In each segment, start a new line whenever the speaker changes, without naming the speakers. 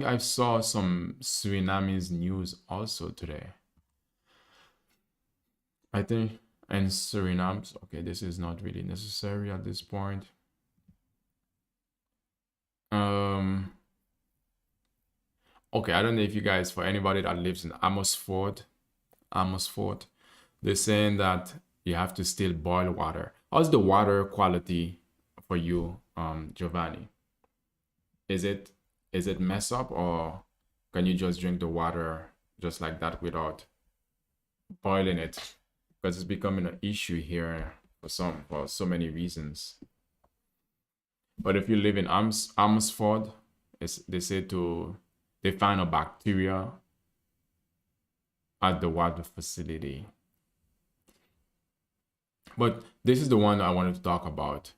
I saw some Suriname's news also today. I think and Suriname. Okay, this is not really necessary at this point. Um. Okay, I don't know if you guys, for anybody that lives in Amosfort, they're saying that you have to still boil water. How's the water quality for you, Giovanni? Is it mess up, or can you just drink the water just like that without boiling it? Because it's becoming an issue here for so many reasons. But if you live in Amosford, they say they find a bacteria at the water facility. But this is the one I wanted to talk about.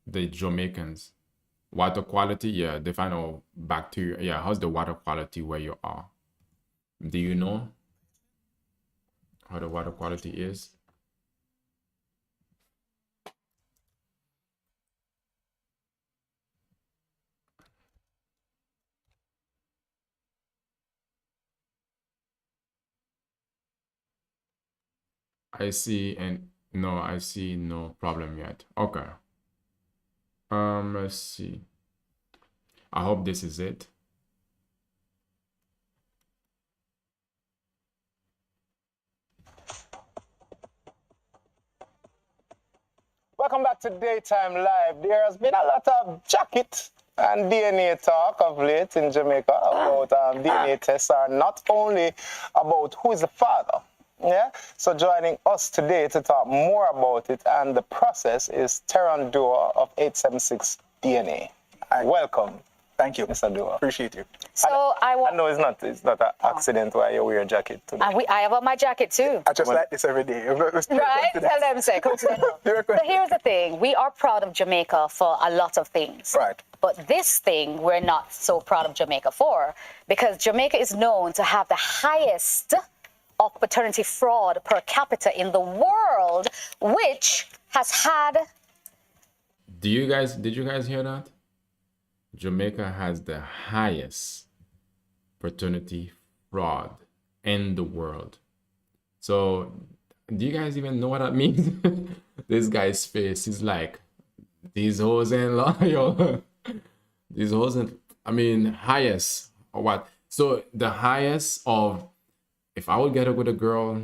The Jamaicans. Water quality, yeah, they find a bacteria. Yeah, how's the water quality where you are? Do you know how the water quality is? I see, and no, I see no problem yet. Okay. Let's see. I hope this is it.
Welcome back to Daytime Live. There has been a lot of jacket and DNA talk of late in Jamaica about DNA tests are not only about who is the father. Yeah, so joining us today to talk more about it and the process is Teron Dua of 876 DNA. Welcome.
Thank you,
Mr. Dua.
Appreciate you.
So
I know it's not an accident why you wear a jacket today.
I have on my jacket too.
I just like this every day.
Right? Tell them, say, coincidental. So here's the thing. We are proud of Jamaica for a lot of things.
Right.
But this thing we're not so proud of Jamaica for, because Jamaica is known to have the highest of paternity fraud per capita in the world, which has had...
Did you guys hear that? Jamaica has the highest paternity fraud in the world. So, do you guys even know what that means? This guy's face is like, these hoes ain't loyal. These hoes ain't, I mean, highest or what? So, the highest of, if I would get up with a girl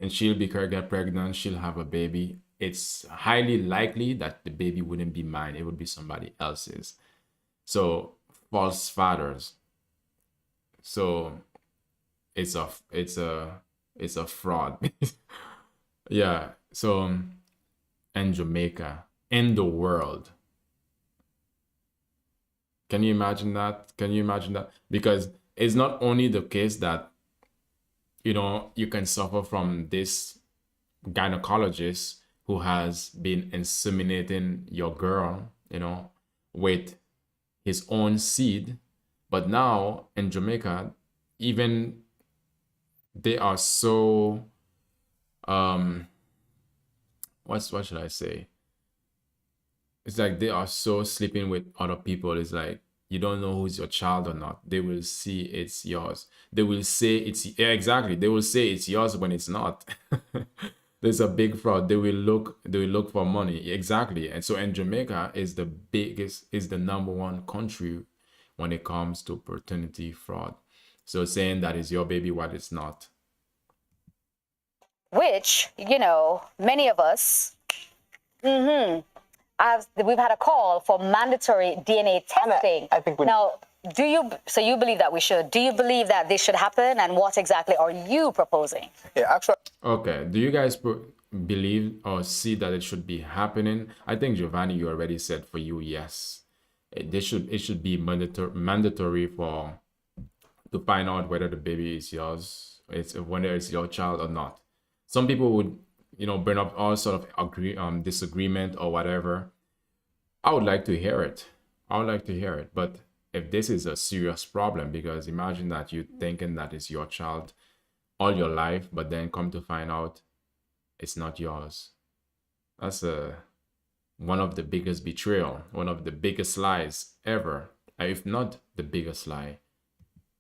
and get pregnant, she'll have a baby, it's highly likely that the baby wouldn't be mine. It would be somebody else's. So false fathers. So it's a fraud. Yeah. So in Jamaica, in the world. Can you imagine that? Can you imagine that? Because it's not only the case that you can suffer from this gynecologist who has been inseminating your girl, with his own seed, but now in Jamaica, even they are so what should I say? It's like they are so sleeping with other people. It's like you don't know who's your child or not. They will see it's yours. They will say exactly. They will say it's yours when it's not. There's a big fraud. They will look for money. Exactly. And so in Jamaica is the number one country when it comes to paternity fraud. So saying that is your baby while it's not.
Which, many of us, we've had a call for mandatory DNA testing.
I think
now, you believe that we should? Do you believe that this should happen? And what exactly are you proposing?
Yeah, actually.
Okay. Do you guys believe or see that it should be happening? I think Giovanni, you already said for you, yes. It should be mandatory to find out whether the baby is yours, whether it's your child or not. Some people would, bring up all sort of disagreement or whatever. I would like to hear it. But if this is a serious problem, because imagine that you're thinking that it's your child all your life, but then come to find out it's not yours. That's one of the biggest betrayal, one of the biggest lies ever if not the biggest lie.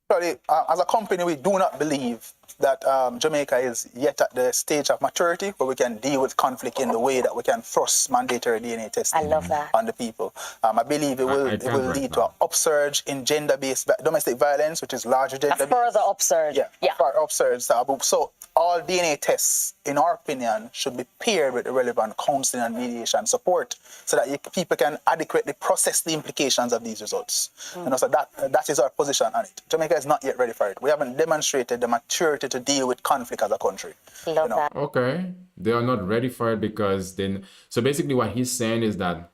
Actually, as a company, we do not believe that Jamaica is yet at the stage of maturity where we can deal with conflict in the way that we can force mandatory DNA testing
I love that.
on the people. I believe it will
I can't right
lead to an
now.
upsurge in gender-based domestic violence, which is larger
A
gender-based.
further upsurge.
Yeah, far upsurge. So all DNA tests, in our opinion, should be paired with the relevant counseling and mediation support so that people can adequately process the implications of these results. You know, so that is our position on it. Jamaica is not yet ready for it. We haven't demonstrated the maturity to deal with conflict as a country.
Love that.
Okay, they are not ready for it because then. So basically, what he's saying is that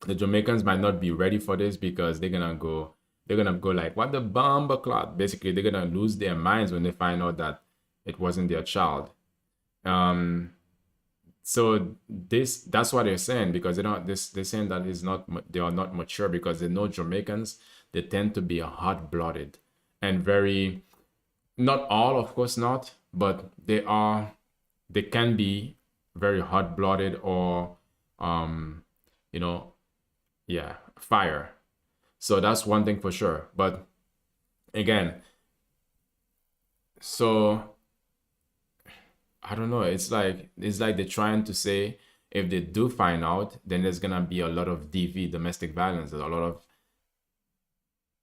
the Jamaicans might not be ready for this because they're gonna go like, what the bomber clot? Basically, they're gonna lose their minds when they find out that it wasn't their child. So that's what they're saying, because they're saying that they are not mature because they know Jamaicans, they tend to be hot-blooded and very, not all, of course not, but they can be very hot-blooded or fire. So that's one thing for sure. But again, so I don't know. It's like they're trying to say if they do find out, then there's gonna be a lot of DV, domestic violence, a lot of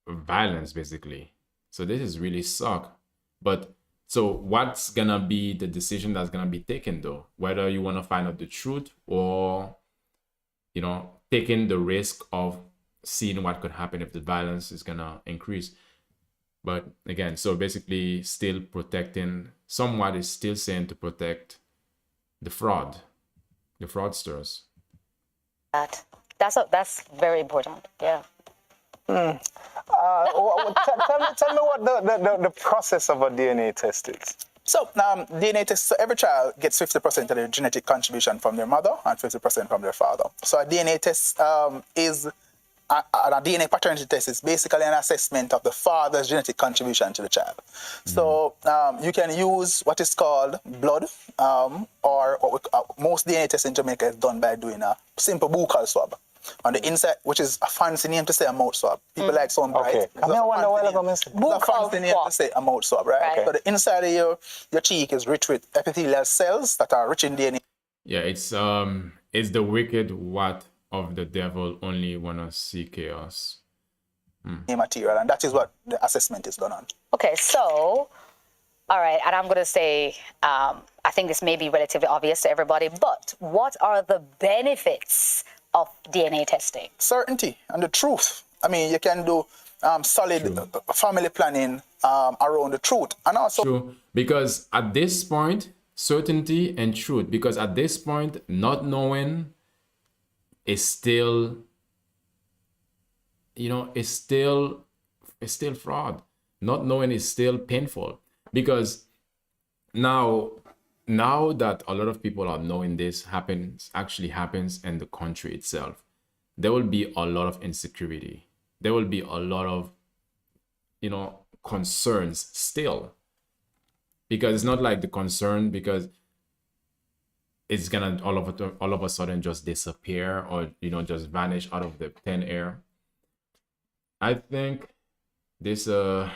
violence basically. So this is really suck. But so what's gonna be the decision that's gonna be taken though? Whether you want to find out the truth or taking the risk of seeing what could happen if the violence is gonna increase. But again, so basically still protecting, somewhat is still saying to protect the fraudsters.
That's very important. Yeah.
Tell me what the process of a DNA test is.
So DNA test, so every child gets 50% of their genetic contribution from their mother and 50% from their father. So a DNA test is a DNA paternity test is basically an assessment of the father's genetic contribution to the child. So you can use what is called blood, or most DNA tests in Jamaica is done by doing a simple buccal swab on the inside, which is a fancy name to say a mouth swab. People like some bright.
Okay. I wonder why I'm
It's a fancy name to say a mouth swab, right?
Right.
So the inside of your cheek is rich with epithelial cells that are rich in DNA.
Yeah, it's the wicked what of the devil only wanna see chaos.
Material, and that is what the assessment is done on.
Okay, so, all right, and I'm going to say, I think this may be relatively obvious to everybody, but what are the benefits of DNA testing?
Certainty and the truth. I mean, you can do solid family planning around the truth, and also
True, because at this point, certainty and truth, because at this point, not knowing is still, it's still fraud. Not knowing is still painful, because now that a lot of people are knowing this actually happens in the country itself, there will be a lot of insecurity. There will be a lot of, concerns still, because it's not like the concern because it's gonna all of a sudden just disappear or just vanish out of the thin air. I think this is a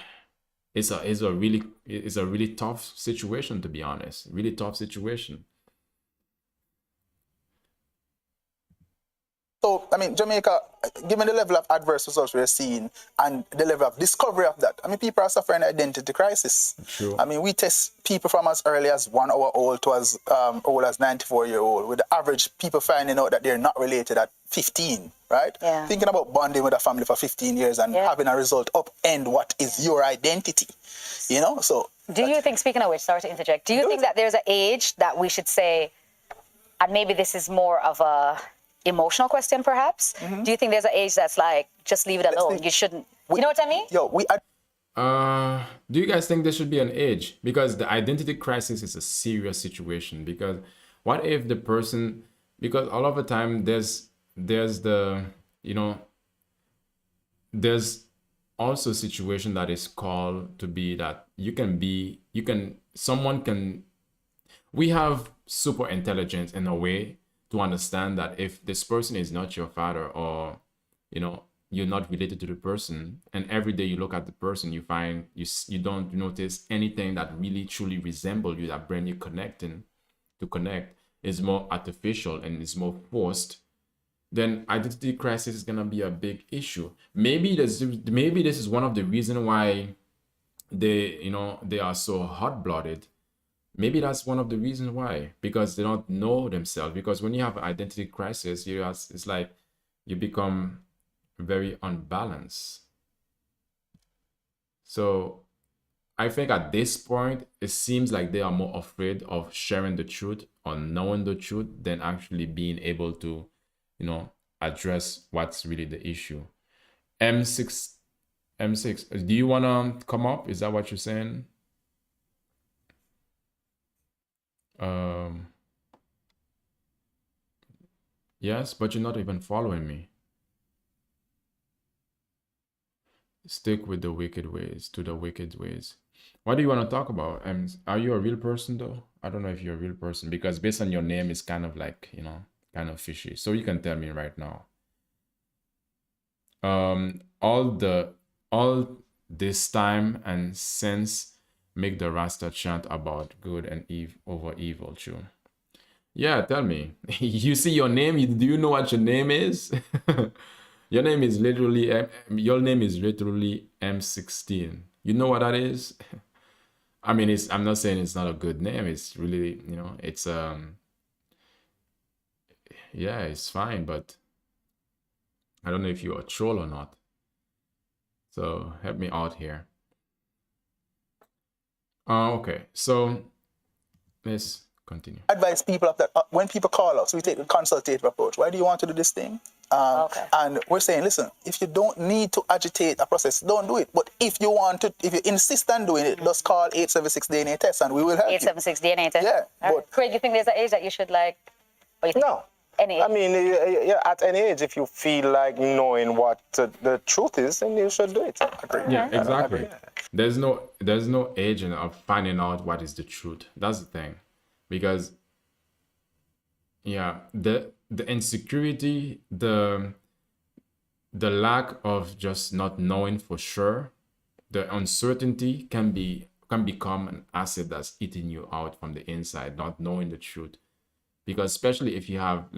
really tough situation, to be honest. Really tough situation.
So, I mean, Jamaica, given the level of adverse results we're seeing and the level of discovery of that, I mean, people are suffering an identity crisis.
True.
I mean, we test people from as early as 1 hour old to as old as 94-year-old, with the average people finding out that they're not related at 15, right?
Yeah.
Thinking about bonding with a family for 15 years and having a result upend what is your identity, So,
Do you think, speaking of which, sorry to interject, do you think that there's an age that we should say, and maybe this is more of a emotional question perhaps, do you think there's an age that's like, just leave it alone, you shouldn't, you know what I mean?
Do you guys think there should be an age? Because the identity crisis is a serious situation. Because what if the person, because all of the time there's the, there's also a situation that is called to be that we have super intelligence in a way to understand that if this person is not your father, or you're not related to the person, and every day you look at the person, you find you don't notice anything that really truly resemble you, that bring you connecting to connect, is more artificial and is more forced, then identity crisis is gonna be a big issue. Maybe this is one of the reason why they are so hot-blooded. Maybe that's one of the reasons why, because they don't know themselves. Because when you have identity crisis, it's like you become very unbalanced. So I think at this point, it seems like they are more afraid of sharing the truth or knowing the truth than actually being able to, address what's really the issue. M6, M6, do you want to come up? Is that what you're saying? Yes, but you're not even following me. Stick with the wicked ways, to the wicked ways. What do you want to talk about? Are you a real person though? I don't know if you're a real person, because based on your name, it's kind of like, kind of fishy. So you can tell me right now. All this time and since make the Rasta chant about good and evil over evil, true. Yeah, tell me. You see your name? Do you know what your name is? Your name is literally M16. You know what that is? I mean, I'm not saying it's not a good name. It's really, it's yeah, it's fine, but I don't know if you're a troll or not. So help me out here. Okay, so let's continue.
Advise people of that when people call us, we take a consultative approach. Why do you want to do this thing?
Okay.
And we're saying, listen, if you don't need to agitate a process, don't do it. But if you want to, if you insist on doing it, just call 876 DNA test and we will help
876 DNA test.
Yeah,
All
but
right. Craig, you think there's an age that you should like? Or you think
No.
Any age?
I mean, yeah, at any age, if you feel like knowing what the truth is, then you should do it.
Yeah, exactly. There's no age of finding out what is the truth. That's the thing, because yeah, the insecurity, the lack of just not knowing for sure, the uncertainty can become an acid that's eating you out from the inside, not knowing the truth. Because especially if you have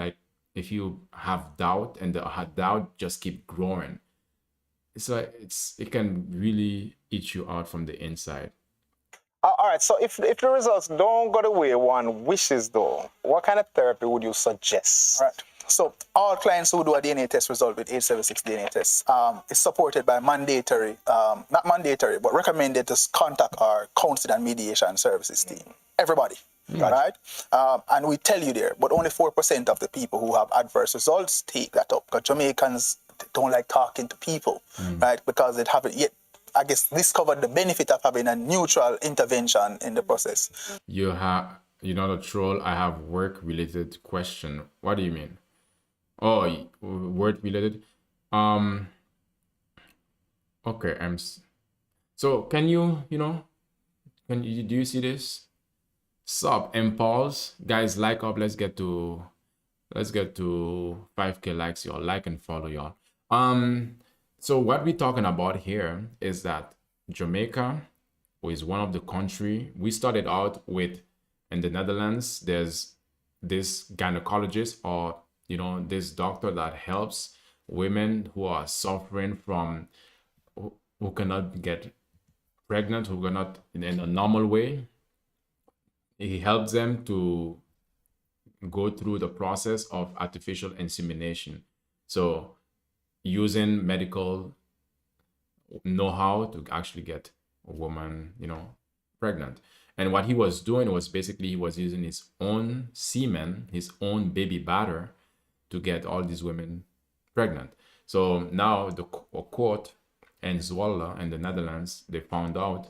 doubt, and the doubt just keep growing, it's like it can really eat you out from the inside.
All right, so if the results don't go the way one wishes, though, what kind of therapy would you suggest?
Right. So all clients who do a DNA test result with 876 DNA test is supported by mandatory, not mandatory, but recommended to contact our counseling and mediation services team. Everybody. Right? And we tell you there, but only 4% of the people who have adverse results take that up, because Jamaicans don't like talking to people, right? Because they haven't yet, I guess, discovered the benefit of having a neutral intervention in the process.
You're not a troll. I have work-related question. What do you mean? Oh, work-related. Okay. So can you do you see this? Sup, impulse guys, like up. Let's get to 5K likes, y'all. Like and follow, y'all. So what we're talking about here is that Jamaica is one of the country we started out with. In the Netherlands, there's this gynecologist, or this doctor that helps women who are suffering from who cannot get pregnant, who cannot in a normal way. He helps them to go through the process of artificial insemination. So using medical know-how to actually get a woman, pregnant. And what he was doing was basically he was using his own semen, his own baby batter, to get all these women pregnant. So now the court in Zwolle in the Netherlands, they found out,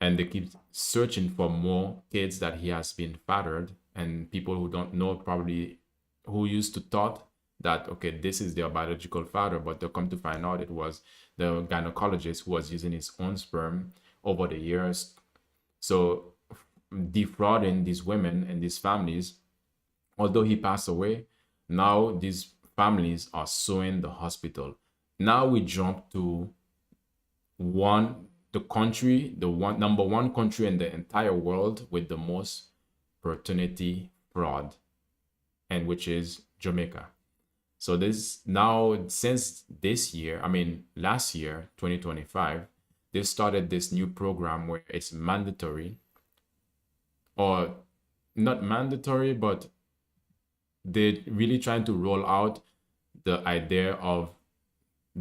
and they keep searching for more kids that he has been fathered, and people who don't know, probably who used to thought that, okay, this is their biological father, but they come to find out it was the gynecologist who was using his own sperm over the years. So defrauding these women and these families. Although he passed away, now these families are suing the hospital. now we jump to number one country in the entire world with the most paternity fraud, and which is Jamaica. So this now, since this year, I mean last year, 2025, they started this new program where it's mandatory, or not mandatory, but they're really trying to roll out the idea of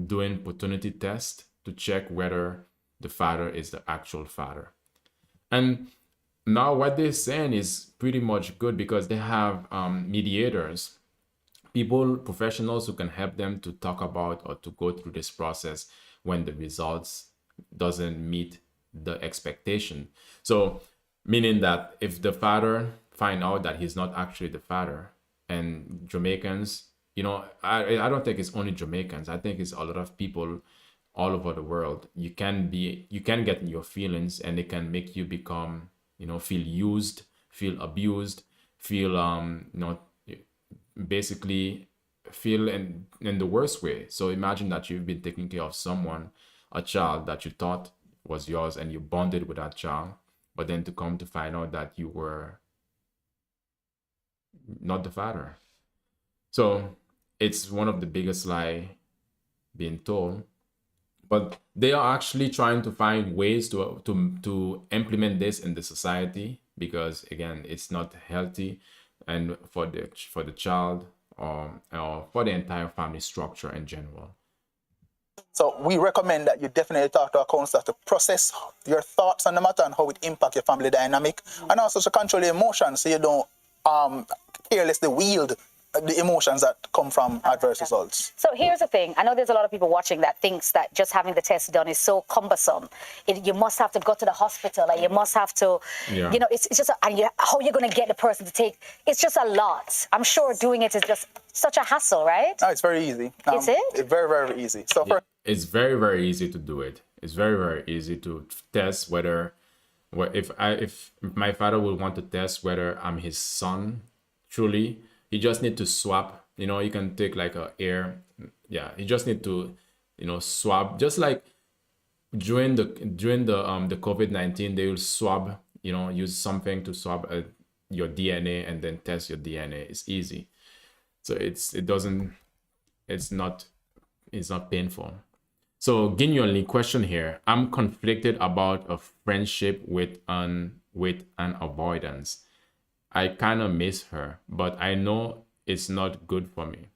doing paternity test to check whether the father is the actual father. And now what they're saying is pretty much good because they have mediators, people, professionals who can help them to talk about or to go through this process when the results doesn't meet the expectation. So meaning that if the father find out that he's not actually the father, and Jamaicans, I don't think it's only Jamaicans. I think it's a lot of people all over the world. You can get in your feelings, and it can make you become, feel used, feel abused, feel basically feel in the worst way. So imagine that you've been taking care of someone, a child that you thought was yours, and you bonded with that child, but then to come to find out that you were not the father. So it's one of the biggest lie being told. But they are actually trying to find ways to implement this in the society, because again, it's not healthy, and for the child, or for the entire family structure in general.
So we recommend that you definitely talk to a counselor to process your thoughts on the matter and how it impacts your family dynamic, and also to control your emotions so you don't carelessly wield the emotions that come from adverse results.
So here's the thing. I know there's a lot of people watching that thinks that just having the test done is so cumbersome. You must have to go to the hospital, and you must have to, it's just, how you're going to get the person to take, it's just a lot. I'm sure doing it is just such a hassle, right?
No, it's very easy.
Is it?
It's very, very easy. So
it's very, very easy to do it. It's very, very easy to test whether, if my father would want to test whether I'm his son, truly. You just need to swap, you can take like you just need to, swab, just like during the COVID-19, they will swab, use something to swab your DNA and then test your DNA. It's easy. So it's not painful. So genuinely, question here, I'm conflicted about a friendship with an avoidance. I kind of miss her, but I know it's not good for me.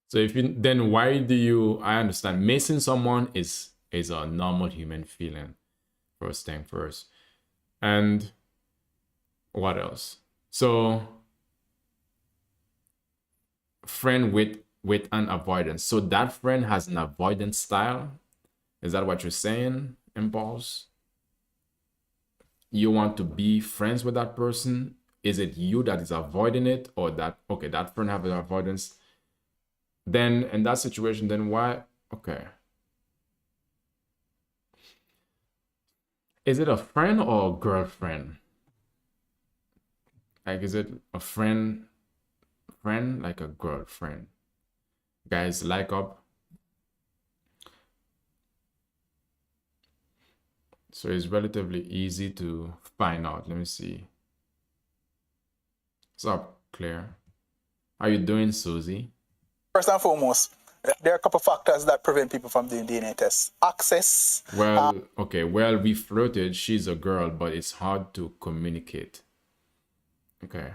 So then why do you, I understand missing someone is a normal human feeling, first thing first. And what else? So friend with an avoidance. So that friend has an avoidance style. Is that what you're saying, Impulse? You want to be friends with that person? Is it you that is avoiding it, or that friend have an avoidance? Then in that situation, then why? Okay. Is it a friend or a girlfriend? Like, is it a friend like a girlfriend? Guys, like up. So it's relatively easy to find out. Let me see. What's up, Claire? How you doing, Susie?
First and foremost, there are a couple of factors that prevent people from doing DNA tests. Access.
Well, okay. Well, we flirted. She's a girl, but it's hard to communicate. Okay.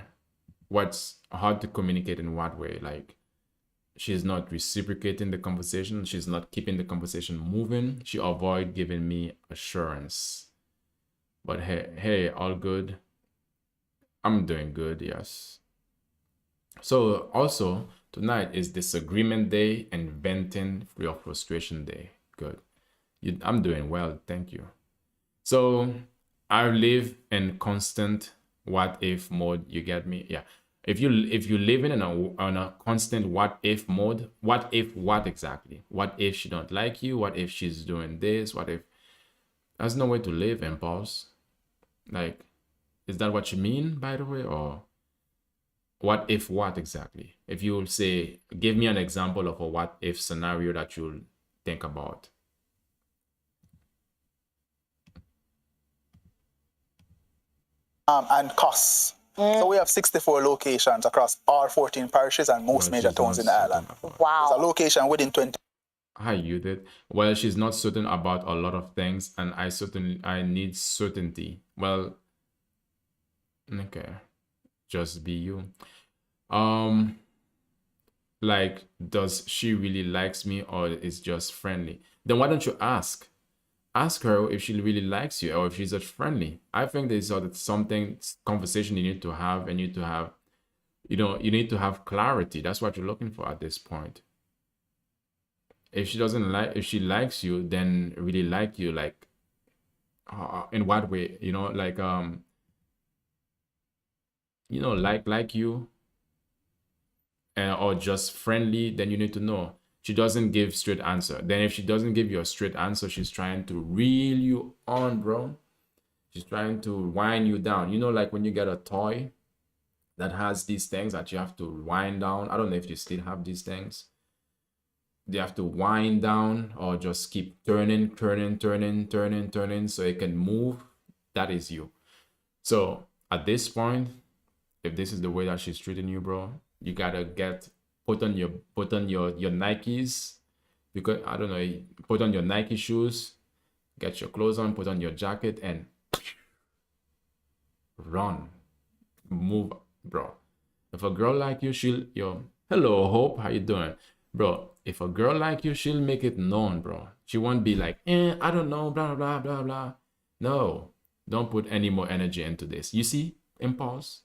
What's hard to communicate in what way? Like, she's not reciprocating the conversation. She's not keeping the conversation moving. She avoid giving me assurance. But hey, all good. I'm doing good, yes. So also, tonight is Disagreement Day and Venting Your Frustration Day. Good. I'm doing well, thank you. So I live in constant what if mode. You get me? Yeah. If you live in on a constant what if mode, what if what exactly? What if she don't like you? What if she's doing this? What if? There's no way to live, Impulse. Like, is that what you mean, by the way, or? What if what exactly? If you say, give me an example of a what if scenario that you'll think about.
And costs. So we have 64 locations across all 14 parishes and most
Well,
major
she's
towns
not
in the
certain
island.
about.
There's a
Wow.
location within 20.
Hi, you did. Well, she's not certain about a lot of things, and I need certainty. Well, okay, just be you. Um, like, does she really likes me or is just friendly? Then why don't you ask? Ask her if she really likes you or if she's just friendly. I think there's sort of something conversation you need to have, and you need to have, you need to have clarity. That's what you're looking for at this point. If she doesn't like, if she likes you, then really like you, like in what way? Like you, or just friendly, then you need to know. She doesn't give straight answer. Then if she doesn't give you a straight answer, she's trying to reel you on, bro. She's trying to wind you down. Like when you get a toy that has these things that you have to wind down. I don't know if you still have these things. You have to wind down or just keep turning, turning, turning, turning, turning so it can move. That is you. So at this point, if this is the way that she's treating you, bro, you gotta put on your Nikes, because I don't know, put on your Nike shoes, get your clothes on, put on your jacket, and run, move, bro. If a girl like you, hello Hope, how you doing, bro? If a girl like you, she'll make it known, bro. She won't be like, I don't know, blah blah blah blah. No, don't put any more energy into this. You see, impulse.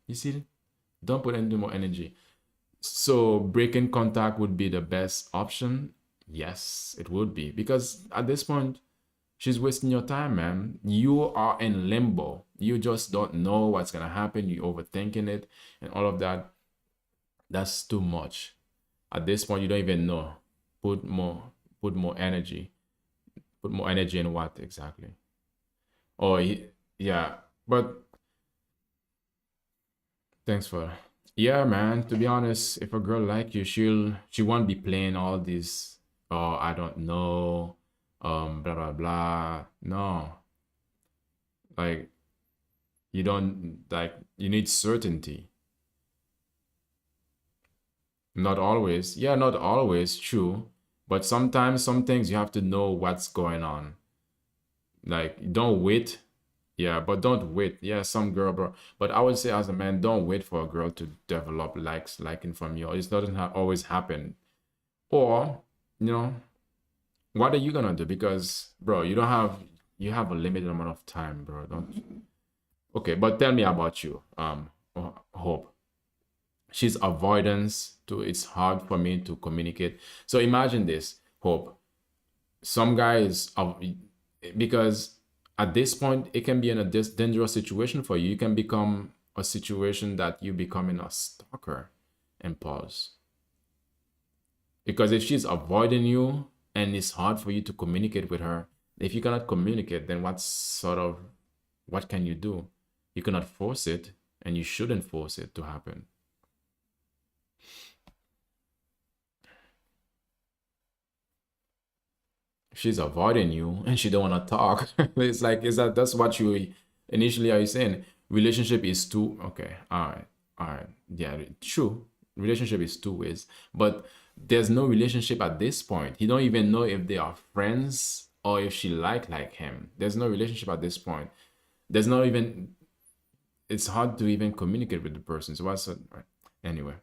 You see, don't put any more energy. So breaking contact would be the best option. Yes, it would be, because at this point, she's wasting your time, man. You are in limbo. You just don't know what's gonna happen. You're overthinking it and all of that. That's too much. At this point, you don't even know. Put more energy. Put more energy in what exactly? Oh, yeah. But thanks for. Yeah, man. To be honest, if a girl like you, she won't be playing all these. Oh, I don't know. Blah blah blah. No, like you don't like. You need certainty. Not always. Yeah, not always. True. But sometimes some things you have to know what's going on. Like, don't wait. Yeah, but don't wait. Yeah, some girl, bro. But I would say as a man, don't wait for a girl to develop liking from you. It doesn't always happen. Or, you know, what are you gonna do? Because, bro, you have a limited amount of time, bro. Don't. Okay, but tell me about you, Hope. She's avoidance to, it's hard for me to communicate. So imagine this, Hope. Some guys because at this point it can be in a dangerous situation for you. You can become a situation that you becoming a stalker and pause. Because if she's avoiding you and it's hard for you to communicate with her, if you cannot communicate, then what can you do? You cannot force it, and you shouldn't force it to happen. She's avoiding you and she don't want to talk. It's like, that's what you initially are you saying? Relationship is two. Okay, all right, yeah, true. Relationship is two ways, but there's no relationship at this point. He don't even know if they are friends or if she like him. There's no relationship at this point. There's not even. It's hard to even communicate with the person. So what's anyway?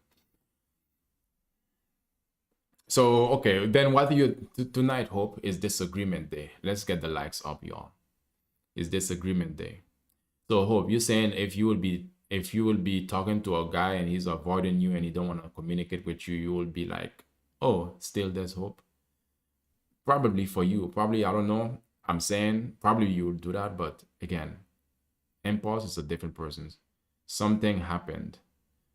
So, okay, then what do you tonight, Hope, is disagreement day. Let's get the likes up, y'all. It's disagreement day. So, Hope, you're saying if you will be talking to a guy and he's avoiding you and he don't want to communicate with you, you will be like, oh, still there's hope. Probably for you. Probably, I don't know. I'm saying probably you will do that, but again, impulse is a different person's. Something happened.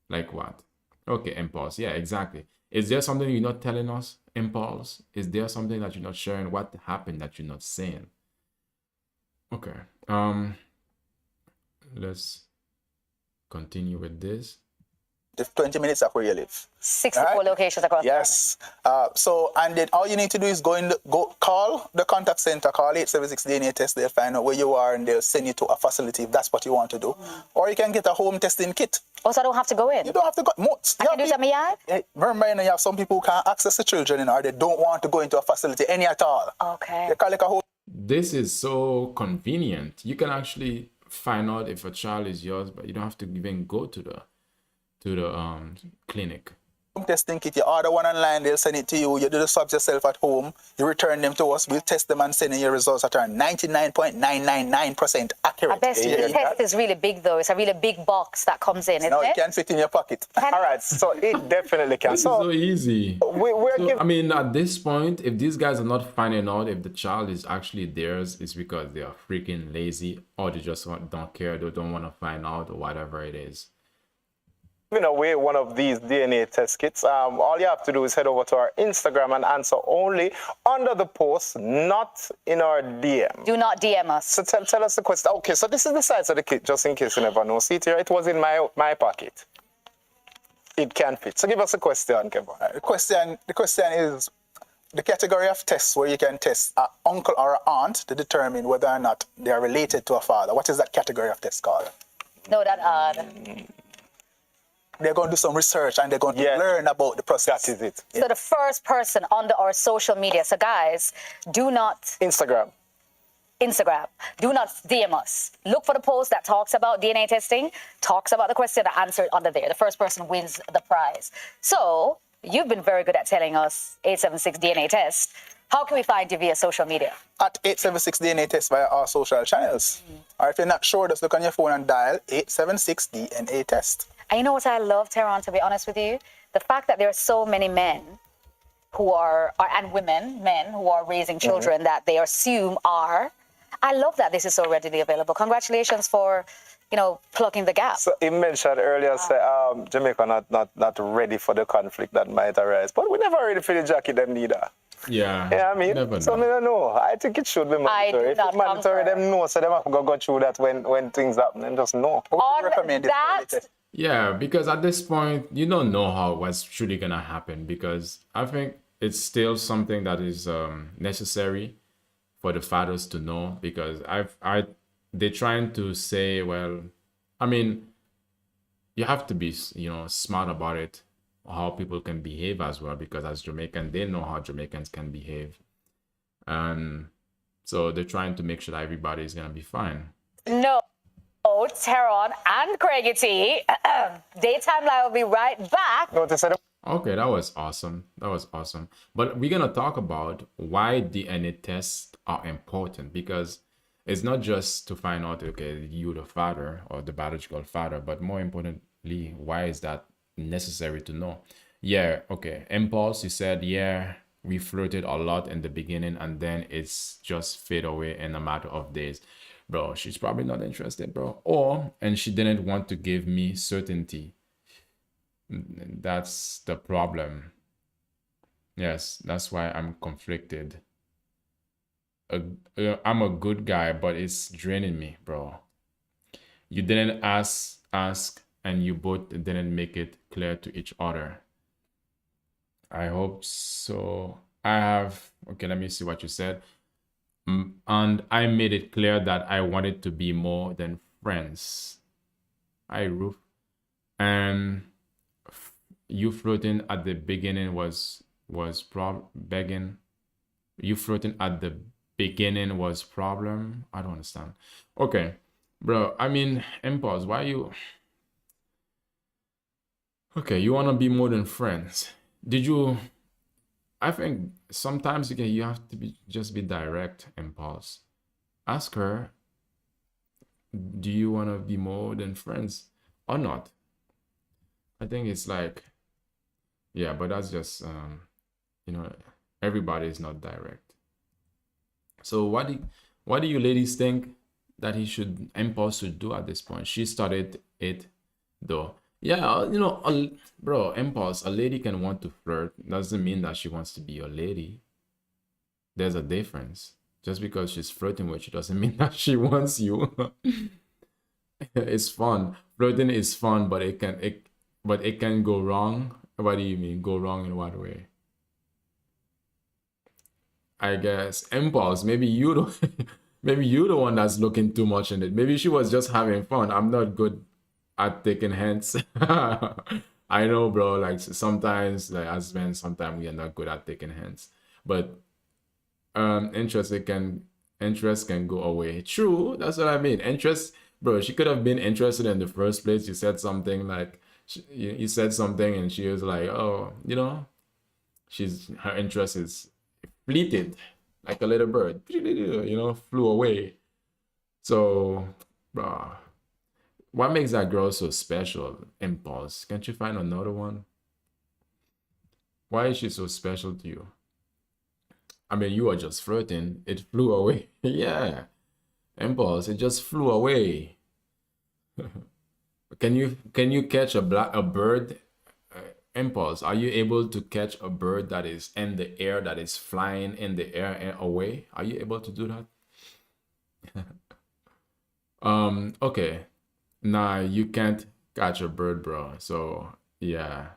Like what? Okay, impulse. Yeah, exactly. Is there something you're not telling us? Impulse. Is there something that you're not sharing? What happened that you're not saying? Okay. Let's continue with this.
20 minutes of where you live.
64
Right?
locations across.
Yes. So, and then all you need to do is go call the contact center, call 876 DNA test. They'll find out where you are and they'll send you to a facility if that's what you want to do. Or you can get a home testing kit.
Also, I don't have to go in.
You don't have to go.
I can do it at my yard?
Remember, you know, you have some people who can't access the children, you know, or they don't want to go into a facility any at all.
Okay.
They call like a home
This is so convenient. You can actually find out if a child is yours, but you don't have to even go to the clinic.
testing kit. You order one online, they'll send it to you. You do the swabs yourself at home. You return them to us. We'll test them and send in your results that are 99.999% accurate.
I bet the test is really big, though. It's a really big box that comes in, isn't
No,
it?
it can fit in your pocket.
All right, so it definitely can.
This is so easy.
We're
So,
giving.
I mean, at this point, if these guys are not finding out if the child is actually theirs, it's because they are freaking lazy or they just don't care, they don't want to find out or whatever it is.
Giving away one of these DNA test kits. All you have to do is head over to our Instagram and answer only under the post, not in our DM.
Do not DM us.
So tell us the question. Okay, so this is the size of the kit, just in case you never know. See it here, it was in my pocket. It can fit. So give us a question, Kevin.
The question is the category of tests where you can test an uncle or an aunt to determine whether or not they are related to a father. What is that category of test called?
No, that
They're going to do some research and they're going to
Yeah.
learn about the process.
That is it.
So the first person on our social media. So guys, do not
Instagram.
Instagram. Do not DM us. Look for the post that talks about DNA testing, talks about the question, and answer it under there. The first person wins the prize. So you've been very good at telling us 876 DNA test. How can we find you via social media?
At 876 DNA test via our social channels. Or if you're not sure, just look on your phone and dial 876 DNA test.
And you know what I love, Tehran, to be honest with you? The fact that there are so many men who are and men who are raising children that they assume are. I love that this is so readily available. Congratulations for, plugging the gap.
So he mentioned earlier, say, Jamaica not ready for the conflict that might arise. But we're never ready for the jacket them neither.
Yeah.
Yeah, I mean,
never
so
know.
I don't know. I think it should be mandatory.
do
If
not
it's mandatory,
concur.
them know, so them have to go through that when things happen and just know.
What would
On
you recommend this
that-
test?
Yeah, because at this point, you don't know what's truly gonna happen. Because I think it's still something that is necessary for the fathers to know. Because they're trying to say, well, I mean, you have to be, smart about it, how people can behave as well. Because as Jamaican, they know how Jamaicans can behave, and so they're trying to make sure that everybody is gonna be fine.
No, Tehran and Craigie T. Daytime Live will be right back.
Notice that
Okay, that was awesome. That was awesome. But we're gonna talk about why DNA tests are important, because it's not just to find out, okay, you the father or the biological father, but more importantly, why is that necessary to know? Yeah, okay. Impulse, you said, yeah, we flirted a lot in the beginning and then it's just fade away in a matter of days. Bro, she's probably not interested, bro. And she didn't want to give me certainty. That's the problem. Yes, that's why I'm conflicted. I'm a good guy, but it's draining me, bro. You didn't ask, and you both didn't make it clear to each other. I hope so. Okay, let me see what you said. And I made it clear that I wanted to be more than friends. Hi, Ruth. And you flirting at the beginning was begging. You flirting at the beginning was problem. I don't understand. Okay, bro. I mean, impulse. Why you? Okay, you wanna be more than friends. Did you? I think sometimes you have to just be direct, impulse. Ask her, do you want to be more than friends or not? I think it's like, yeah, but that's just, everybody is not direct. So what do you ladies think that impulse should do at this point? She started it though. Yeah, bro, impulse, a lady can want to flirt. Doesn't mean that she wants to be your lady. There's a difference. Just because she's flirting with you doesn't mean that she wants you. It's fun. Flirting is fun, but but it can go wrong. What do you mean go wrong in what way? I guess impulse. Maybe you don't. Maybe you the one that's looking too much in it. Maybe she was just having fun. I'm not good at taking hints. I know, bro. Like sometimes, like as men, sometimes we are not good at taking hints. But interest it can interest can go away. True, that's what I mean. Interest, bro. She could have been interested in the first place. You said something like you said something, and she was like, oh, her interest is fleeted like a little bird, flew away. So, bro, what makes that girl so special? Impulse. Can't you find another one? Why is she so special to you? I mean, you are just flirting. It flew away. Yeah. Impulse. It just flew away. Can you catch a bird? Impulse. Are you able to catch a bird that is in the air, that is flying in the air and away? Are you able to do that? Okay. Nah, you can't catch a bird, bro. So yeah.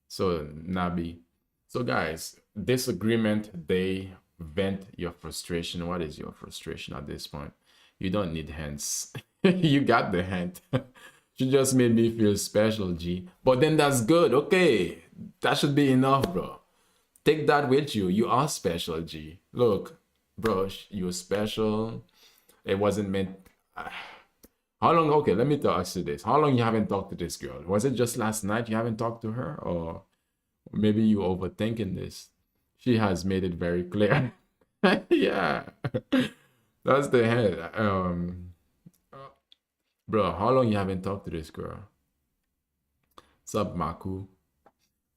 So Nabi. So guys, disagreement, they vent your frustration. What is your frustration at this point? You don't need hints. You got the hint. She just made me feel special, G. But then that's good. Okay. That should be enough, bro. Take that with you. You are special, G. Look, bro, you're special. It wasn't meant. How long? Okay, let me ask you this. How long you haven't talked to this girl? Was it just last night you haven't talked to her? Or maybe you overthinking this? She has made it very clear. Yeah. That's the head. Bro, how long you haven't talked to this girl? Sub Maku.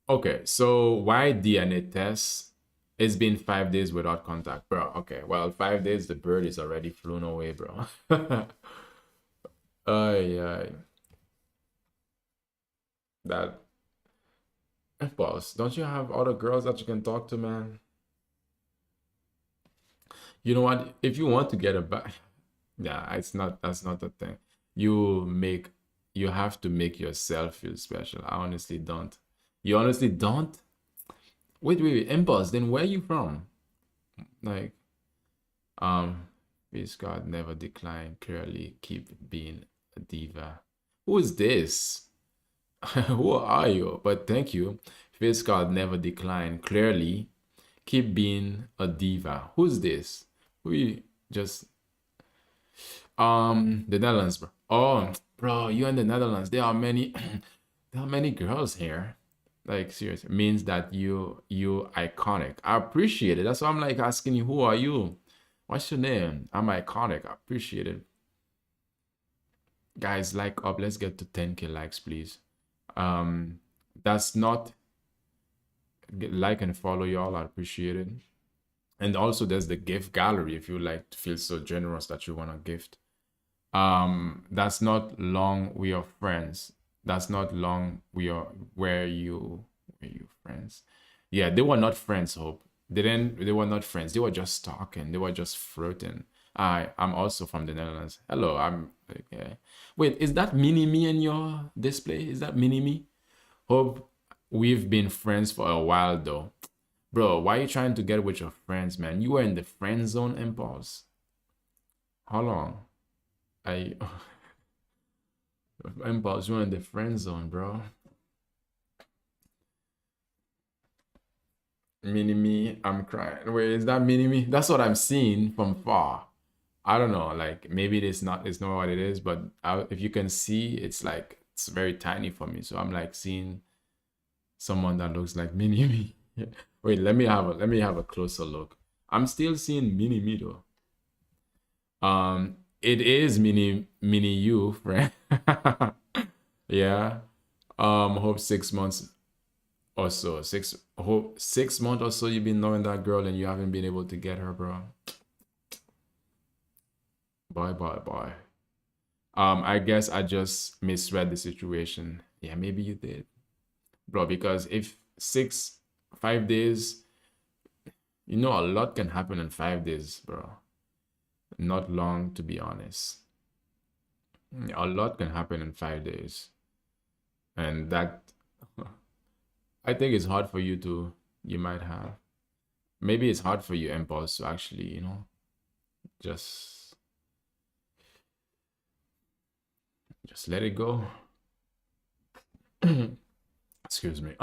Okay, so why DNA test? It's been 5 days without contact, bro. Okay, well, 5 days the bird is already flown away, bro. Ay. That boss. Don't you have other girls that you can talk to, man? You know what? If you want to get a back, yeah, that's not the thing. You have to make yourself feel special. I honestly don't. You honestly don't? Wait, impulse. Then where are you from? Like, please God, never decline. Clearly, keep being a diva. Who is this? Who are you? But thank you. Face God, never decline. Clearly, keep being a diva. Who's this? We just the Netherlands, bro. Oh, bro, you in the Netherlands. There are many there are many girls here. Like seriously, means that you iconic. I appreciate it. That's why I'm like asking you, who are you? What's your name? I'm iconic. I appreciate it. Guys, like up. Let's get to 10K likes, please. That's not like and follow y'all. I appreciate it. And also there's the gift gallery if you like to feel so generous that you want to gift. That's not long we are friends. That's not long we are where you friends. Yeah, they were not friends, Hope. They were not friends. They were just talking. They were just flirting. I'm also from the Netherlands. Hello, I'm yeah. Wait, is that mini me in your display? Is that mini me? Hope we've been friends for a while though. Bro, why are you trying to get with your friends, man? You were in the friend zone, Impulse. How long? Impulse, you were in the friend zone, bro. Mini me, I'm crying. Wait, is that mini me? That's what I'm seeing from far. I don't know, like maybe it's not what it is, but if you can see, it's like it's very tiny for me. So I'm like seeing someone that looks like mini me. Wait, let me have a closer look. I'm still seeing mini me though. It is mini you, friend. Yeah. Hope 6 months or so. 6 months or so you've been knowing that girl and you haven't been able to get her, bro. Bye. I guess I just misread the situation. Yeah, maybe you did. Bro, because if 5 days, a lot can happen in 5 days, bro. Not long, to be honest. A lot can happen in 5 days. And that I think it's hard for you to, you might have, maybe it's hard for you, impulse, to actually, just just let it go. Excuse me.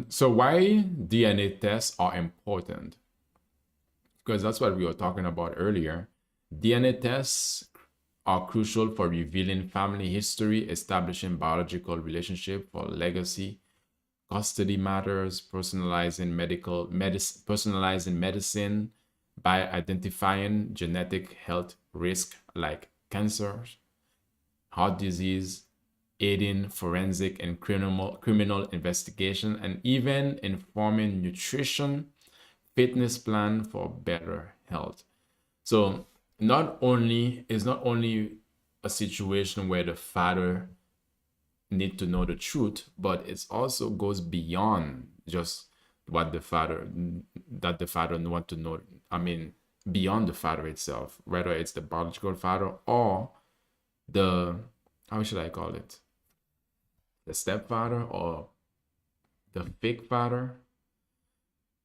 So why DNA tests are important? Because that's what we were talking about earlier. DNA tests are crucial for revealing family history, establishing biological relationship for legacy, custody matters, personalizing medicine by identifying genetic health risk like cancers, heart disease, aiding forensic and criminal investigation, and even informing nutrition, fitness plan for better health. So not only a situation where the father need to know the truth, but it also goes beyond just what the father want to know. I mean, beyond the father itself, whether it's the biological father or the, how should I call it, the stepfather or the fake father.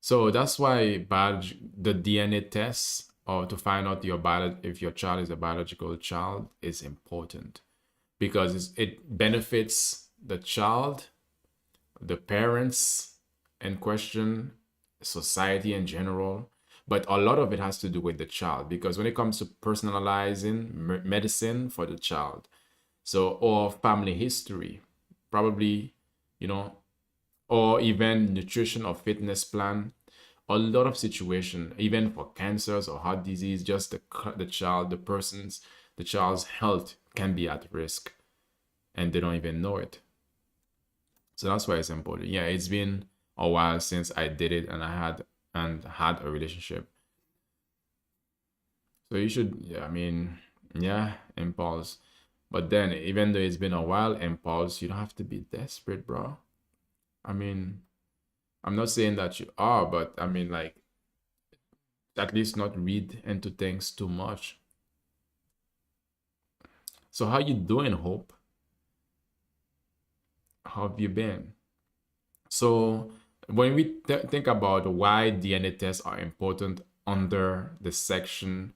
So that's why the DNA test, or to find out if your child is a biological child, is important, because it benefits the child, the parents in question, society in general. But a lot of it has to do with the child, because when it comes to personalizing medicine for the child, so, or family history, probably, you know, or even nutrition or fitness plan, a lot of situation, even for cancers or heart disease, just the child's health can be at risk, and they don't even know it. So that's why it's important. Yeah, it's been a while since I did it, and I had a relationship. So you should, yeah, I mean, yeah, impulse. But then, even though it's been a while, impulse, you don't have to be desperate, bro. I mean, I'm not saying that you are, but I mean, like, at least not read into things too much. So how you doing, Hope? How have you been? So when we think about why DNA tests are important under the section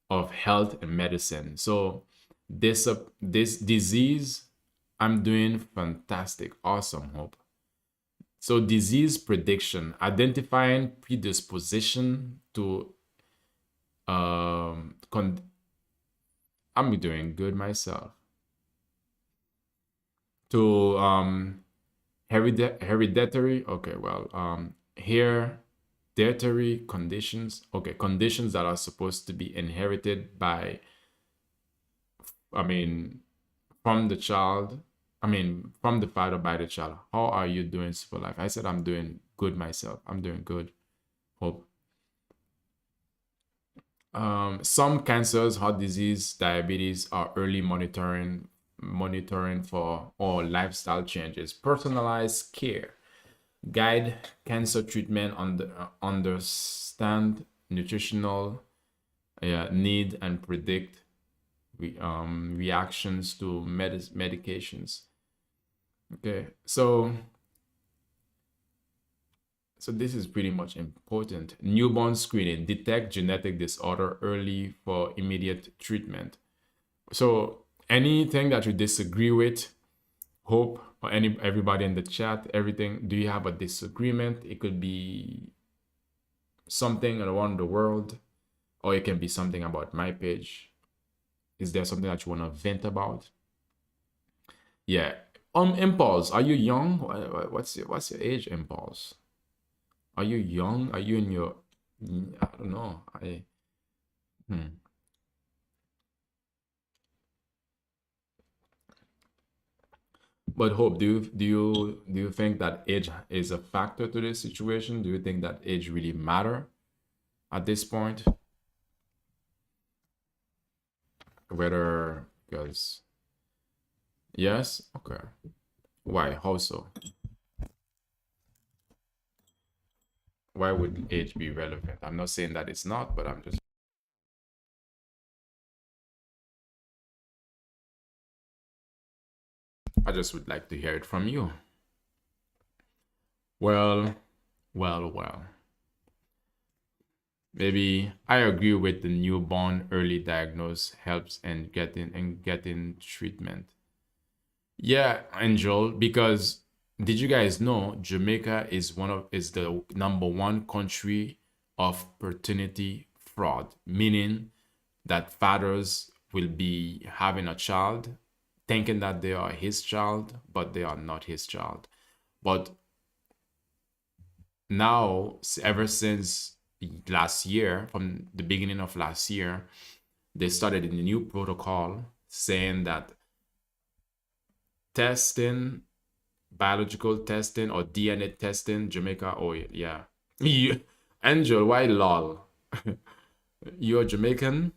of health and medicine, so this disease, I'm doing fantastic, awesome, Hope. So disease prediction, identifying predisposition to I'm doing good myself. To hereditary, okay, well, hereditary conditions, okay, conditions that are supposed to be inherited by, I mean, from the child, I mean, from the father by the child. How are you doing, Super Life? I said I'm doing good myself. I'm doing good. Hope. Some cancers, heart disease, diabetes are early monitoring for all lifestyle changes, personalized care, guide cancer treatment, understand nutritional need, and predict reactions to medications. Okay, so this is pretty much important. Newborn screening, detect genetic disorder early for immediate treatment. So anything that you disagree with, Hope, or everybody in the chat, everything, do you have a disagreement? It could be something around the world, or it can be something about my page. Is there something that you want to vent about? Yeah. Impulse, are you young? What's your age, Impulse? Are you young? Are you in your, I don't know. But Hope, do you think that age is a factor to this situation? Do you think that age really matter at this point? Whether, because, yes, okay. Why? How so? Why would age be relevant? I'm not saying that it's not, but I'm just, I just would like to hear it from you. Well, well. Maybe I agree with the newborn early diagnose helps in getting treatment. Yeah, Angel, because did you guys know Jamaica is the number one country of paternity fraud, meaning that fathers will be having a child thinking that they are his child, but they are not his child. But now, ever since last year, from the beginning of last year, they started a new protocol saying that testing, biological testing or DNA testing, Jamaica, oh yeah. You, Angel, why lol? You're Jamaican?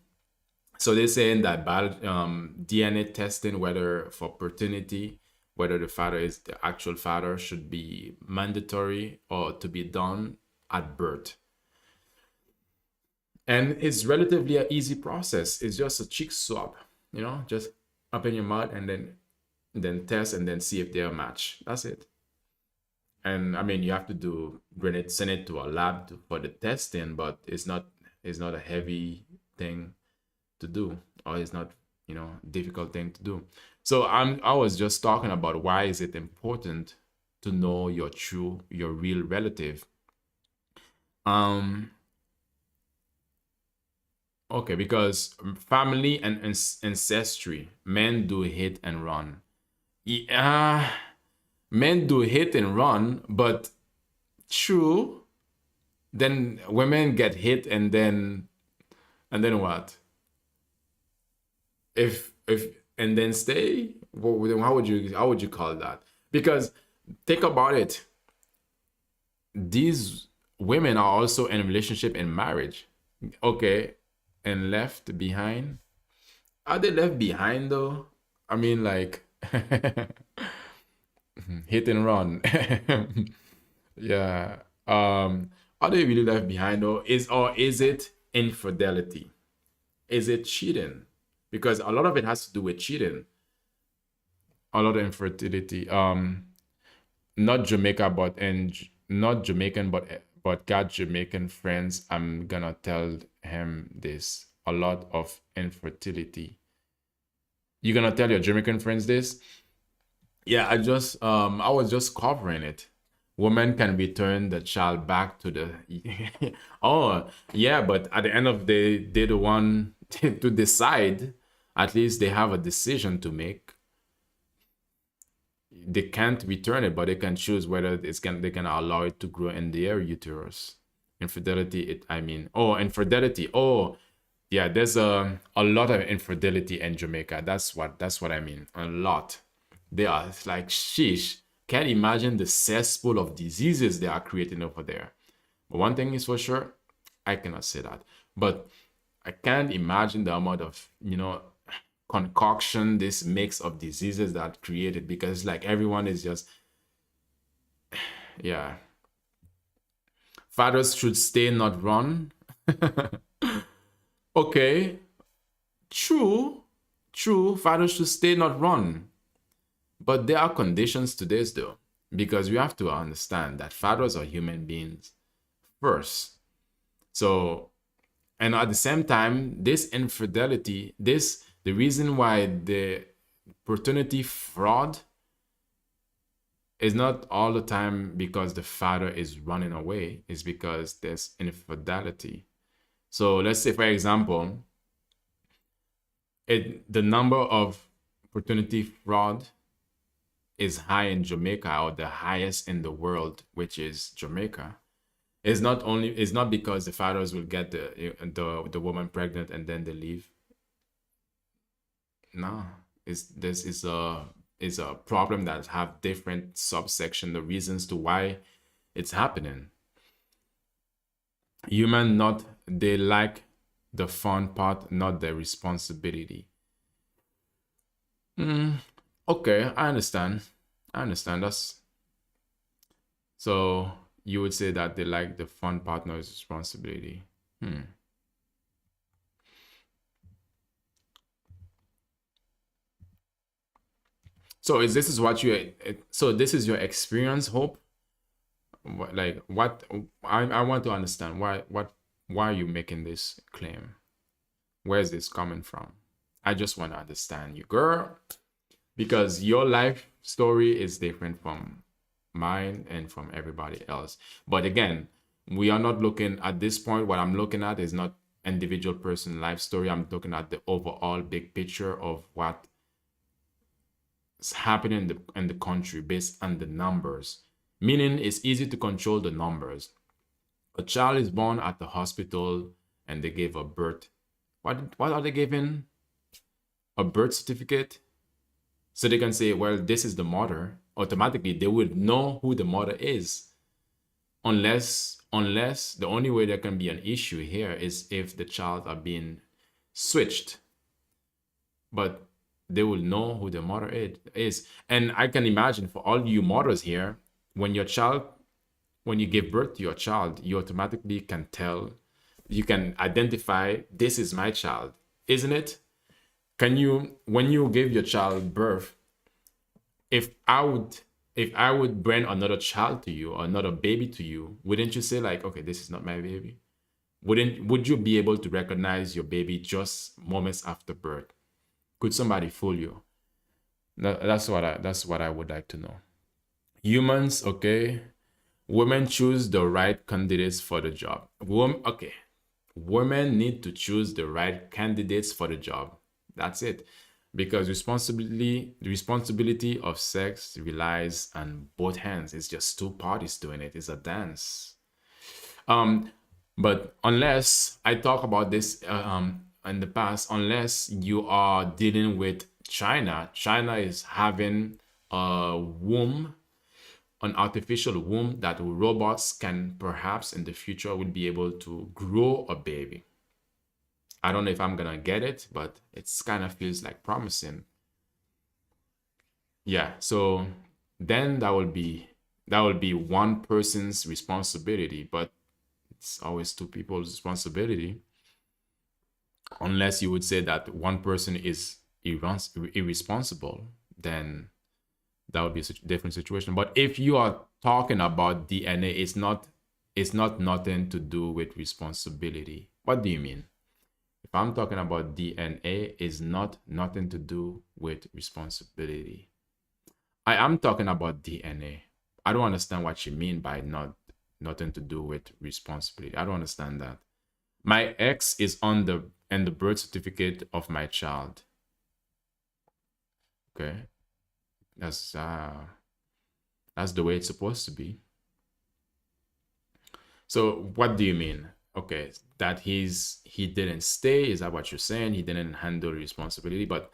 So they're saying that DNA testing, whether for paternity, whether the father is the actual father, should be mandatory or to be done at birth. And it's relatively an easy process. It's just a cheek swab, just open your mouth and then test and then see if they're a match. That's it. And I mean, you have to send it to a lab for the testing, but it's not a heavy thing to do, or it's not difficult thing to do. So I was just talking about why is it important to know your real relative. Okay, because family and ancestry, men do hit and run. Yeah, men do hit and run, but true. Then women get hit and then what? If and then stay. Well, then how would you call that? Because think about it. These women are also in a relationship and marriage. Okay, and left behind. Are they left behind though? I mean, like hit and run. Yeah. Are they really left behind though? Is it infidelity? Is it cheating? Because a lot of it has to do with cheating. A lot of infertility. Not Jamaica, not Jamaican, but got Jamaican friends. I'm gonna tell him this. A lot of infertility. You gonna tell your Jamaican friends this? Yeah, I was just covering it. Women can return the child back to the oh yeah, but at the end of the day, they're the one to decide. At least they have a decision to make. They can't return it, but they can choose whether they can allow it to grow in their uterus. Infidelity. Oh, yeah, there's a lot of infidelity in Jamaica. That's what I mean. A lot. They are like sheesh. Can't imagine the cesspool of diseases they are creating over there. But one thing is for sure, I cannot say that. But I can't imagine the amount of, concoction, this mix of diseases that created, because like everyone is just, yeah. Fathers should stay, not run. Okay, true, fathers should stay, not run. But there are conditions to this though, because we have to understand that fathers are human beings first. So, and at the same time, this infidelity, the reason why the paternity fraud is not all the time because the father is running away, it's because there's infidelity. So let's say, for example, the number of paternity fraud is high in Jamaica, or the highest in the world, which is Jamaica. It's not because the fathers will get the woman pregnant and then they leave. No, this is a problem that have different subsection, the reasons to why it's happening. Human, not they like the fun part, not the responsibility. Okay, I understand. That's so you would say that they like the fun partner's responsibility. So is this is what you so this is your experience, Hope? Like what I want to understand why are you making this claim? Where is this coming from? I just want to understand you, girl, because your life story is different from mine and from everybody else. But again, we are not looking at this point. What I'm looking at is not individual person life story. I'm looking at the overall big picture of what is happening in the country based on the numbers. Meaning it's easy to control the numbers. A child is born at the hospital and they give a birth. What are they giving? A birth certificate? So they can say, well, this is the mother. Automatically, they would know who the mother is. Unless the only way there can be an issue here is if the child are being switched. But they will know who the mother is. And I can imagine for all you mothers here, when you give birth to your child, you automatically can tell, you can identify, this is my child, isn't it? Can you, when you give your child birth, if I would bring another child to you or another baby to you, wouldn't you say like, okay, this is not my baby? Would you be able to recognize your baby just moments after birth? Could somebody fool you? That's what I would like to know. Humans, okay. Women choose the right candidates for the job. Okay. Women need to choose the right candidates for the job. That's it. Because the responsibility of sex relies on both hands. It's just two parties doing it. It's a dance. But unless I talk about this in the past, unless you are dealing with China is having a womb, an artificial womb that robots can perhaps in the future will be able to grow a baby. I don't know if I'm gonna get it, but it's kind of feels like promising. Yeah, so then that will be one person's responsibility, but it's always two people's responsibility. Unless you would say that one person is irresponsible, then that would be a different situation. But if you are talking about DNA, it's not nothing to do with responsibility. What do you mean? If I'm talking about DNA, is not nothing to do with responsibility. I am talking about DNA. I don't understand what you mean by nothing to do with responsibility. I don't understand that. My ex is on the birth certificate of my child. Okay. That's the way it's supposed to be. So what do you mean? Okay, that he didn't stay, is that what you're saying? He didn't handle responsibility, but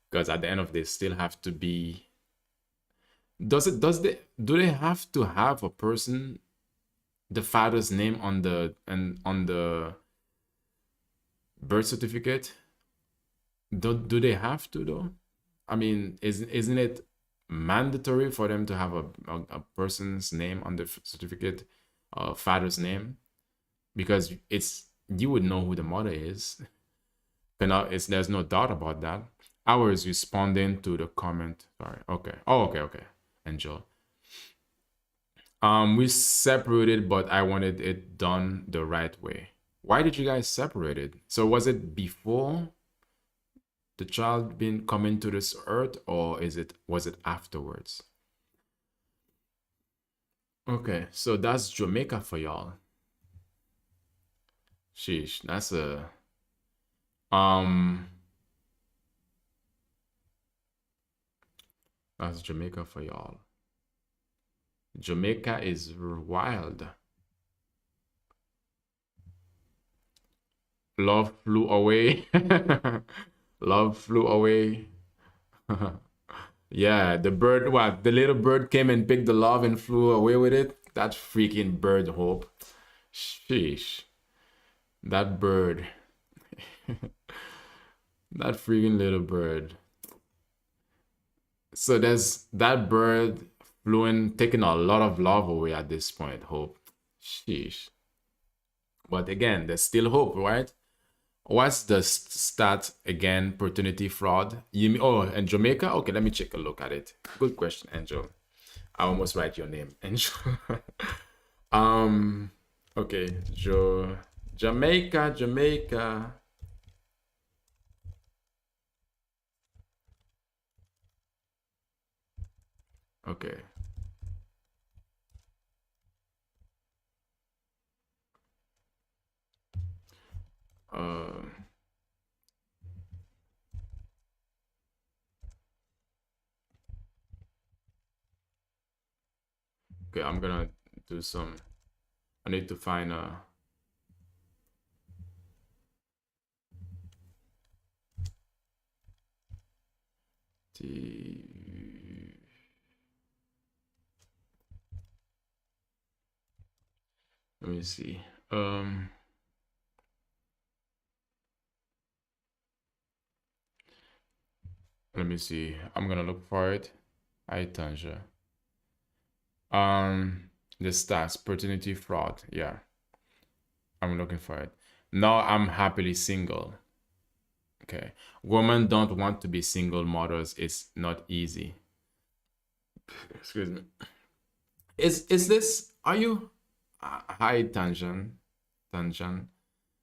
because at the end of this still have to be, do they have to have a person, the father's name on the birth certificate? Do they have to though? I mean, isn't it mandatory for them to have a person's name on the certificate, father's name? Because you would know who the mother is. There's no doubt about that. I was responding to the comment. Sorry. Okay. Oh, okay. Angel. We separated, but I wanted it done the right way. Why did you guys separate it? So was it before the child been coming to this earth, or was it afterwards? Okay, so that's Jamaica for y'all. Sheesh, that's that's Jamaica for y'all. Jamaica is wild. Love flew away. Love flew away. Yeah, the bird, what? The little bird came and picked the love and flew away with it? That freaking bird, Hope. Sheesh. That bird. That freaking little bird. So there's that bird taking a lot of love away at this point, Hope. Sheesh. But again, there's still hope, right? What's the stat again? Paternity fraud. You mean, oh, and Jamaica? Okay, let me take a look at it. Good question, Angel. I almost write your name, Angel. um. Okay, Jamaica, Jamaica. Okay. Uh. Okay, I'm gonna do some. I need to find the. Let me see. Let me see. I'm gonna look for it. I Tanja. The stats, paternity fraud. Yeah, I'm looking for it. Now I'm happily single. Okay. Women don't want to be single mothers. It's not easy. Excuse me. Is this? Are you? Hi, Tanjan.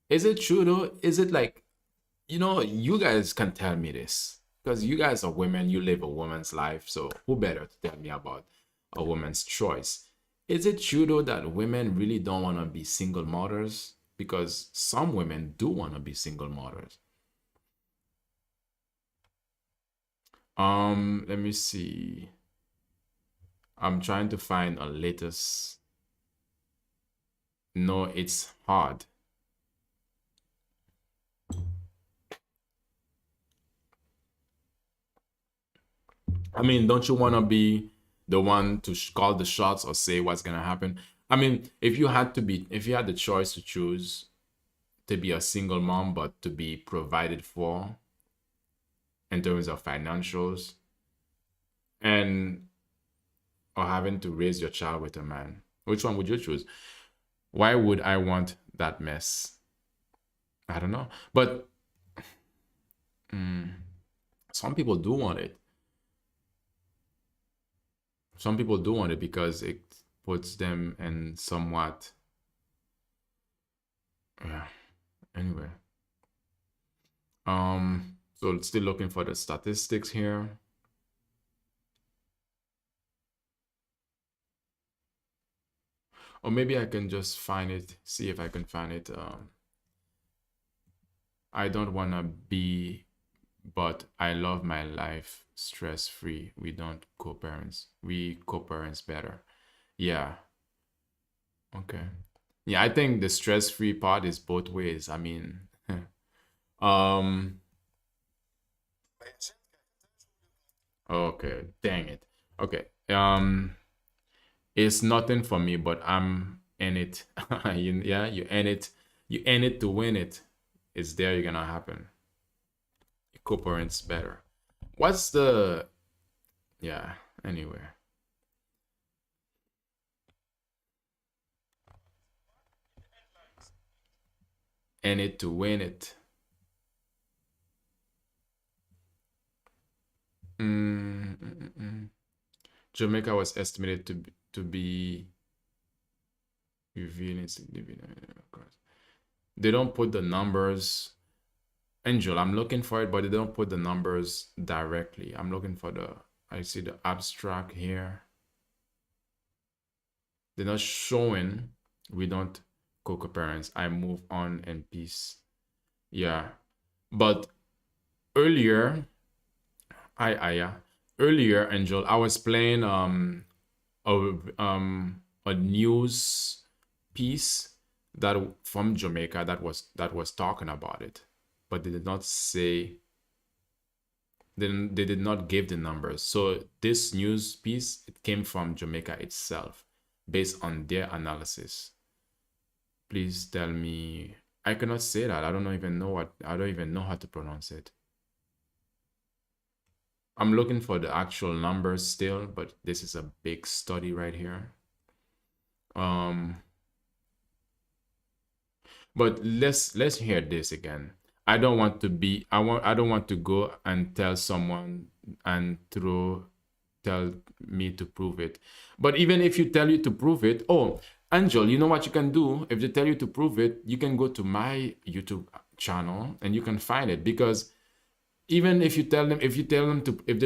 Is it true though? Is it like, you guys can tell me this because you guys are women. You live a woman's life, so who better to tell me about a woman's choice? Is it true though that women really don't want to be single mothers? Because some women do want to be single mothers. Let me see. I'm trying to find a latest. No, it's hard. I mean, don't you want to be the one to call the shots or say what's going to happen? I mean, if you had the choice to choose to be a single mom, but to be provided for in terms of financials and or having to raise your child with a man, which one would you choose? Why would I want that mess? I don't know. But some people do want it. Some people do want it because it puts them in somewhat, yeah. Anyway, so still looking for the statistics here. Or maybe I can just find it, see if I can find it. I don't want to be, but I love my life stress free. We don't co-parents. We co-parents better. Yeah. Okay. Yeah, I think the stress free part is both ways. I mean, um, okay, dang it. Okay. It's nothing for me, but I'm in it. Yeah, you in it. You in it to win it. It's there. You're gonna happen. Co-parents better. What's the? Yeah. Anyway, in it to win it. Jamaica was estimated to be revealing significant. They don't put the numbers. Angel, I'm looking for it, but they don't put the numbers directly. I'm looking for the. I see the abstract here. They're not showing. We don't co-parents. I move on in peace. Yeah, but earlier, yeah. Earlier, Angel, I was playing a news piece that from Jamaica that was talking about it, but they did not say. Then they did not give the numbers. So this news piece, it came from Jamaica itself, based on their analysis. Please tell me. I cannot say that. I don't even know how to pronounce it. I'm looking for the actual numbers still, but this is a big study right here. But let's hear this again. I don't want to be, I don't want to go and tell someone and tell me to prove it. But even if you tell you to prove it, oh, Angel, you know what you can do? If they tell you to prove it, you can go to my YouTube channel and you can find it. Because even if you tell them, if they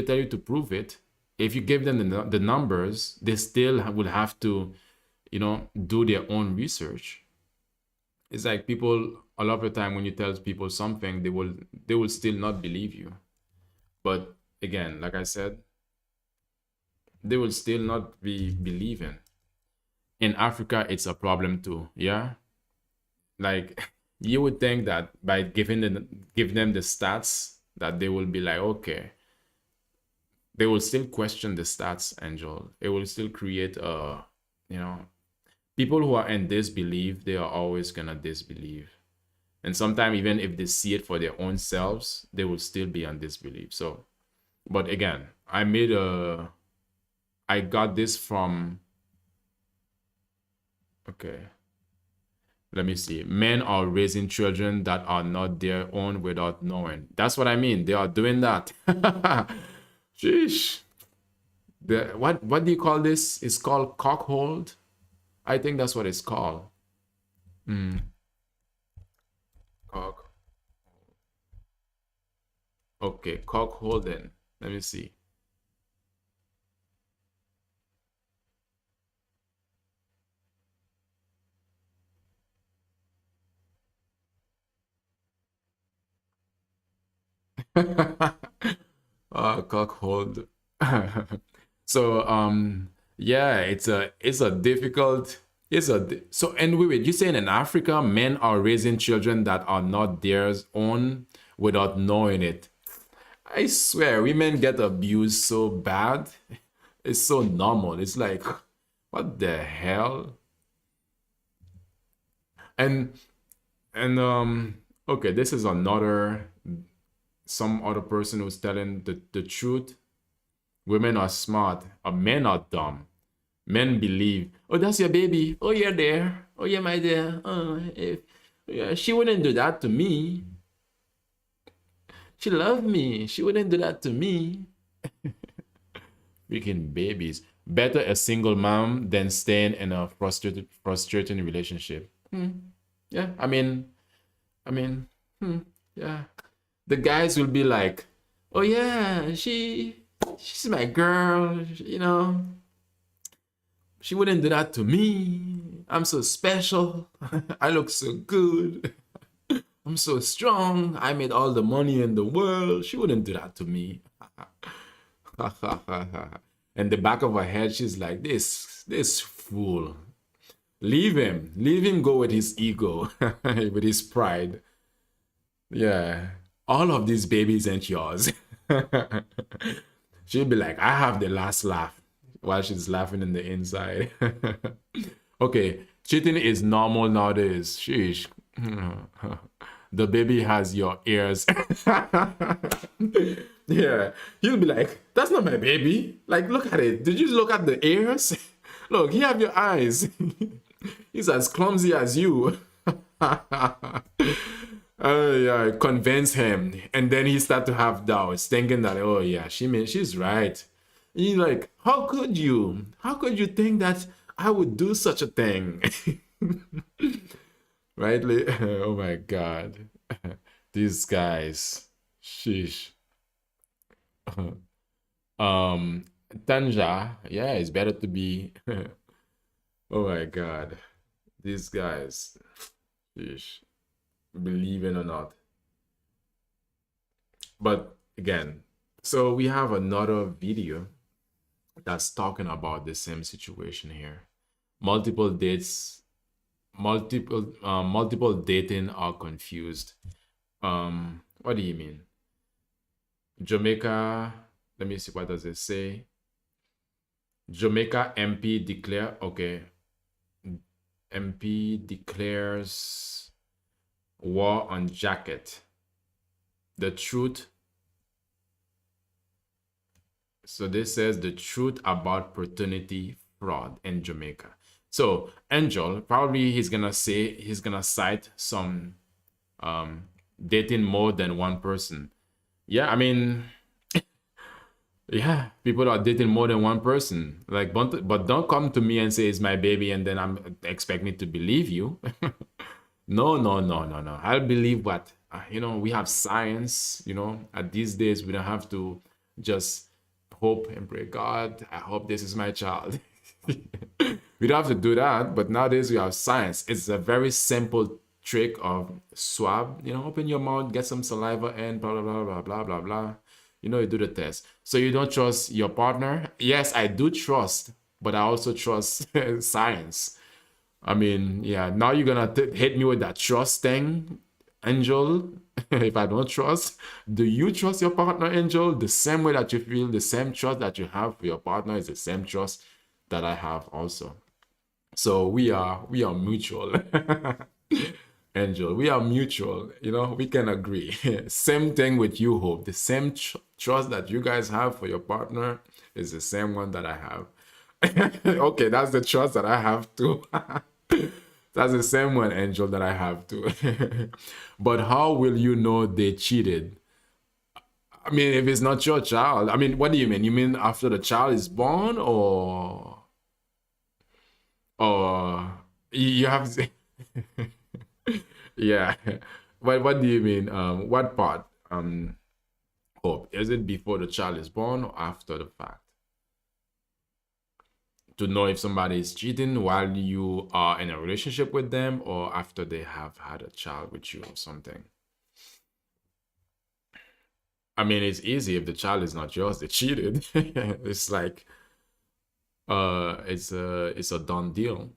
tell you to prove it, if you give them the numbers, they still will have to, do their own research. It's like people, a lot of the time when you tell people something, they will still not believe you. But again, like I said, they will still not be believing. In Africa, it's a problem too. Yeah, like you would think that by give them the stats that they will be like, okay, they will still question the stats, Angel. It will still create you know, people who are in disbelief, they are always gonna disbelieve. And sometimes even if they see it for their own selves, they will still be on disbelief. So, but again, I got this from, okay, let me see. Men are raising children that are not their own without knowing. That's what I mean. They are doing that. Sheesh. What do you call this? It's called cockhold. I think that's what it's called. Cock. Okay, cockholding. Let me see. Cockhold. So yeah, it's a difficult, so, and wait, you saying in Africa men are raising children that are not theirs own without knowing it. I swear women get abused so bad. It's so normal. It's like, what the hell? And okay, this is some other person who's telling the truth. Women are smart, men are dumb. Men believe, oh, that's your baby. Oh, you're there. Oh, yeah, my dear. Oh, yeah, she wouldn't do that to me. She loved me. She wouldn't do that to me. Freaking babies. Better a single mom than staying in a frustrating relationship. Yeah, yeah. The guys will be like, oh yeah, she's my girl, she wouldn't do that to me. I'm so special. I look so good. I'm so strong. I made all the money in the world. She wouldn't do that to me. In the back of her head, she's like, this fool. Leave him go with his ego, with his pride. Yeah, all of these babies ain't yours. She'll be like, I have the last laugh, while she's laughing in the inside. Okay, cheating is normal nowadays. Sheesh. The baby has your ears. Yeah, you'll be like, that's not my baby. Like, look at it. Did you look at the ears? Look, you have your eyes. He's as clumsy as you. Yeah, convince him, and then he start to have doubts, thinking that, oh yeah, she's right. He's like, how could you think that I would do such a thing? Right? Oh my god. These guys. Sheesh. Tanja, yeah, it's better to be. Oh my god. These guys. Sheesh. Believe it or not. But again, so we have another video that's talking about the same situation here. Multiple dating are confused. What do you mean? Jamaica, let me see, what does it say? Jamaica MP declare, okay. MP declares war on jacket. The truth. So this says the truth about paternity fraud in Jamaica. So Angel, probably he's gonna cite some dating more than one person. Yeah, I mean, yeah, people are dating more than one person. Like, but don't come to me and say it's my baby, and then I'm expect me to believe you. No, no, no, no, no. I'll believe what we have science. At these days we don't have to just hope and pray. God, I hope this is my child. We don't have to do that. But nowadays we have science. It's a very simple trick of swab. Open your mouth, get some saliva, and blah blah blah blah blah blah blah. You do the test. So you don't trust your partner? Yes, I do trust, but I also trust science. I mean, yeah, now you're gonna hit me with that trust thing, Angel. If I don't trust, do you trust your partner, Angel? The same way that you feel, the same trust that you have for your partner is the same trust that I have also. So we are mutual. Angel, we are mutual. We can agree. Same thing with you, Hope. The same trust that you guys have for your partner is the same one that I have. Okay, that's the trust that I have too. That's the same one, Angel, that I have too. But how will you know they cheated? I mean, if it's not your child, I mean, what do you mean? You mean after the child is born, or you have? Yeah. What do you mean? What part? Hope, is it before the child is born or after the fact? To know if somebody is cheating while you are in a relationship with them, or after they have had a child with you or something. I mean, it's easy if the child is not yours, they cheated. It's like it's a done deal.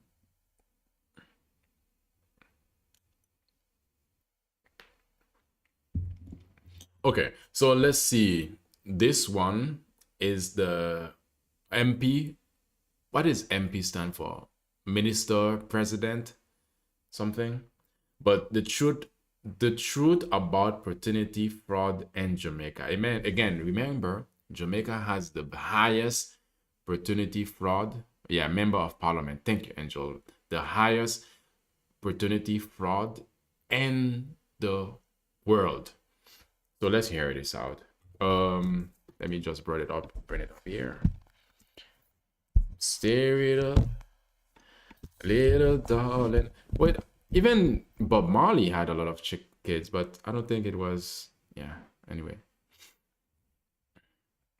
Okay, so let's see. This one is the MP. What does MP stand for? Minister, president, something. But the truth about paternity fraud in Jamaica. Amen. Again, remember, Jamaica has the highest paternity fraud. Yeah, member of parliament. Thank you, Angel. The highest paternity fraud in the world. So let's hear this out. Let me just bring it up here. Stir it up, little darling. Wait, even Bob Marley had a lot of chick kids, but I don't think it was. Yeah. Anyway,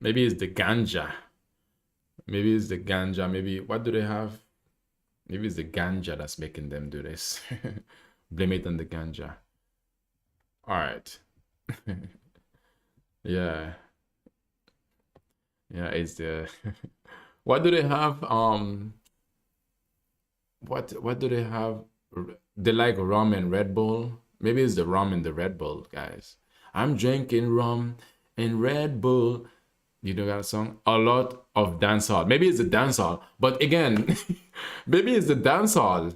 maybe it's the ganja. Maybe it's the ganja. Maybe what do they have? Maybe it's the ganja that's making them do this. Blame it on the ganja. All right. Yeah. Yeah, it's the what do they have? What do they have? They like rum and Red Bull. Maybe it's the rum and the Red Bull, guys. I'm drinking rum and Red Bull. You know that song? A lot of dancehall. Maybe it's the dancehall, but again, maybe it's the dancehall.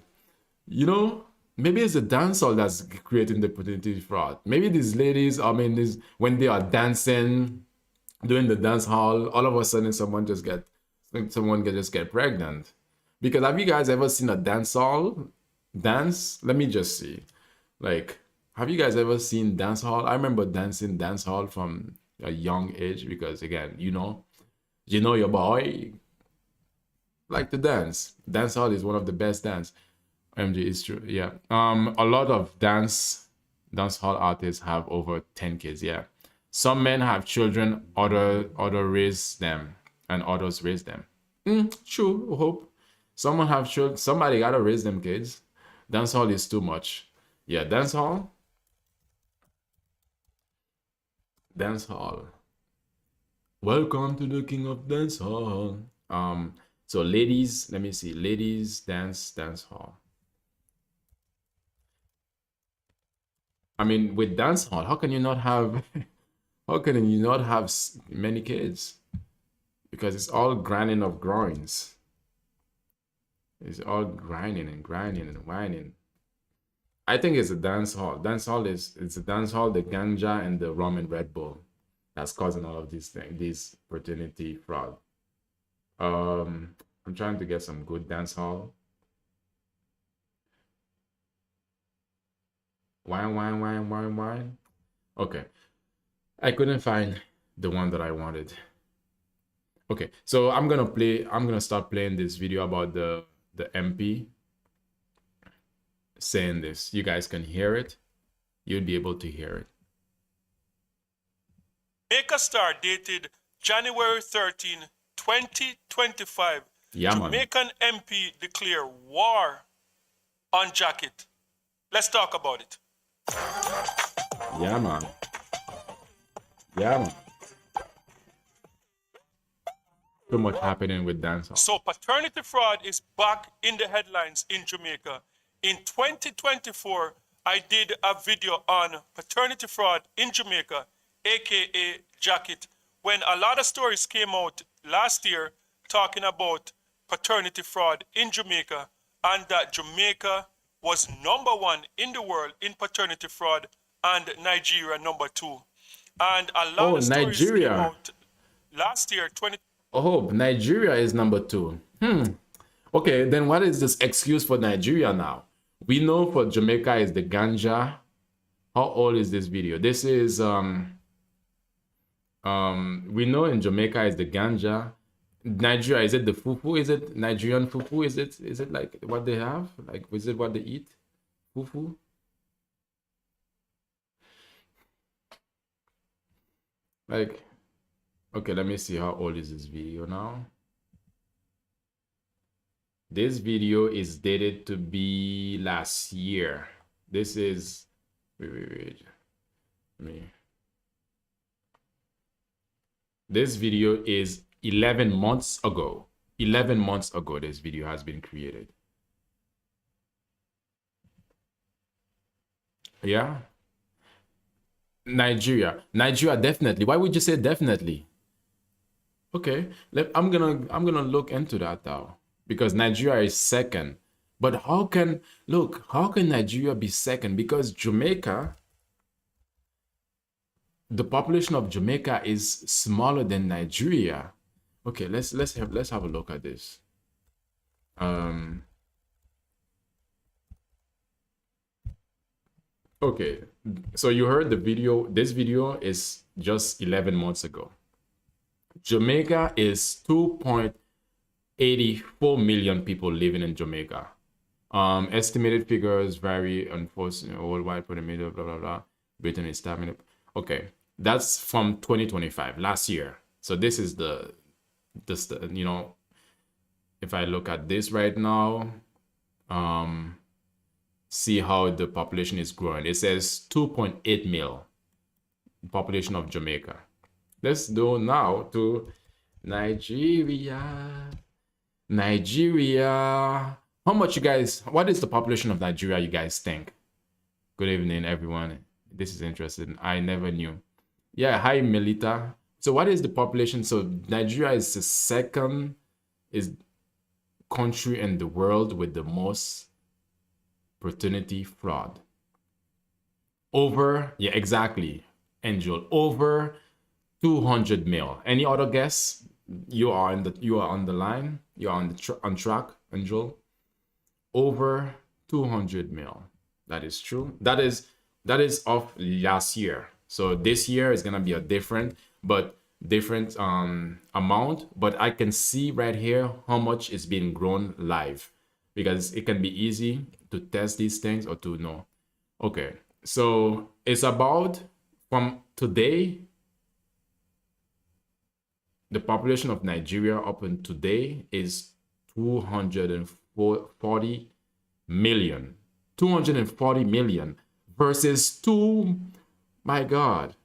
Maybe it's the dancehall that's creating the paternity fraud. Maybe these ladies, I mean, when they are dancing, doing the dance hall, all of a sudden someone can just get pregnant. Because have you guys ever seen a dance hall dance? Let me just see. Like, have you guys ever seen dance hall? I remember dancing dance hall from a young age because again, your boy like to dance. Dance hall is one of the best dance. MG is true. Yeah. A lot of dance hall artists have over 10 kids. Yeah. Some men have children, other raise them, and others raise them. True. Hope someone have children. Somebody gotta raise them kids. Dance hall is too much. Yeah. Dance hall. Dance hall. Welcome to the king of dance hall. So ladies, let me see. Ladies dance hall. I mean, with dance hall, how can you not have many kids? Because it's all grinding of groins. It's all grinding and grinding and whining. I think it's a dance hall. It's a dance hall, the ganja and the rum and Red Bull that's causing all of these things, this paternity fraud. I'm trying to get some good dance hall. Wine. Okay. I couldn't find the one that I wanted. Okay, so I'm gonna start playing this video about the MP saying this. You guys can hear it. You'll be able to hear it.
Jamaica Star dated January 13, 2025.
Yeah, man.
Jamaican MP declare war on jacket. Let's talk about it.
Yeah, man. Yeah, man. Too much happening with dancehall.
So paternity fraud is back in the headlines in Jamaica. In 2024, I did a video on paternity fraud in Jamaica, aka jacket, when a lot of stories came out last year talking about paternity fraud in Jamaica and that Jamaica was #1 in the world in paternity fraud and Nigeria #2. And a lot of stories
Nigeria
came out last year, 20.
Oh, Nigeria is #2. Okay, then what is this excuse for Nigeria now? We know for Jamaica is the ganja. How old is this video? This is we know in Jamaica is the ganja. Nigeria, is it the fufu? Is it Nigerian fufu? Is it like what they have? Like, is it what they eat? Fufu? Like, okay, let me see how old is this video now. This video is dated to be last year. This is, wait. This video is 11 months ago. 11 months ago, this video has been created. Yeah. Nigeria, definitely. Why would you say definitely? Okay, I'm gonna look into that now, because Nigeria is second. But how can Nigeria be second? Because Jamaica, the population of Jamaica is smaller than Nigeria. Okay, let's have a look at this. Okay, so you heard the video. This video is just 11 months ago. Jamaica is 2.84 million people living in Jamaica. Estimated figures vary, unfortunately, worldwide for the middle, blah, blah, blah. Britain is tapping it. Okay, that's from 2025, last year. So this is the you know, if I look at this right now, see how the population is growing. It says 2.8 mil population of Jamaica. Let's go now to Nigeria. How much what is the population of Nigeria, you guys think? Good evening, everyone. This is interesting. I never knew. Yeah, hi, Melita. So what is the population? So Nigeria is the second country in the world with the most paternity fraud. Yeah, exactly, Angel. Over 200 mil. Any other guess? You are on the line. You are on track, Angel. Over 200 mil. That is true. That is of last year. So this year is gonna be a different amount. But I can see right here how much is being grown live, because it can be easy to test these things or to know. Okay, so it's about from today. The population of Nigeria up in today is 240 million. 240 million versus my God,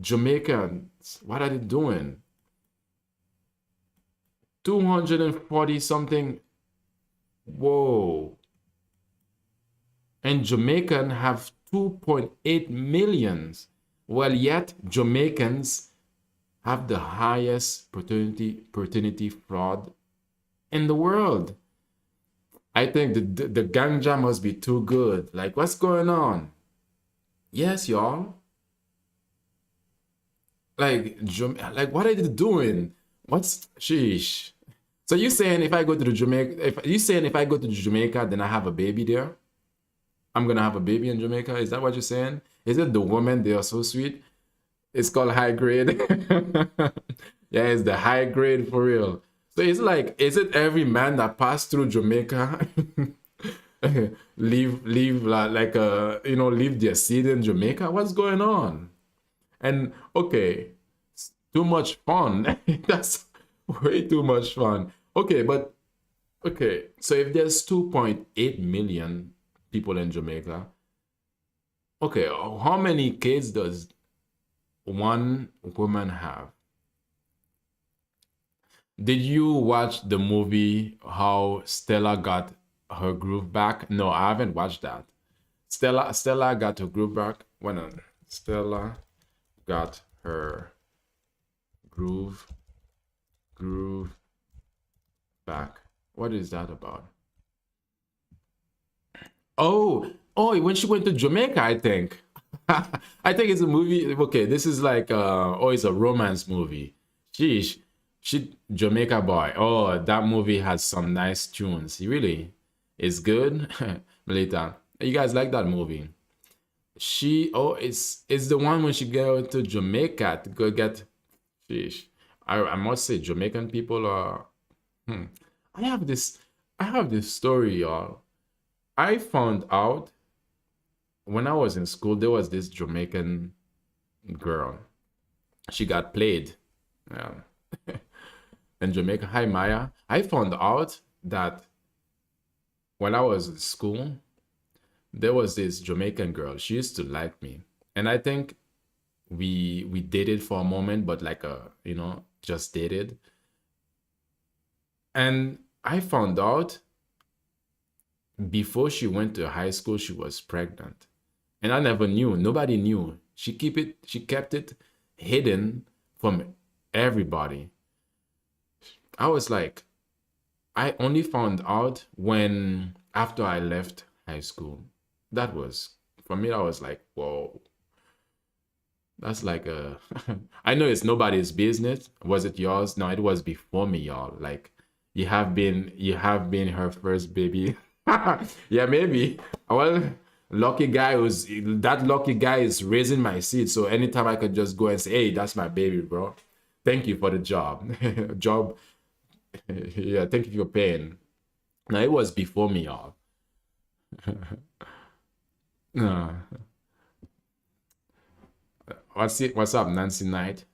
Jamaicans, what are they doing? 240 something. Whoa. And Jamaican have 2.8 millions. Well, yet Jamaicans have the highest paternity fraud in the world. I think the ganja must be too good. Like, what's going on? Yes, y'all. Like, what are they doing? What's sheesh? So you saying if I go to Jamaica, then I have a baby there? I'm gonna have a baby in Jamaica. Is that what you're saying? Is it the women? They are so sweet. It's called high grade. Yeah, it's the high grade for real. So it's like, is it every man that passed through Jamaica leave like leave their seed in Jamaica? What's going on? And okay, too much fun. That's way too much fun. Okay, but okay, so if there's 2.8 million people in Jamaica, okay, how many kids does one woman have? Did you watch the movie How Stella Got Her Groove Back? No, I haven't watched that. Stella got her groove back. When Stella got her groove back. What is that about? Oh, when she went to Jamaica, I think. I think it's a movie. Okay, this is like it's a romance movie. Sheesh. She Jamaica Boy. Oh, that movie has some nice tunes. Really, it's good. Melita, you guys like that movie? It's the one when she go to Jamaica to go get fish. I must say Jamaican people are. I have this story, y'all. I found out when I was in school there was this Jamaican girl. She got played. Yeah. In Jamaica. Hi, Maya. I found out that when I was in school, there was this Jamaican girl. She used to like me, and I think we dated for a moment, but like just dated. And I found out before she went to high school, she was pregnant, and I never knew. Nobody knew. She kept it hidden from everybody. I was like, I only found out when after I left high school. That was for me. I was like, whoa, that's like a. I know it's nobody's business. Was it yours? No, it was before me, y'all. Like you have been her first baby. Yeah, maybe. Well, lucky guy is raising my seed. So anytime I could just go and say, hey, that's my baby, bro. Thank you for the job. Job. Yeah, thank you for paying. No, it was before me, y'all. Uh, what's up, Nancy Knight?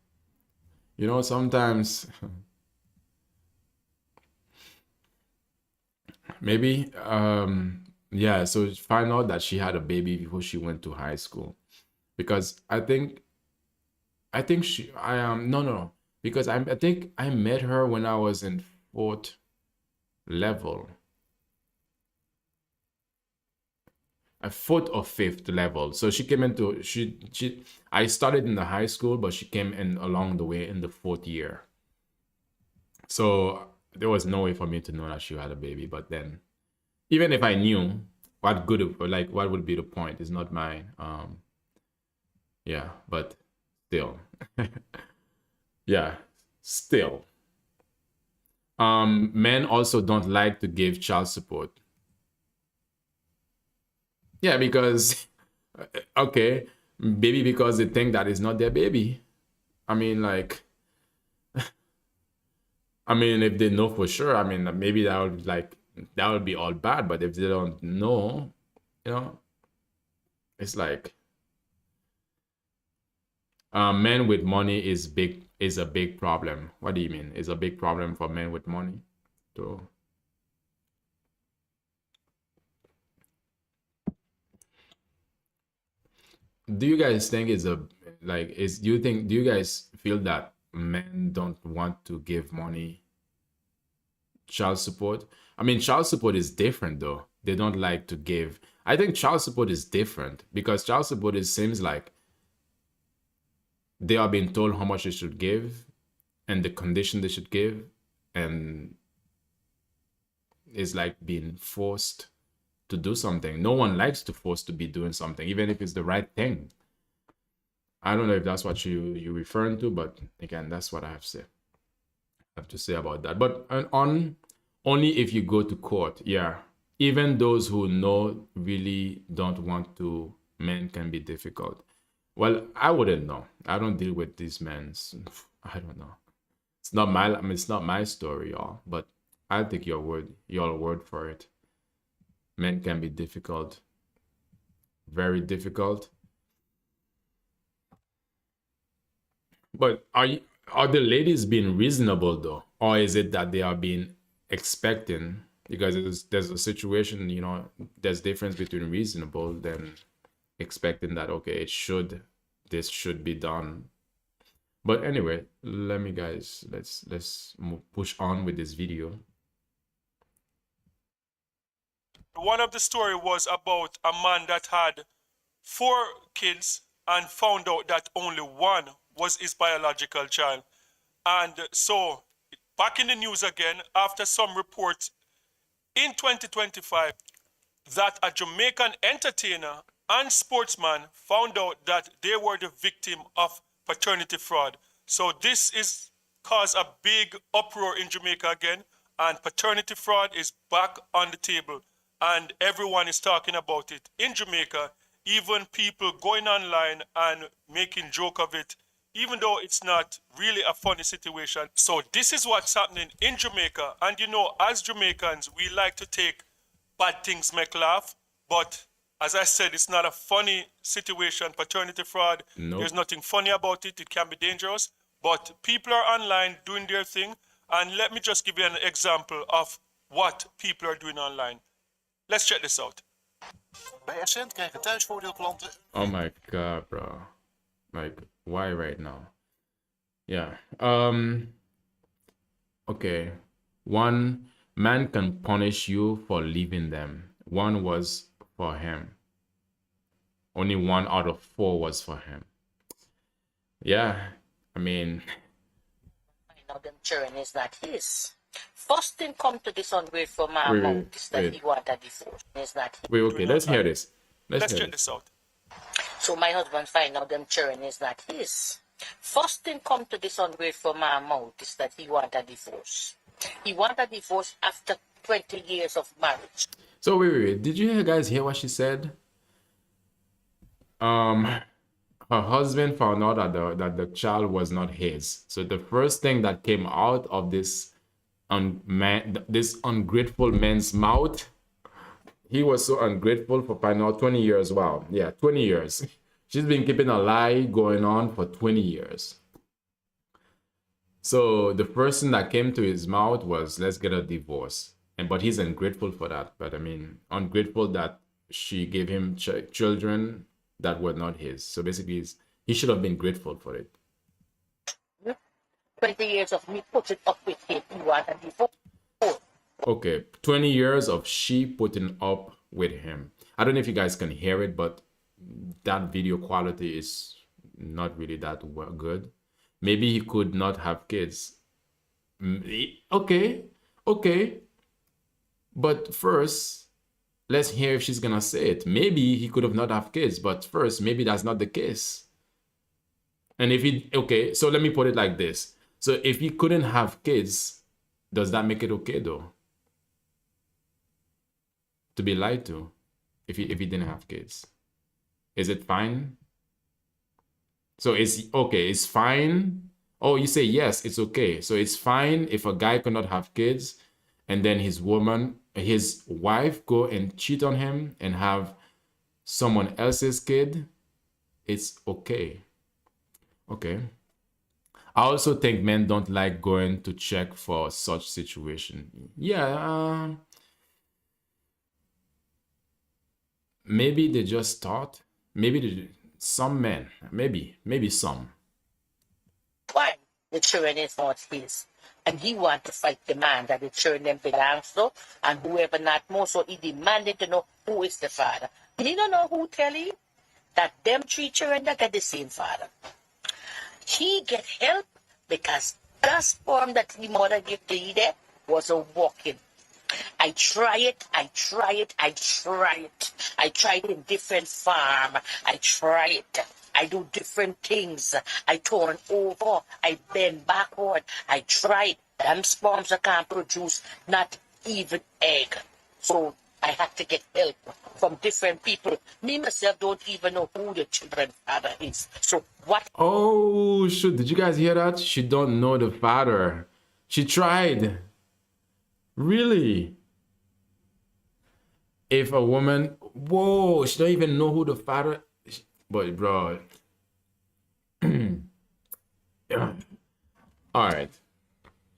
Sometimes maybe yeah, so find out that she had a baby before she went to high school. Because I think I am no, because I think I met her when I was in fourth level. A fourth or fifth level. So she came into she I started in the high school, but she came in along the way in the fourth year. So there was no way for me to know that she had a baby. But then, even if I knew, what would be the point? It's not mine. Yeah, but still, yeah, still. Men also don't like to give child support. Yeah, because okay, baby, because they think that is not their baby. I mean, like, I mean, if they know for sure, I mean, maybe that would be all bad. But if they don't know, you know, it's like men with money is a big problem. What do you mean? Is a big problem for men with money? So do you guys think it's a like is do you guys feel that men don't want to give money child support? I mean, child support is different though. They don't like to give. I think child support is different because child support seems like they are being told how much they should give and the condition they should give, and it's like being forced to do something. No one likes to force to be doing something, even if it's the right thing. I don't know if that's what you're referring to, but again, that's what I have to say about that. But on only if you go to court, yeah. even those who know really don't want to, men can be difficult. Well, I wouldn't know. I don't deal with these men. I don't know. It's not my, I mean, it's not my story, y'all. But I'll take your word for it. Men can be difficult, very difficult. But are the ladies being reasonable though, or is it that they are being expecting? Because there's a situation, you know, there's difference between reasonable than expecting that okay, this should be done. But anyway, let me guys, let's push on with this video.
One of the story was about a man that had 4 kids and found out that only one was his biological child. And so, back in the news again, after some reports in 2025 that a Jamaican entertainer and sportsman found out that they were the victim of paternity fraud. So this is caused a big uproar in Jamaica again, and paternity fraud is back on the table, and everyone is talking about it in Jamaica. Even people going online and making joke of it, even though it's not really a funny situation. So this is what's happening in Jamaica. And you know, as Jamaicans, we like to take bad things make laugh. But as I said, it's not a funny situation. Paternity fraud,
Nope.
There's nothing funny about it. It can be dangerous. But people are online doing their thing. And let me just give you an example of what people are doing online. Let's check this out.
Bij Essent krijgen thuisvoordeelklanten.
Oh my god, bro. Like, why right now? Yeah. Okay. One man can punish you for leaving them. One was for him. Only 1 out of 4 was for him. Yeah. I mean,
Now them children is not his. First thing come to this ungrateful man
Wait,
mouth is that
wait.
he want a divorce. It's not his.
wait, okay, let's hear this.
Let's
hear
check this out.
So my husband find out them children is not his. First thing come to this ungrateful man mouth is that he want a divorce. He want a divorce after 20 years of marriage.
So wait. Did you guys hear what she said? Her husband found out that the child was not his. So the first thing that came out of this ungrateful man's mouth, he was so ungrateful for finding out 20 years. Wow, yeah, 20 years. She's been keeping a lie going on for 20 years. So the first thing that came to his mouth was, let's get a divorce. But he's ungrateful for that. But I mean, ungrateful that she gave him children that were not his. So basically, he should have been grateful for it.
20 years of me putting up with him. He want a divorce.
Okay, 20 years of she putting up with him. I don't know if you guys can hear it, but that video quality is not really that good. Maybe he could not have kids. Okay. But first, let's hear if she's gonna say it. Maybe he could have not have kids, but first, maybe that's not the case. And if he, okay, so let me put it like this. So if he couldn't have kids, does that make it okay though? To be lied to if he didn't have kids? Is it fine? So it's fine. Oh, you say yes, it's okay. So it's fine if a guy cannot have kids and then his wife go and cheat on him and have someone else's kid. It's okay. Okay. I also think men don't like going to check for such situation. Yeah, maybe they just thought. Maybe some men, maybe some.
Why? The children is not his. And he want to fight the man that the children them belongs to, and whoever not more, so he demanded to know who is the father. He don't know who tell him that them 3 children that got the same father. He get help because that sperm that the mother gave to he there wasn't working. I try it. I tried in different farm. I try it. I do different things. I turn over. I bend backward. I try it. Them sperms that can't produce not even egg. So I I had to get help from different people. Me myself don't even know who the children's father is. So what?
Oh, shoot. Did you guys hear that? She don't know the father. She tried. Really? If a woman, whoa, she don't even know who the father, but bro, yeah. All right.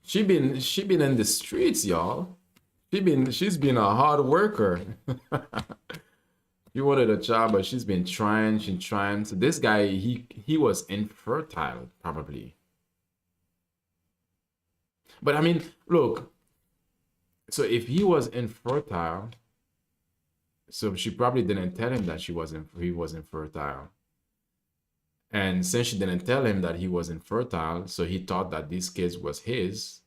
She been in the streets, y'all. She's been a hard worker. You wanted a child, but she's been trying, she's trying. So this guy, he was infertile, probably. But I mean, look, so if he was infertile, so she probably didn't tell him that he was infertile. And since she didn't tell him that he was infertile, so he thought that this kids was his.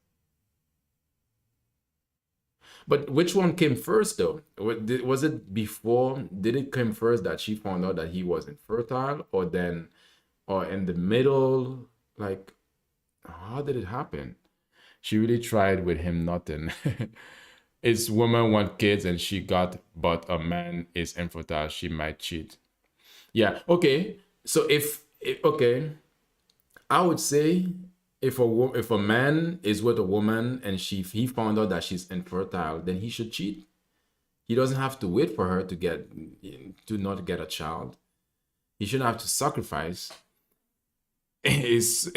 But which one came first though? Was it before? Did it come first that she found out that he was infertile, or then, or in the middle? Like, how did it happen? She really tried with him, nothing. It's woman want kids and she got, but a man is infertile, she might cheat. Yeah, okay. So okay, I would say if a man is with a woman and he found out that she's infertile, then he should cheat. He doesn't have to wait for her to not get a child. He shouldn't have to sacrifice. Is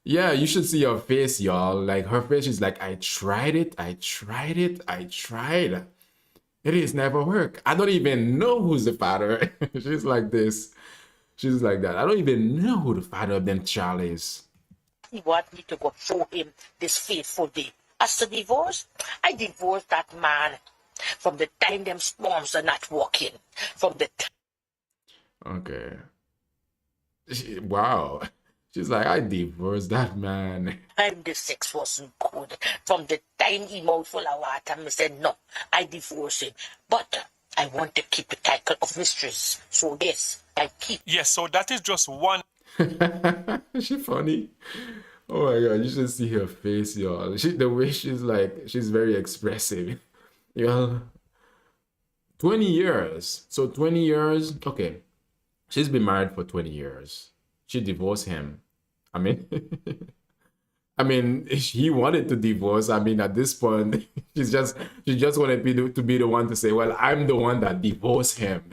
yeah, you should see her face, y'all. Like her face is like, I tried it, I tried it, I tried. It is never work. I don't even know who's the father. She's like this. She's like that. I don't even know who the father of them child is.
He want me to go show him this faithful day. As to divorce, I divorced that man from the time them sperms are not working. From the
Okay. Wow. She's like, I divorced that man.
time the sex wasn't good. From the time he mouth full of water, I said, no, I divorce him. But I want to keep the title of mistress. So yes, I keep.
Yes, so that is just one
She funny. Oh my god, you should see her face, y'all. The way she's like, she's very expressive. Y'all, 20 years. So 20 years. Okay. She's been married for 20 years. She divorced him. I mean, I mean, he wanted to divorce. I mean, at this point, she just wanted to be the one to say, well, I'm the one that divorced him.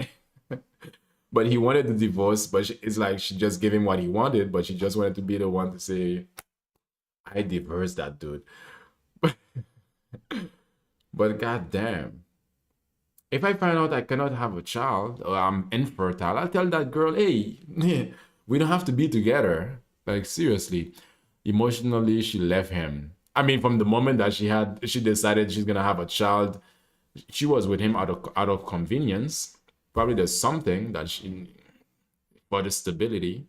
But he wanted to divorce, but it's like she just gave him what he wanted, but she just wanted to be the one to say, I divorced that dude. But goddamn, if I find out I cannot have a child or I'm infertile, I'll tell that girl, hey, we don't have to be together. Like seriously, emotionally, she left him. I mean, from the moment that she decided she's gonna have a child, she was with him out of convenience. Probably there's something that for the stability.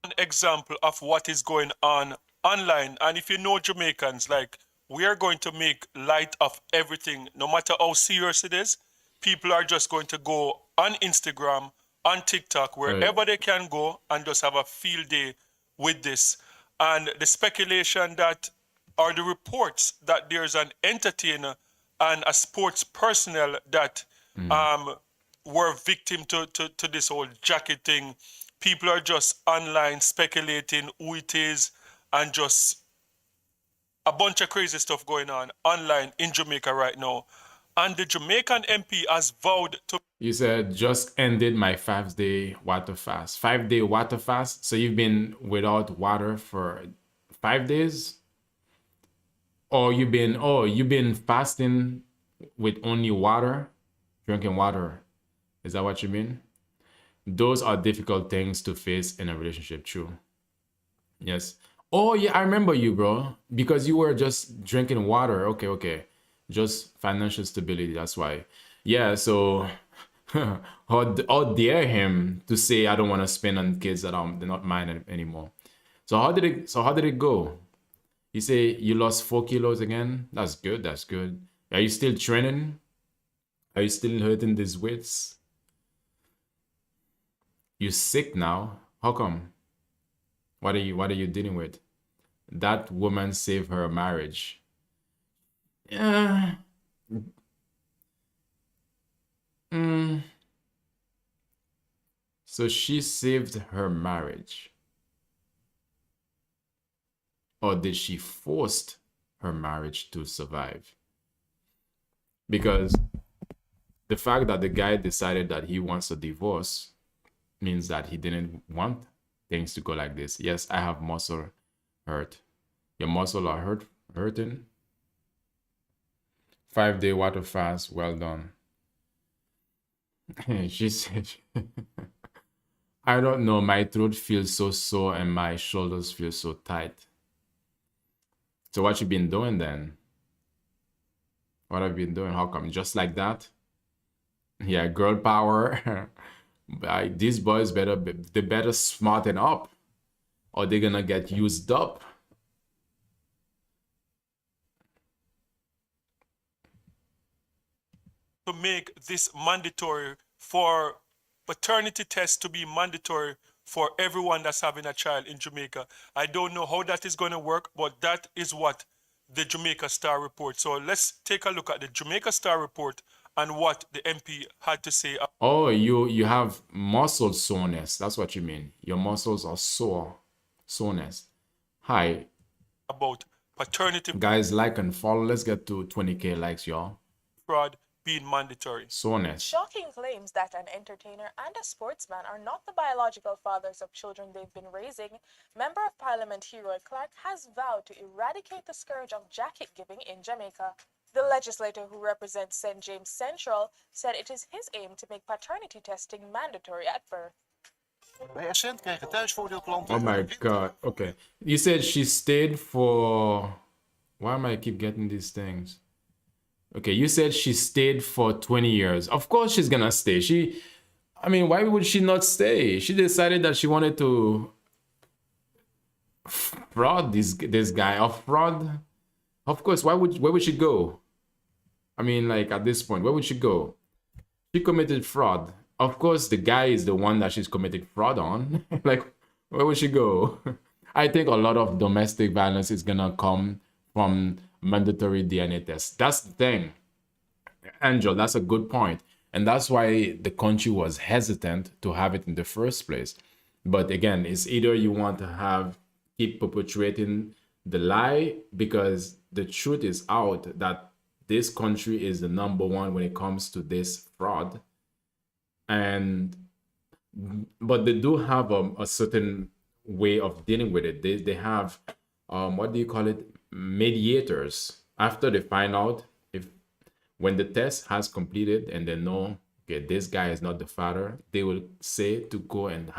an example of what is going on online. And if you know Jamaicans, like we are going to make light of everything, no matter how serious it is. People are just going to go on Instagram, on TikTok, wherever they can go and just have a field day with this. And the speculation that, or the reports that there's an entertainer and a sports personnel that were victim to this whole jacket thing. People are just online speculating who it is and just a bunch of crazy stuff going on online in Jamaica right now. And the Jamaican MP has vowed to.
You said just ended my 5-day water fast. 5-day water fast. So you've been without water for 5 days? Or you've been fasting with only water, drinking water. Is that what you mean? Those are difficult things to face in a relationship, true. Yes. Oh yeah, I remember you, bro. Because you were just drinking water. Okay. Just financial stability, that's why. Yeah, so how dare him to say I don't want to spend on kids that they're not mine anymore. So how did it go? You say you lost 4 kilos again? That's good. Are you still training? Are you still hurting these weights? You sick now? How come? What are you dealing with? That woman saved her marriage. Yeah. Mm. So she saved her marriage. Or did she force her marriage to survive? Because the fact that the guy decided that he wants a divorce means that he didn't want things to go like this. Yes, I have muscle hurt. Your muscle are hurting. 5-day water fast. Well done. She said, I don't know. My throat feels so sore and my shoulders feel so tight. So what you been doing then? What have you been doing? How come? Just like that? Yeah, girl power. These boys they better smarten up or they're gonna get used up.
To make this mandatory for paternity tests to be mandatory for everyone that's having a child in Jamaica. I don't know how that is going to work, but that is what the Jamaica Star report. So let's take a look at the Jamaica Star report and what the MP had to say
Oh, you have muscle soreness. That's what you mean. Your muscles are soreness. Hi,
about paternity
guys, like and follow. Let's get to 20K likes, y'all.
fraud being mandatory.
Soreness.
Shocking claims that an entertainer and a sportsman are not the biological fathers of children they've been raising, Member of Parliament Hero Clark has vowed to eradicate the scourge of jacket giving in Jamaica. The legislator who represents St. James Central said it is his aim to make paternity testing mandatory at birth.
Bij Essent krijgen thuisvoordeelklanten
Oh my god. Okay. You said she stayed for. Why am I keep getting these things? Okay, you said she stayed for 20 years. Of course she's gonna stay. I mean, why would she not stay? She decided that she wanted to fraud this guy or fraud. Of course, where would she go? I mean, like at this point, where would she go? She committed fraud. Of course, the guy is the one that she's committed fraud on. Like, where would she go? I think a lot of domestic violence is gonna come from mandatory DNA tests. That's the thing. Angel, that's a good point. And that's why the country was hesitant to have it in the first place. But again, it's either you want to keep perpetuating the lie because the truth is out that this country is the number one when it comes to this fraud. But they do have a certain way of dealing with it. They have what do you call it, mediators. After they find out when the test has completed and they know, okay, this guy is not the father, they will say to go and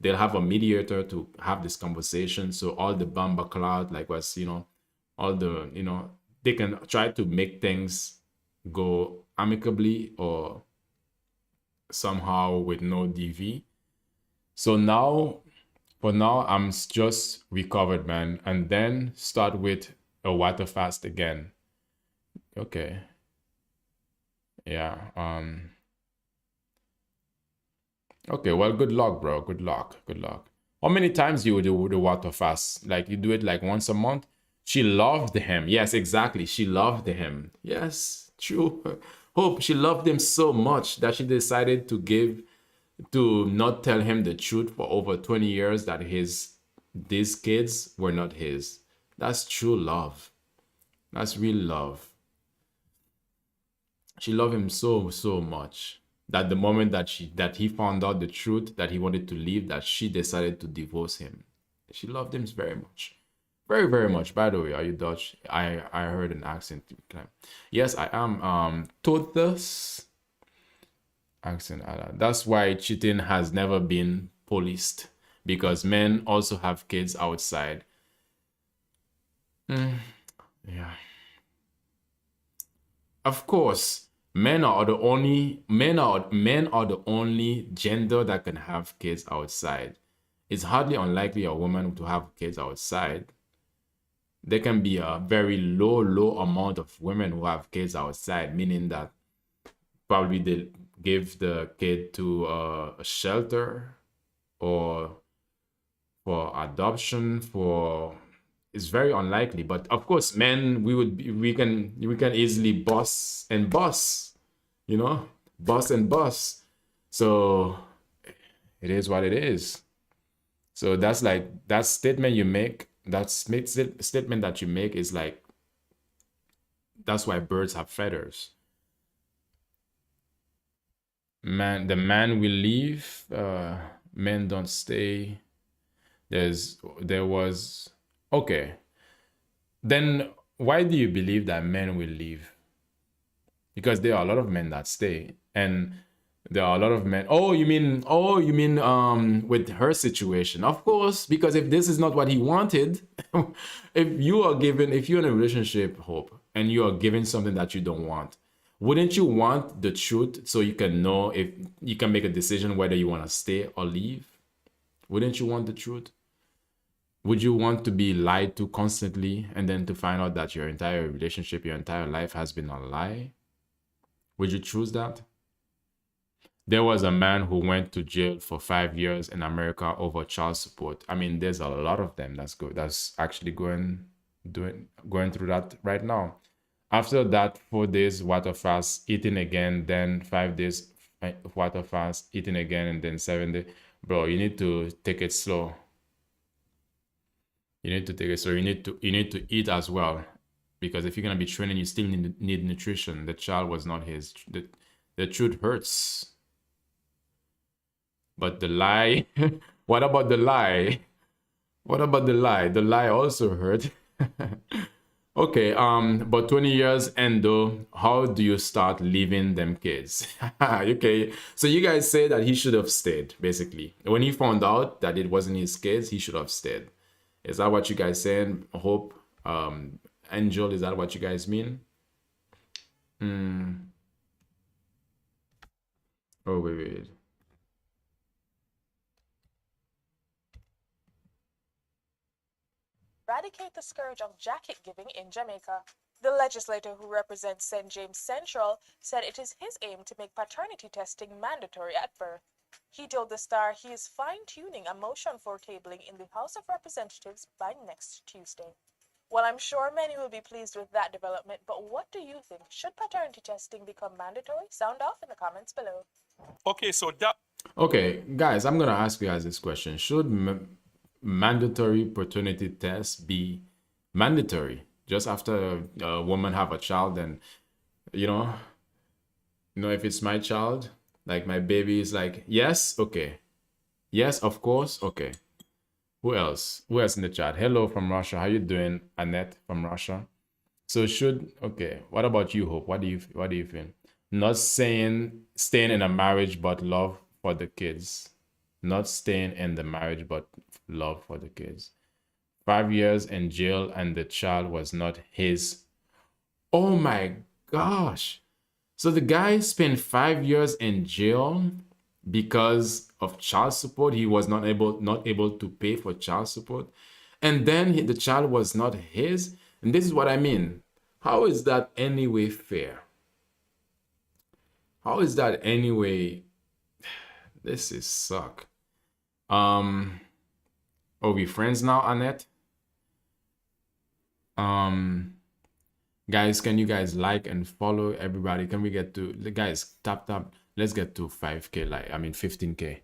they'll have a mediator to have this conversation. So all the bomber cloud, like was, all the, they can try to make things go amicably or somehow with no DV. So now, for now, I'm just recovered, man. And then start with a water fast again. Okay. Yeah. Okay, well, good luck, bro. Good luck. Good luck. How many times you do the water fast? Like you do it like once a month? She loved him. Yes, exactly. She loved him. Yes, true. Hope she loved him so much that she decided to not tell him the truth for over 20 years that these kids were not his. That's true love. That's real love. She loved him so much that the moment that he found out the truth that he wanted to leave, that she decided to divorce him. She loved him very much. Very, very much. By the way, are you Dutch? I heard an accent. Yes, I am. Totus accent. That's why cheating has never been policed, because men also have kids outside. Yeah. Of course, men are the only gender that can have kids outside. It's hardly unlikely a woman to have kids outside. There can be a very low amount of women who have kids outside, meaning that probably they give the kid to a shelter or for adoption, for it's very unlikely. But of course, men, we can easily boss and boss, you know, boss and boss. So it is what it is. So that's like that statement you make. That statement that you make is like, that's why birds have feathers. The man will leave. Men don't stay. There was okay. Then why do you believe that men will leave? Because there are a lot of men that stay, and there are a lot of men. Oh, you mean with her situation? Of course, because if this is not what he wanted, if you're in a relationship, Hope, and you are given something that you don't want, wouldn't you want the truth so you can know if you can make a decision whether you want to stay or leave? Wouldn't you want the truth? Would you want to be lied to constantly and then to find out that your entire relationship, your entire life has been a lie? Would you choose that? There was a man who went to jail for 5 years in America over child support. I mean, there's a lot of them that's actually going through that right now. After that, 4 days water fast, eating again, then 5 days water fast, eating again, and then 7 days. Bro, you need to take it slow. You need to take it slow. You need to eat as well, because if you're gonna be training, you still need nutrition. The child was not his. The truth hurts. But the lie, what about the lie? What about the lie? The lie also hurt. Okay, but 20 years and though, how do you start leaving them kids? Okay, so you guys say that he should have stayed, basically. When he found out that it wasn't his kids, he should have stayed. Is that what you guys saying? Hope, Angel, is that what you guys mean? Oh, wait.
Eradicate the scourge of jacket giving in Jamaica. The legislator who represents St. James Central said it is his aim to make paternity testing mandatory at birth. He told the Star he is fine-tuning a motion for tabling in the House of Representatives by next Tuesday. Well, I'm sure many will be pleased with that development, but what do you think? Should paternity testing become mandatory? Sound off in the comments below.
Okay, so that.
Okay, guys, I'm gonna ask you guys this question: should mandatory paternity tests be mandatory just after a woman have a child? And you know if it's my child, like my baby is like, yes, okay, yes, of course, okay. Who else in the chat? Hello from Russia, how you doing? Annette from Russia. So okay, what about you, Hope? What do you feel? Not saying staying in a marriage but love for the kids. Not staying in the marriage but love for the kids. 5 years in jail and the child was not his. Oh my gosh. So the guy spent 5 years in jail because of child support. He was not able to pay for child support. And then the child was not his. And this is what I mean. How is that anyway fair? How is that anyway? This is suck. Are we friends now, Annette? Guys, can you guys like and follow everybody? Can we get to, guys, tap. Let's get to 5K, 15K.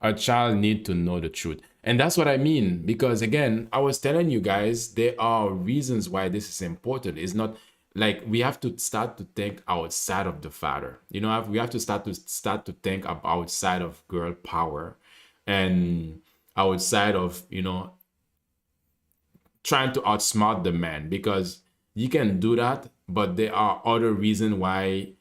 A child need to know the truth. And that's what I mean, because again, I was telling you guys, there are reasons why this is important. It's not like we have to start to think outside of the father. We have to start to think outside of girl power and outside of, trying to outsmart the man, because you can do that, but there are other reasons why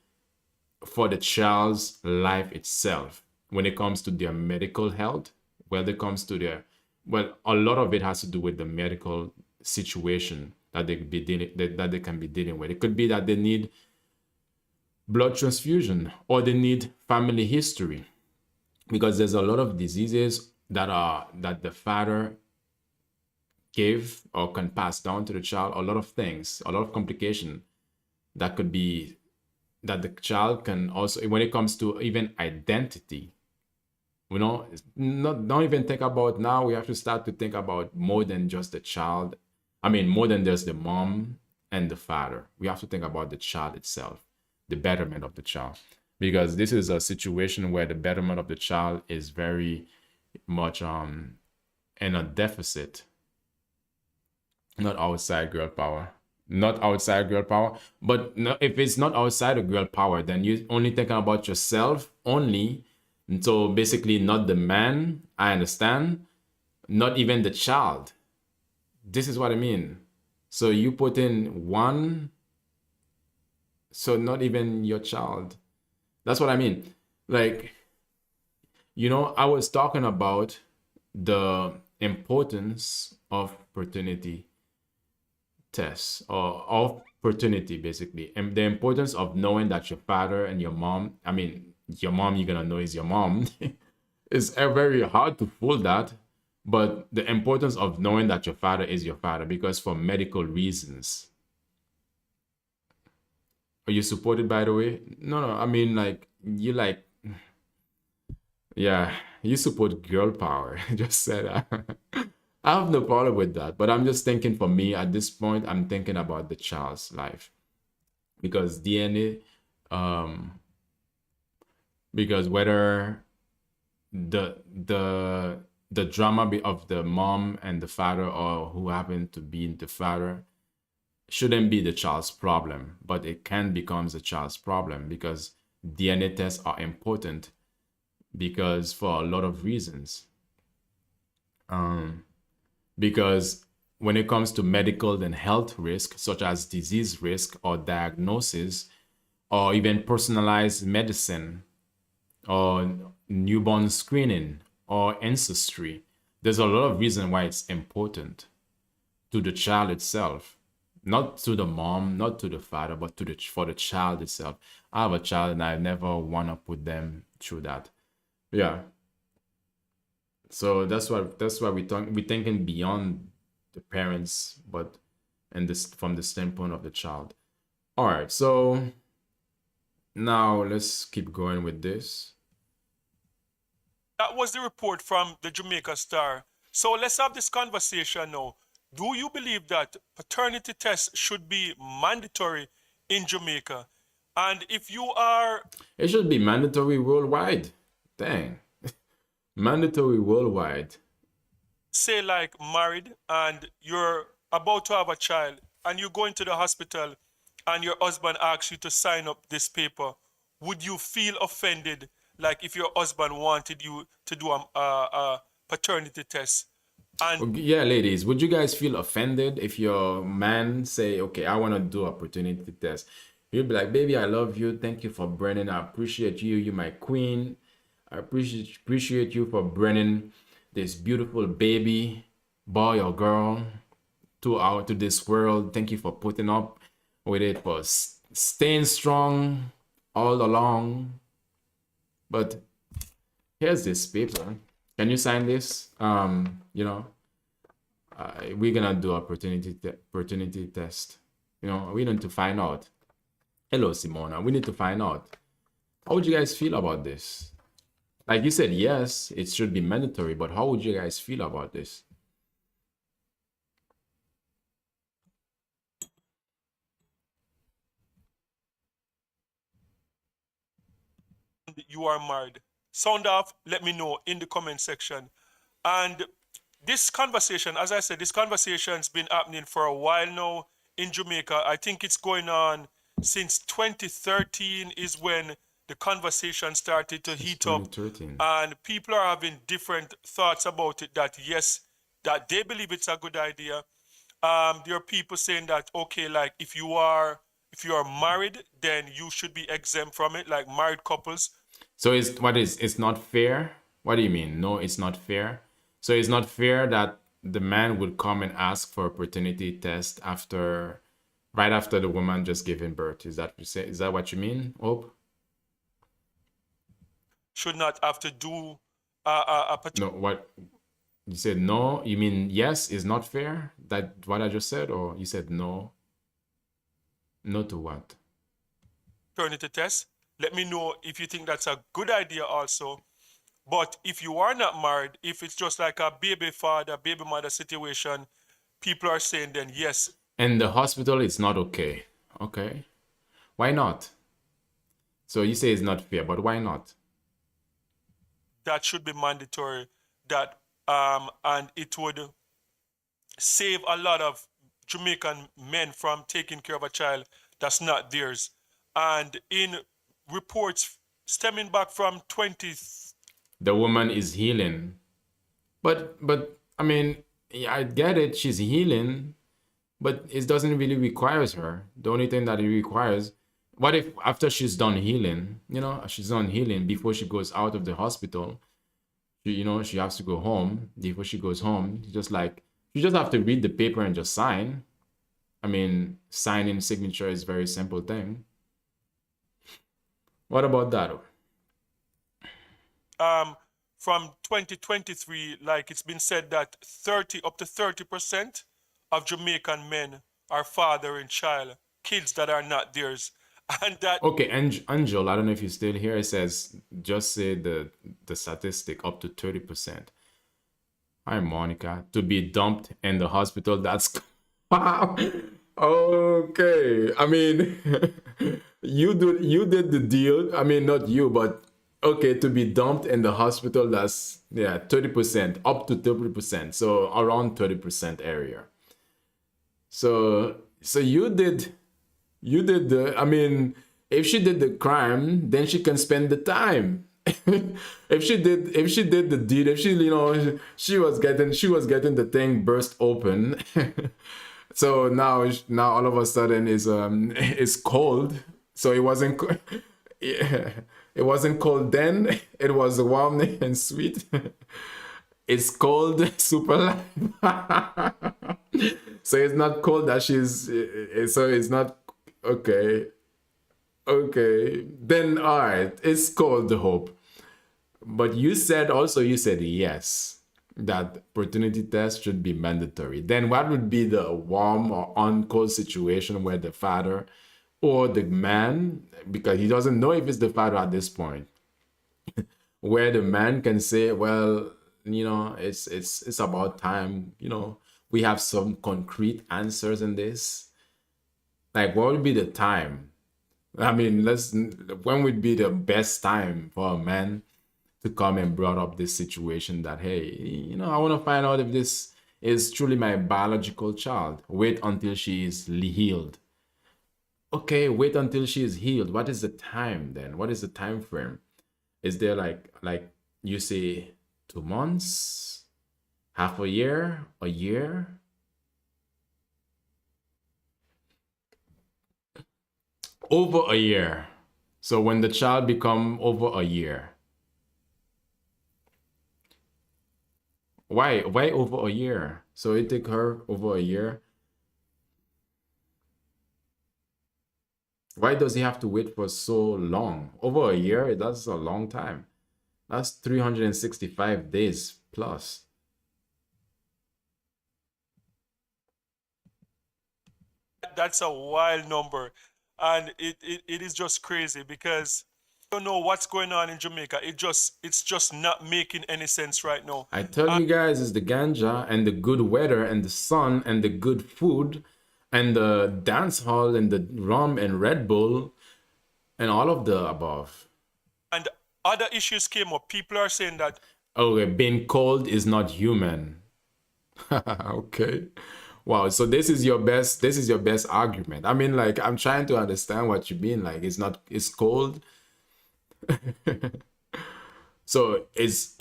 for the child's life itself, when it comes to their medical health, when it comes to a lot of it has to do with the medical situation that they can be dealing with. It could be that they need blood transfusion or they need family history, because there's a lot of diseases that the father gave or can pass down to the child. A lot of things, a lot of complication that could be that the child can also, when it comes to even identity, You know, not don't even think about now. We have to start to think about more than just the child. I mean, more than just the mom and the father. We have to think about the child itself, the betterment of the child, because this is a situation where the betterment of the child is very much in a deficit. Not outside girl power, not outside girl power, but no, if it's not outside of girl power, then you're only thinking about yourself only. And so basically, not the man, I understand, not even the child. This is what I mean. So you put in one, so not even your child. That's what I mean. Like, you know, I was talking about the importance of paternity tests or of paternity basically, and the importance of knowing that your father and your mom, I mean your mom, you're gonna know is your mom. It's very hard to fool that, but the importance of knowing that your father is your father, because for medical reasons. Are you supported, by the way? No, I mean, like, you like, yeah, you support girl power. Just said that. I have no problem with that, but I'm just thinking, for me at this point, I'm thinking about the child's life, because DNA, because whether the drama of the mom and the father, or who happen to be the father, shouldn't be the child's problem, but it can become the child's problem, because DNA tests are important, because for a lot of reasons. Because when it comes to medical and health risk, such as disease risk or diagnosis, or even personalized medicine, or newborn screening, or ancestry, there's a lot of reason why it's important to the child itself, not to the mom, not to the father, but to the for the child itself. I have a child, and I never want to put them through that. Yeah. So that's why we're thinking beyond the parents, but and this from the standpoint of the child. All right, so now let's keep going with this.
That was the report from the Jamaica Star. So let's have this conversation now. Do you believe that paternity tests should be mandatory in Jamaica? And if you are,
It should be mandatory worldwide. Dang. Mandatory worldwide.
say, like married and you're about to have a child and you go into the hospital and your husband asks you to sign up this paper, would you feel offended, like if your husband wanted you to do a paternity test? And
Yeah, ladies, would you guys feel offended if your man say, "Okay, I want to do a paternity test"? You'll be like, "Baby, I love you. Thank you for Brennan. I appreciate you. You're my queen. I appreciate you for bringing this beautiful baby, boy or girl, to this world. Thank you for putting up with it, for staying strong all along." But here's this paper. Can you sign this? You know, we're gonna do a paternity test. You know, we need to find out. Hello, Simona. We need to find out. How would you guys feel about this? Like you said, yes, it should be mandatory, but how would you guys feel about this?
you are married, sound off, let me know in the comment section. And this conversation, as I said, this conversation's been happening for a while now in Jamaica. I think it's going on since 2013 is when the conversation started to heat up,
2013.
and people are having different thoughts about it. That yes, that they believe it's a good idea. There are people saying that okay, like if you are married, then you should be exempt from it, like married couples.
So it's not fair? What do you mean? No, it's not fair. So it's not fair that the man would come and ask for a paternity test right after the woman just giving birth. Is that what you mean, Hope?
Should not have to do a
No, what you said no, you mean yes is not fair? That what I just said, or you said no? No to what?
paternity test. Let me know if you think that's a good idea also. But if you are not married, if it's just like a baby father, baby mother situation, people are saying then yes,
And the hospital is not okay. Okay. Why not? So you say it's not fair, but why not?
that should be mandatory. That and it would save a lot of Jamaican men from taking care of a child that's not theirs. And in reports stemming back from 20,
The woman is healing. But I mean, yeah, I get it, she's healing, but it doesn't really requires her. The only thing that it requires, what if after she's done healing, she's done healing before she goes out of the hospital, she has to go home. Before she goes home, you just have to read the paper and just sign. I mean, signing signature is a very simple thing. What about that?
from 2023, like it's been said that 30 up to 30% of Jamaican men are fathering child, kids that are not theirs. And that
Okay, Angel, I don't know if you're still here. It says just say the statistic up to 30%. Hi, Monica. To be dumped in the hospital, that's okay. I mean, you did the deal. I mean, not you, but okay, to be dumped in the hospital, that's 30%, up to 30%. So around 30% area. So you did the, I mean, if she did the crime, then she can spend the time. if she did the deed, if she was getting the thing burst open. So now all of a sudden is it's cold. So it wasn't yeah, it wasn't cold then. It was warm and sweet. It's cold, super light. So it's not cold that so it's not okay. Okay, then all right, it's called the hope. But you said yes, that paternity test should be mandatory. Then what would be the warm or on-call situation where the father or the man, because he doesn't know if it's the father at this point, where the man can say, well, it's about time, we have some concrete answers in this. Like, what would be the time? I mean, when would be the best time for a man to come and brought up this situation that, hey, I want to find out if this is truly my biological child. Wait until she is healed. Okay, wait until she is healed. What is the time then? What is the time frame? Is there like you say 2 months, half a year, a year? Over a year. So when the child become over a year. Why over a year? So it took her over a year. Why does he have to wait for so long? Over a year, that's a long time. That's 365 days plus.
that's a wild number. And it is just crazy because you don't know what's going on in Jamaica. It's just not making any sense right now.
I tell you guys, it's the ganja and the good weather and the sun and the good food and the dance hall and the rum and Red Bull and all of the above.
And other issues came up. People are saying that
Okay, being cold is not human. Okay. Wow, so this is your best argument. I mean, like, I'm trying to understand what you mean. Like, it's cold. So it's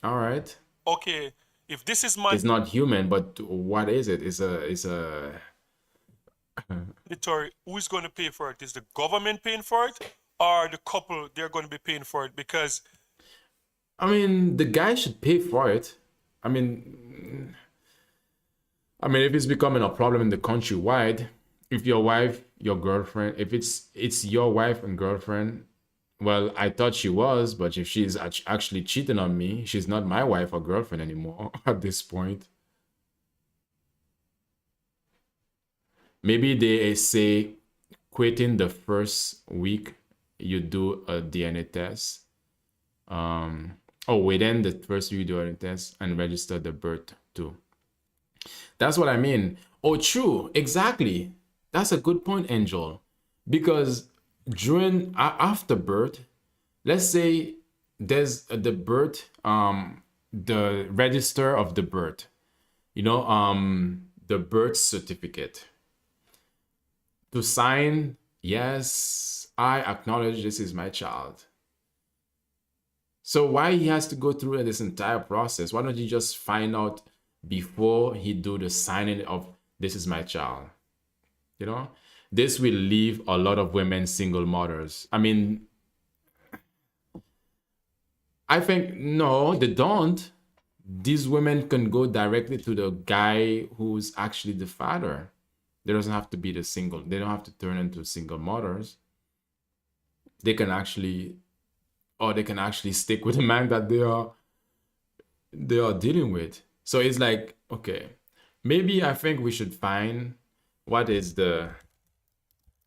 all right.
okay, if this is my
It's not human, but what is it? It's a
mandatory, who's going to pay for it? Is the government paying for it, or the couple they're going to be paying for it? Because
I mean, the guy should pay for it. I mean, if it's becoming a problem in the countrywide, if your wife, your girlfriend, if it's your wife and girlfriend, well, I thought she was, but if she's actually cheating on me, she's not my wife or girlfriend anymore at this point. Maybe they say quitting the first week you do a DNA test. Oh, within the first video test and register the birth too. That's what I mean. Oh, true. Exactly. That's a good point, Angel. Because during after birth, let's say there's the birth, the register of the birth, the birth certificate. To sign, yes, I acknowledge this is my child. So why he has to go through this entire process? Why don't you just find out before he do the signing of this is my child? This will leave a lot of women single mothers. I mean, I think no, they don't. These women can go directly to the guy who's actually the father. They doesn't have to be the single. They don't have to turn into single mothers. They can actually, or they can actually stick with the man that they are dealing with. So it's like, okay, maybe I think we should find what is the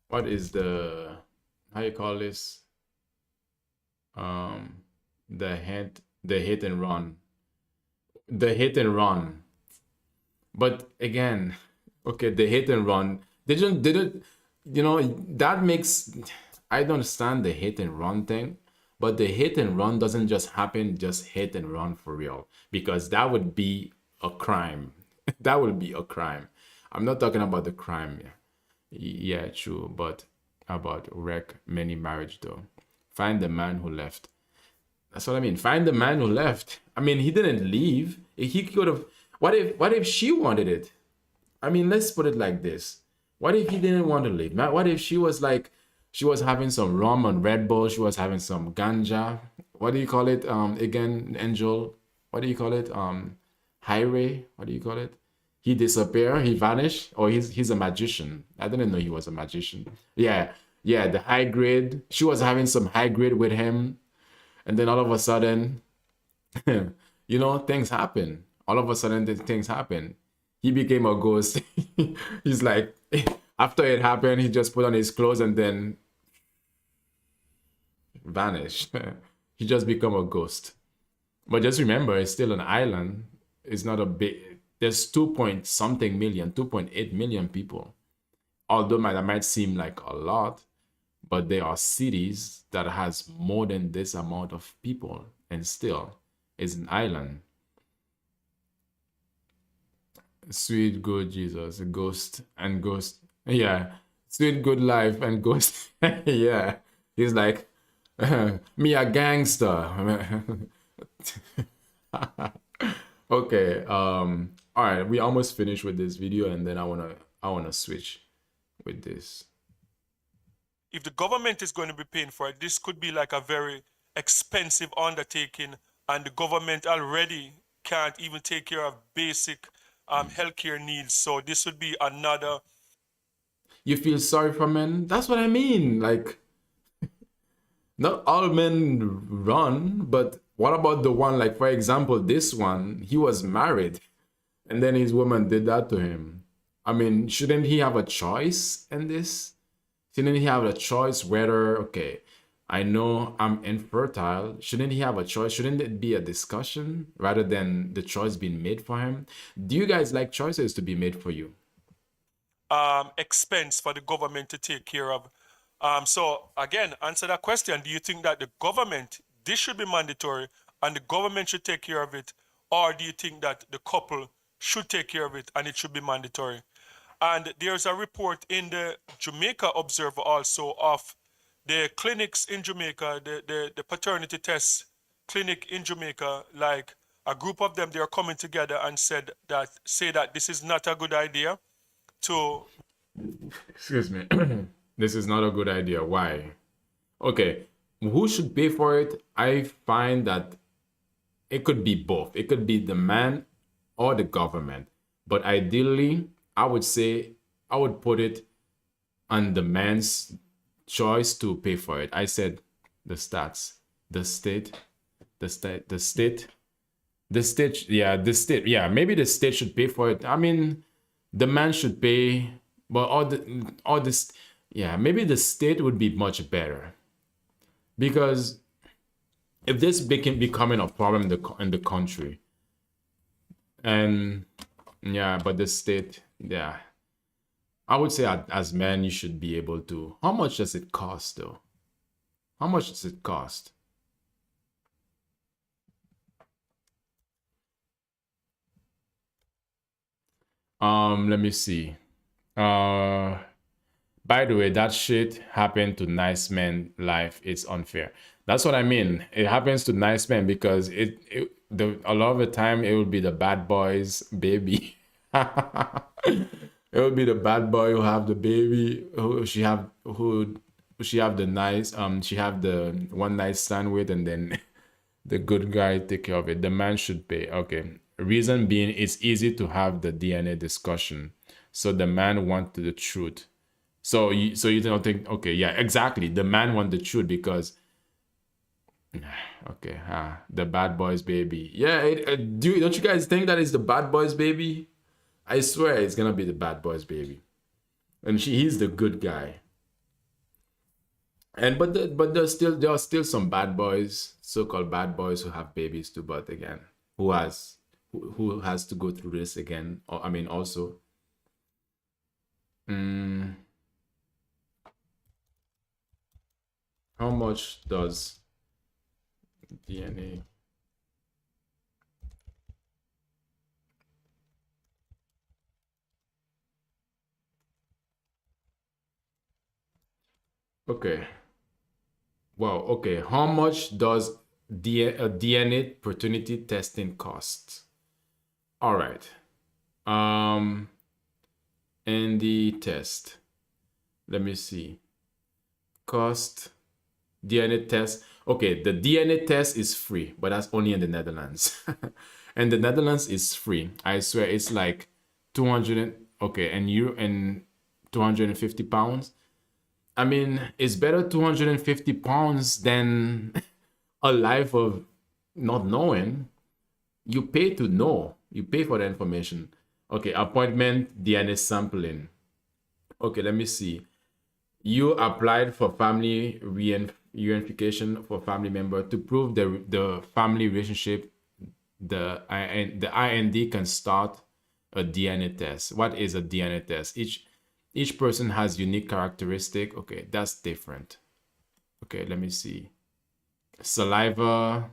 how you call this, the hit and run, but again, okay, the hit and run, they didn't, that makes, I don't understand the hit and run thing. But the hit and run doesn't just happen, just hit and run for real, because that would be a crime. That would be a crime. I'm not talking about the crime. Yeah, true, but about wreck many marriage though. Find the man who left. That's what I mean. Find the man who left. I mean, he didn't leave. He could have. What if she wanted it? I mean, let's put it like this. What if he didn't want to leave? What if she was like, she was having some rum and Red Bull, she was having some ganja. What do you call it? Again, Angel. What do you call it? High ray. What do you call it? He disappeared, he vanished, or he's a magician. I didn't know he was a magician. Yeah, yeah, the high grade. She was having some high grade with him, and then all of a sudden, things happen. All of a sudden, things happen. He became a ghost. He's like, after it happened, he just put on his clothes and then vanished. He just become a ghost. But just remember, it's still an island. It's not a big. There's 2 point something million, 2.8 million people. Although that might seem like a lot, but there are cities that has more than this amount of people, and still, it's an island. Sweet good Jesus, ghost and ghost. Yeah, sweet good life and ghost. Yeah, he's like, me a gangster. Okay, all right, we almost finished with this video, and then I wanna switch with this.
If the government is going to be paying for it, this could be like a very expensive undertaking, and the government already can't even take care of basic healthcare needs. So this would be another.
You feel sorry for men? That's what I mean. Like, not all men run, but what about the one, like, for example, this one, he was married and then his woman did that to him. I mean, shouldn't he have a choice in this? Shouldn't he have a choice whether, okay, I know I'm infertile. Shouldn't he have a choice? Shouldn't it be a discussion rather than the choice being made for him? Do you guys like choices to be made for you?
Expense for the government to take care of. So again, answer that question. Do you think that the government, this should be mandatory and the government should take care of it? Or do you think that the couple should take care of it and it should be mandatory? And there's a report in the Jamaica Observer also of the clinics in Jamaica, the paternity test clinic in Jamaica, like a group of them, they're coming together and say that this is not a good idea to.
Excuse me. This is not a good idea. Why? Okay, who should pay for it? I find that it could be both. It could be the man or the government. But ideally, I would say I would put it on the man's choice to pay for it. I said the stats, the state, yeah, maybe the state should pay for it. I mean, the man should pay, but all this, yeah, maybe the state would be much better, because if this becoming a problem in the country, and yeah, but the state, yeah, I would say as men you should be able to. How much does it cost though? How much does it cost? Let me see. Uh, by the way, that shit happened to nice men life. It's unfair. That's what I mean. It happens to nice men because a lot of the time it will be the bad boy's baby. It will be the bad boy who have the baby who she have the nice she have the one night stand with, and then the good guy take care of it. The man should pay. Okay. Reason being, it's easy to have the DNA discussion. So the man want the truth. So you don't think, okay, yeah, exactly. The man want the truth because okay, the bad boy's baby. Yeah, don't you guys think that is the bad boy's baby? I swear it's gonna be the bad boy's baby, and he's the good guy. And but there are still some bad boys, so-called bad boys who have babies too. But again, who has to go through this again? Or, I mean, also, how much does DNA? Okay. Wow. Okay. How much does DNA paternity testing cost? All right. And the test. Let me see. Cost DNA test. Okay, the DNA test is free, but that's only in the Netherlands. And the Netherlands is free. I swear it's like 200. Okay, and you and 250 pounds. I mean, it's better 250 pounds than a life of not knowing. You pay to know. You pay for the information. Okay, appointment DNA sampling. Okay, let me see. You applied for family reunification for family member to prove the family relationship. The IND can start a DNA test. What is a DNA test? Each person has unique characteristic. Okay, that's different. Okay, let me see. Saliva.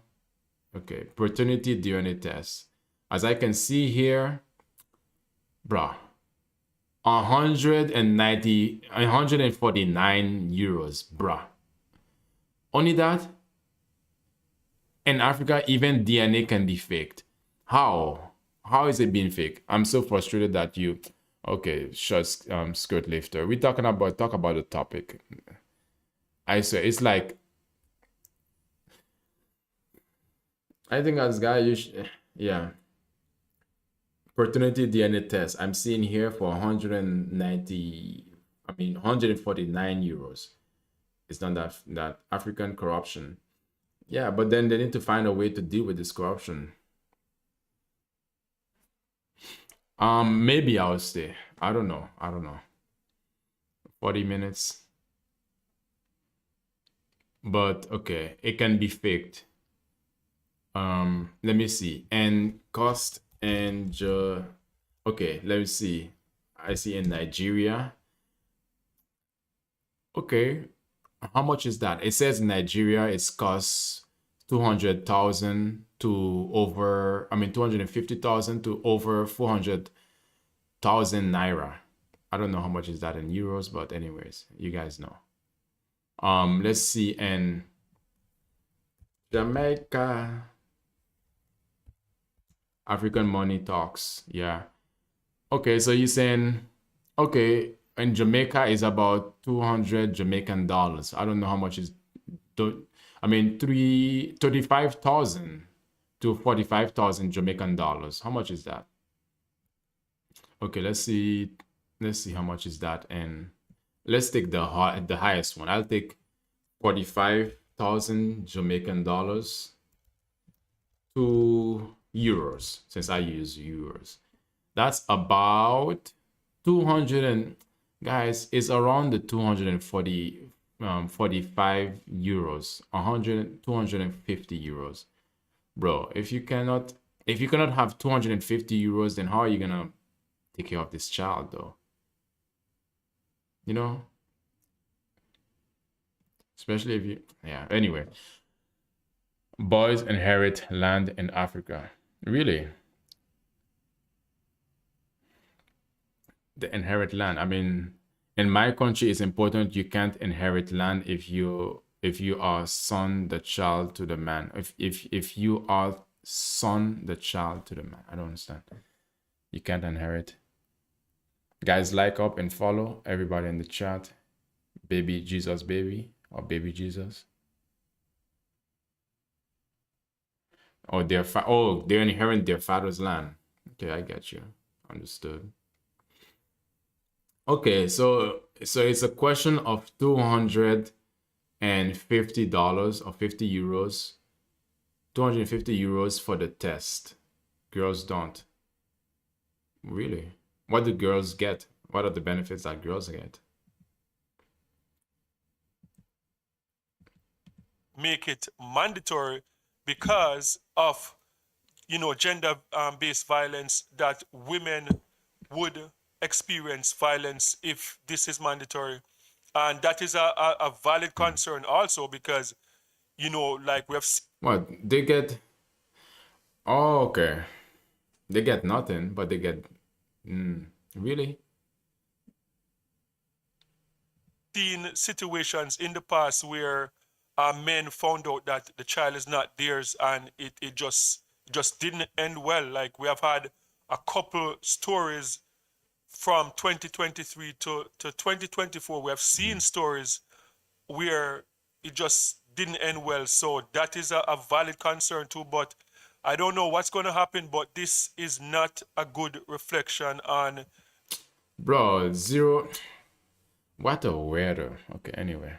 Okay, paternity DNA test. As I can see here, bruh, 149 euros, bruh. Only that? In Africa, even DNA can be faked. How? How is it being faked? I'm so frustrated that you... Okay, short skirt lifter. We talk about the topic. I swear, it's like... I think as guy, you should... Yeah. Paternity DNA test. I'm seeing here for 149 euros. It's not that African corruption. Yeah, but then they need to find a way to deal with this corruption. Maybe I'll stay. I don't know. 40 minutes. But okay, it can be faked. Let me see. And cost and okay, let me see. I see in Nigeria. Okay, how much is that? It says in Nigeria it's costs 200,000 to over, 250,000 to over 400,000 naira. I don't know how much is that in euros, but anyways, you guys know. Let's see, in Jamaica, African money talks. Yeah. Okay, so you're saying, okay, in Jamaica is about 200 Jamaican dollars. I don't know how much is, 35,000 to 45,000 Jamaican dollars. How much is that? Okay, let's see how much is that, and let's take the highest one. I'll take 45,000 Jamaican dollars to euros, since I use euros. That's about 200 and guys, it's around the 240 45 euros, 100, 250 euros. Bro, if you cannot have 250 euros, then how are you gonna take care of this child though? You know? Especially if you, yeah, anyway. Boys inherit land in Africa. Really? The inherit land. I mean, in my country, it's important you can't inherit land if you are son the child to the man. If you are son the child to the man. I don't understand. You can't inherit. Guys, like up and follow everybody in the chat. Baby Jesus baby or baby Jesus. Oh, they inherit their father's land. Okay, I get you. Understood. Okay, so it's a question of $250 or 50 euros. 250 euros for the test. Girls don't. Really? What do girls get? What are the benefits that girls get?
Make it mandatory because of, gender based violence, that women would experience violence if this is mandatory. And that is a valid concern also because, like we have seen
What? They get... Oh, okay. They get nothing, but they get... really?
situations in the past where men found out that the child is not theirs and it just didn't end well. Like we have had a couple stories from 2023 to 2024. We have seen stories where it just didn't end well. So that is a valid concern too. But I don't know what's going to happen, but this is not a good reflection on...
Bro, zero... What a weirdo. Okay, anyway.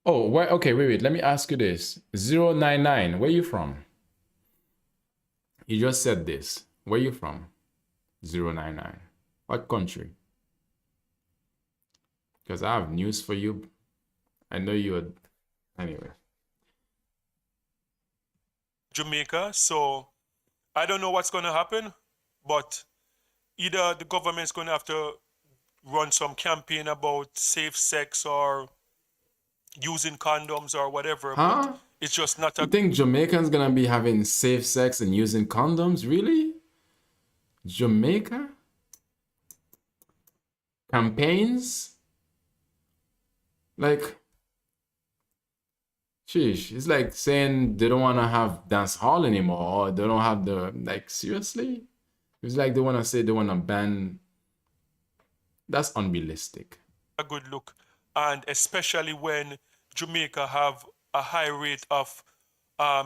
Oh, wait, okay, wait. Let me ask you this. 099, where you from? You just said this. Where you from? 099. What country? Because I have news for you. I know you're... Anyway.
Jamaica. So I don't know what's going to happen, but either the government's going to have to run some campaign about safe sex or using condoms or whatever,
Huh?
but it's just not
You
a...
think Jamaicans gonna be having safe sex and using condoms? Really? Jamaica? Campaigns? Like, sheesh, it's like saying they don't want to have dance hall anymore, or they don't have the, like, seriously? It's like they want to say they want to ban. That's unrealistic.
a good look, and especially when Jamaica have a high rate of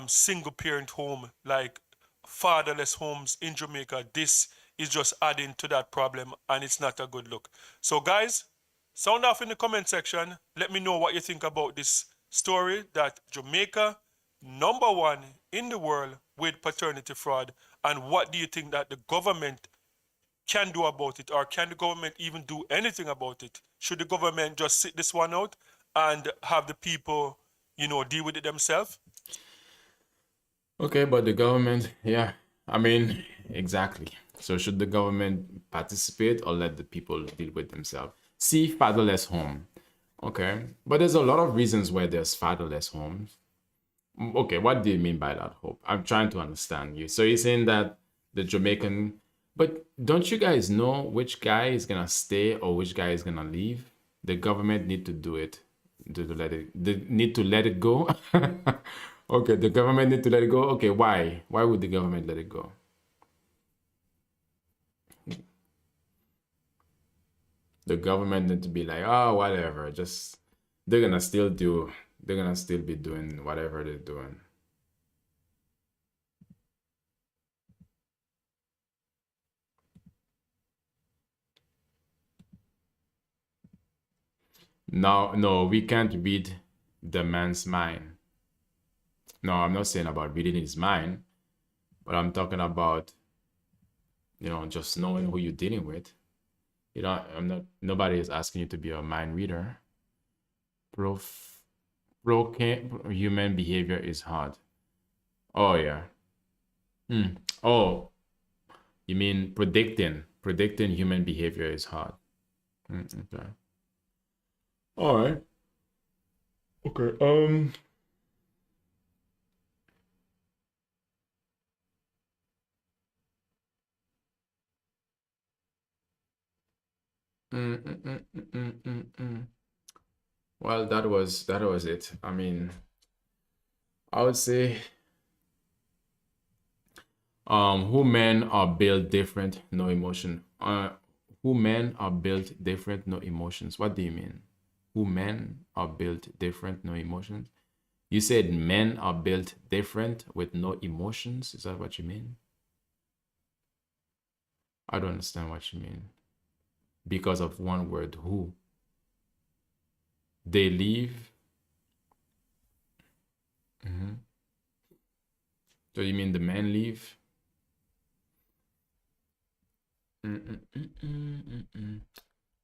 single parent home, like fatherless homes in Jamaica. This is just adding to that problem, and it's not a good look. So guys, sound off in the comment section. Let me know what you think about this story that Jamaica #1 in the world with paternity fraud, and what do you think that the government can do about it, or can the government even do anything about it? Should the government just sit this one out and have the people, deal with it themselves?
Okay, but the government, yeah, I mean, exactly. So should the government participate or let the people deal with themselves? See, fatherless home. Okay, but there's a lot of reasons why there's fatherless homes. Okay, what do you mean by that, Hope? I'm trying to understand you. So you're saying that the Jamaican, but don't you guys know which guy is gonna stay or which guy is gonna leave? The government need to do it. To let it, they need to let it go. Okay, the government need to let it go. Okay, why? Why would the government let it go? The government need to be like, oh, whatever. Just they're gonna still be doing whatever they're doing. No, we can't read the man's mind. No, I'm not saying about reading his mind, but I'm talking about, just knowing who you're dealing with. You know, I'm not. Nobody is asking you to be a mind reader. Human behavior is hard. Oh yeah. Oh, you mean predicting human behavior is hard. Okay. All right. Okay. Mm, mm, mm, mm, mm, mm, mm. Well, that was it. I mean, I would say, who men are built different, no emotion. Who men are built different, no emotions. What do you mean? Who men are built different, no emotions? You said men are built different with no emotions. Is that what you mean? I don't understand what you mean. Because of one word, who? They leave. So you mean the men leave?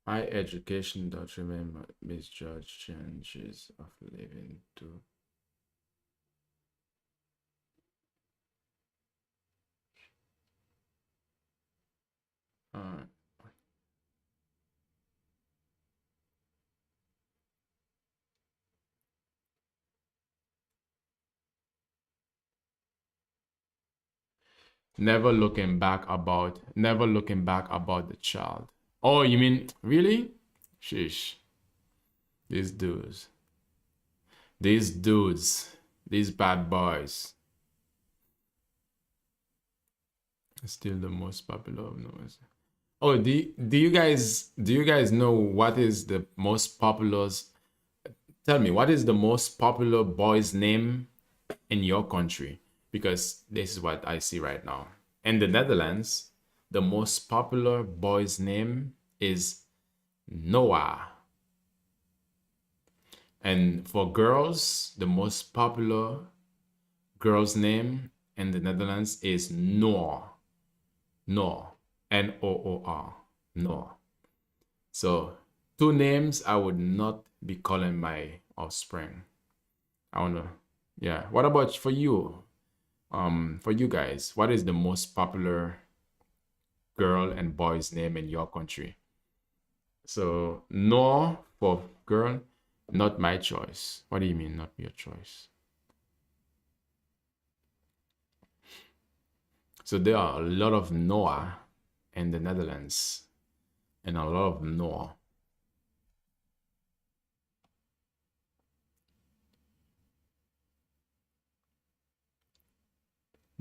High education document misjudge changes of living to. Uh, never looking back about the child. Oh, you mean really? Sheesh. These dudes. These dudes. These bad boys. Still the most popular of noise. Oh, do you guys know what is the most popular? Tell me, what is the most popular boy's name in your country? Because this is what I see right now. In the Netherlands, the most popular boy's name is Noah. And for girls, the most popular girl's name in the Netherlands is Noor. Noor. Noor. Noor. So, two names I would not be calling my offspring. I wanna, yeah. What about for you? For you guys, what is the most popular girl and boy's name in your country? So, no for girl, not my choice. What do you mean, not your choice? So, there are a lot of Noah in the Netherlands and a lot of Noah.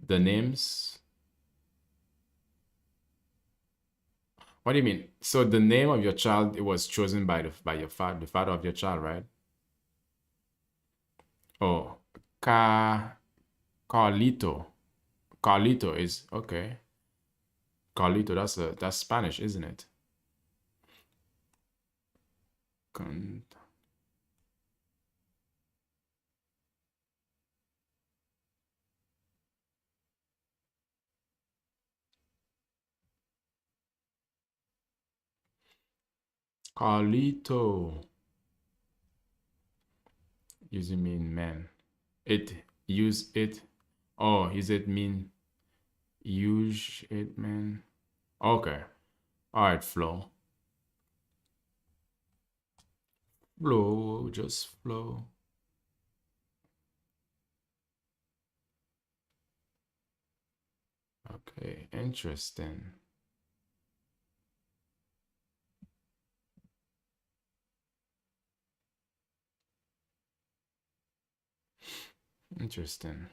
The names. What do you mean? So the name of your child, it was chosen by the father of your child, right? Oh, Ca Carlito. Carlito is okay. Carlito, that's Spanish, isn't it? Con Carlito. Usually mean man. It use it. Oh, is it mean use it man? Okay. All right, flow. Flow, just flow. Okay, interesting. Interesting.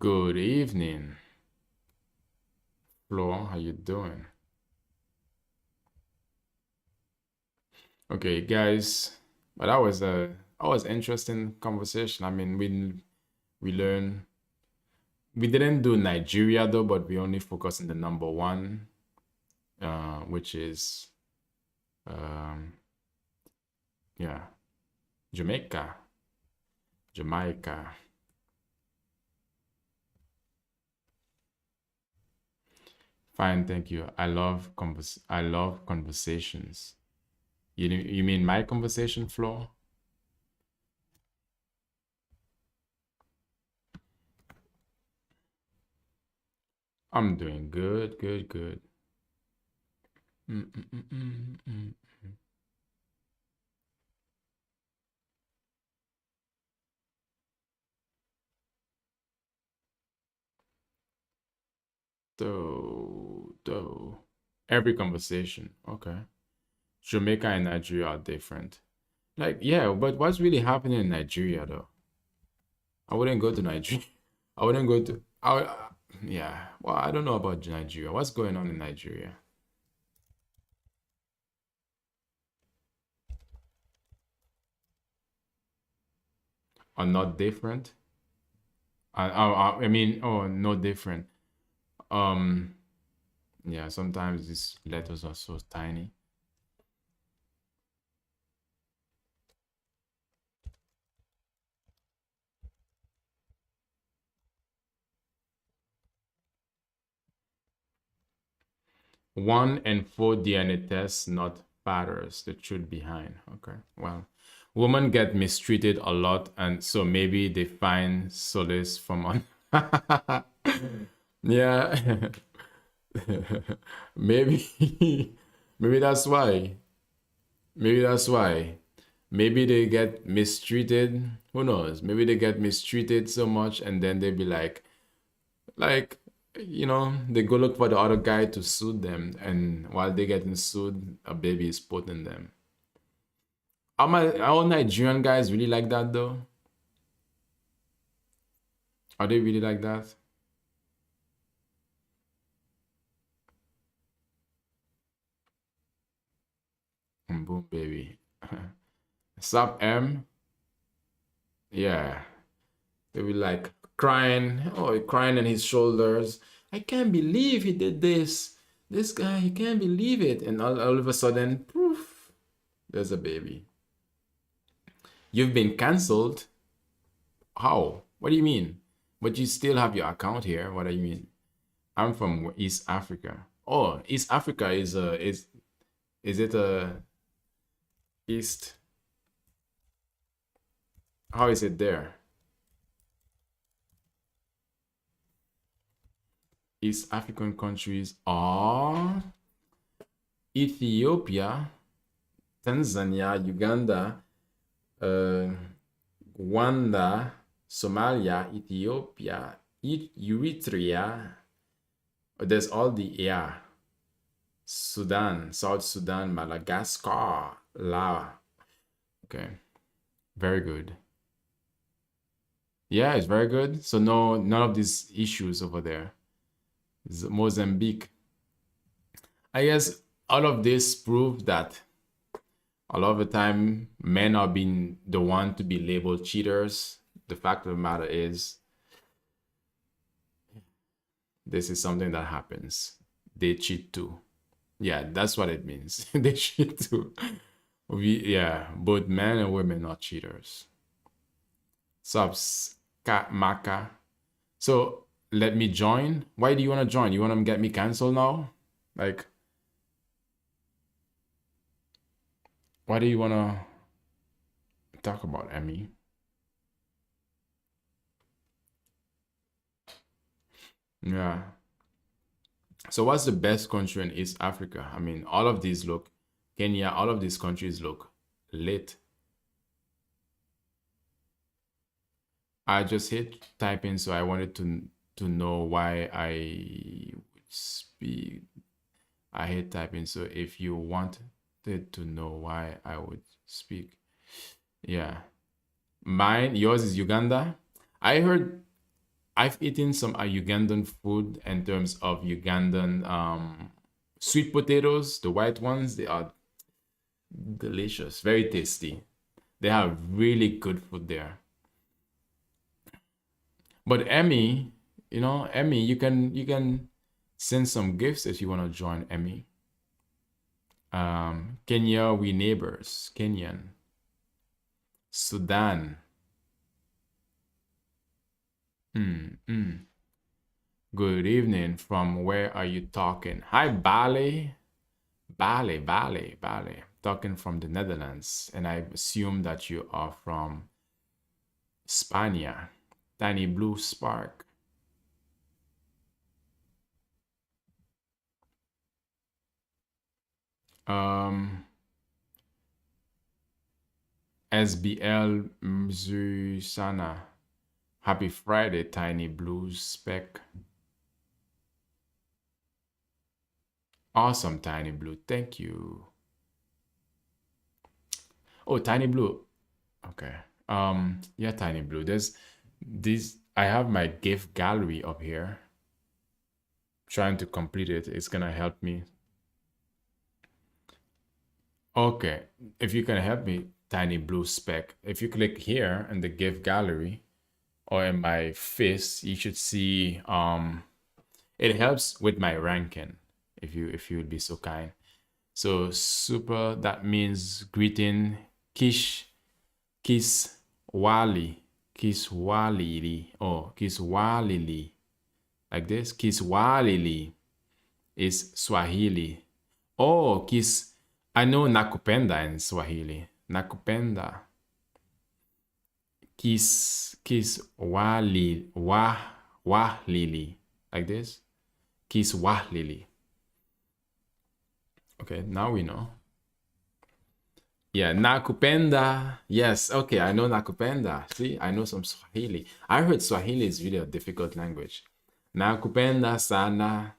Good evening, Flo. How you doing? Okay, guys. But that was interesting conversation. I mean, we learn. We didn't do Nigeria though, but we only focused on the number one, which is um, yeah, Jamaica. Jamaica. Fine, thank you. I love conversations. You mean my conversation flow? I'm doing good, good, good. Mm, mm, mm, mm, mm. Though. Every conversation. Okay. Jamaica and Nigeria are different. Like, yeah, but what's really happening in Nigeria though? I wouldn't go to Nigeria. I wouldn't go to. Yeah. Well, I don't know about Nigeria. What's going on in Nigeria? Are not different? I mean, oh, no different. Um, yeah. Sometimes these letters are so tiny. One and four DNA tests, not patterns. The truth behind. Okay. Well, women get mistreated a lot, and so maybe they find solace from on. Yeah. Maybe maybe that's why. Maybe that's why. Maybe they get mistreated. Who knows? Maybe they get mistreated so much and then they be like, they go look for the other guy to sue them, and while they're getting sued, a baby is put in them. Are all Nigerian guys really like that though? Are they really like that? Boom, baby. Sup, M? Yeah. They be like crying, crying on his shoulders. I can't believe he did this. This guy, he can't believe it. And all of a sudden, poof, there's a baby. You've been cancelled? How? What do you mean? But you still have your account here. What do you mean? I'm from East Africa. Oh, East Africa is it a East? How is it there? East African countries are Ethiopia, Tanzania, Uganda, Rwanda, Somalia, Ethiopia, Eritrea. There's all the Sudan, South Sudan, Madagascar, La. Okay, very good. Yeah, it's very good. So no, none of these issues over there. Mozambique. I guess all of this prove that a lot of the time men are being the one to be labeled cheaters. The fact of the matter is this is something that happens. They cheat too. Yeah, that's what it means. They cheat too. Both men and women are cheaters. Subs Maka. So let me join. Why do you want to join? You want to get me canceled now? Like, why do you want to talk about Emmy? Yeah. So what's the best country in East Africa? I mean, all of these look, Kenya, all of these countries look lit. I just hit type in, so I wanted to know why I would speak. I hit type in, so if you wanted to know why I would speak. Yeah. Yours is Uganda. I heard I've eaten some Ugandan food in terms of Ugandan sweet potatoes, the white ones. They are delicious, very tasty. They have really good food there. But Emmy, Emmy, you can send some gifts if you want to join Emmy. Kenya, we neighbors. Kenyan. Sudan. Good evening. From where are you talking? Hi, Bali. Bali. Talking from the Netherlands. And I assume that you are from Spania. Tiny Blue Spark. SBL Mzusana. Happy Friday, Tiny Blue Speck. Awesome, Tiny Blue. Thank you. Oh, Tiny Blue. Okay. Yeah, Tiny Blue. There's this. I have my gift gallery up here. Trying to complete it. It's gonna help me. Okay. If you can help me, Tiny Blue Speck. If you click here in the gift gallery or in my face, you should see it helps with my ranking if you would be so kind. So super, that means greeting. Kiss wali, Kiswahili, like this. Kiswahili is Swahili. Oh, I know nakupenda in Swahili. Nakupenda. Wahlili, like this. Kiswahili. Okay, now we know. Yeah, nakupenda. Yes, okay, I know nakupenda. See, I know some Swahili. I heard Swahili is really a difficult language. Nakupenda sana.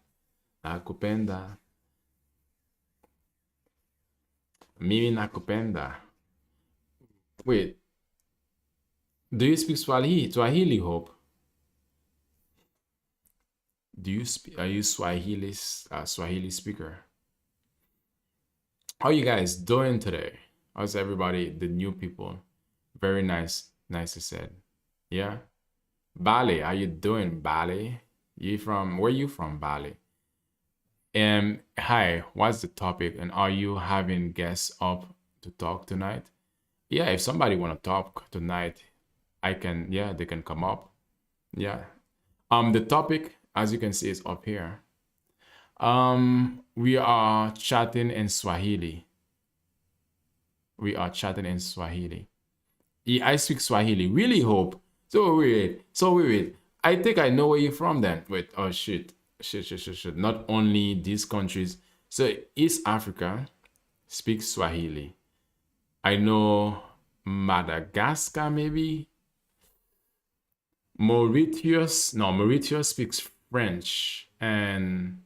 Nakupenda. Mimi nakupenda. Wait. Do you speak Swahili? Swahili, Hope? Are you Swahili speaker? How you guys doing today? How's everybody, the new people? Very nice, nicely said. Yeah. Bali, how you doing, Bali? Where you from, Bali? And hi, what's the topic? And are you having guests up to talk tonight? Yeah, if somebody want to talk tonight, they can come up. Yeah. The topic, as you can see, is up here. We are chatting in Swahili. Yeah, I speak Swahili. Really, Hope. So wait. I think I know where you're from then. Wait, oh shit. Not only these countries. So East Africa speaks Swahili. I know Madagascar, maybe. Mauritius speaks French and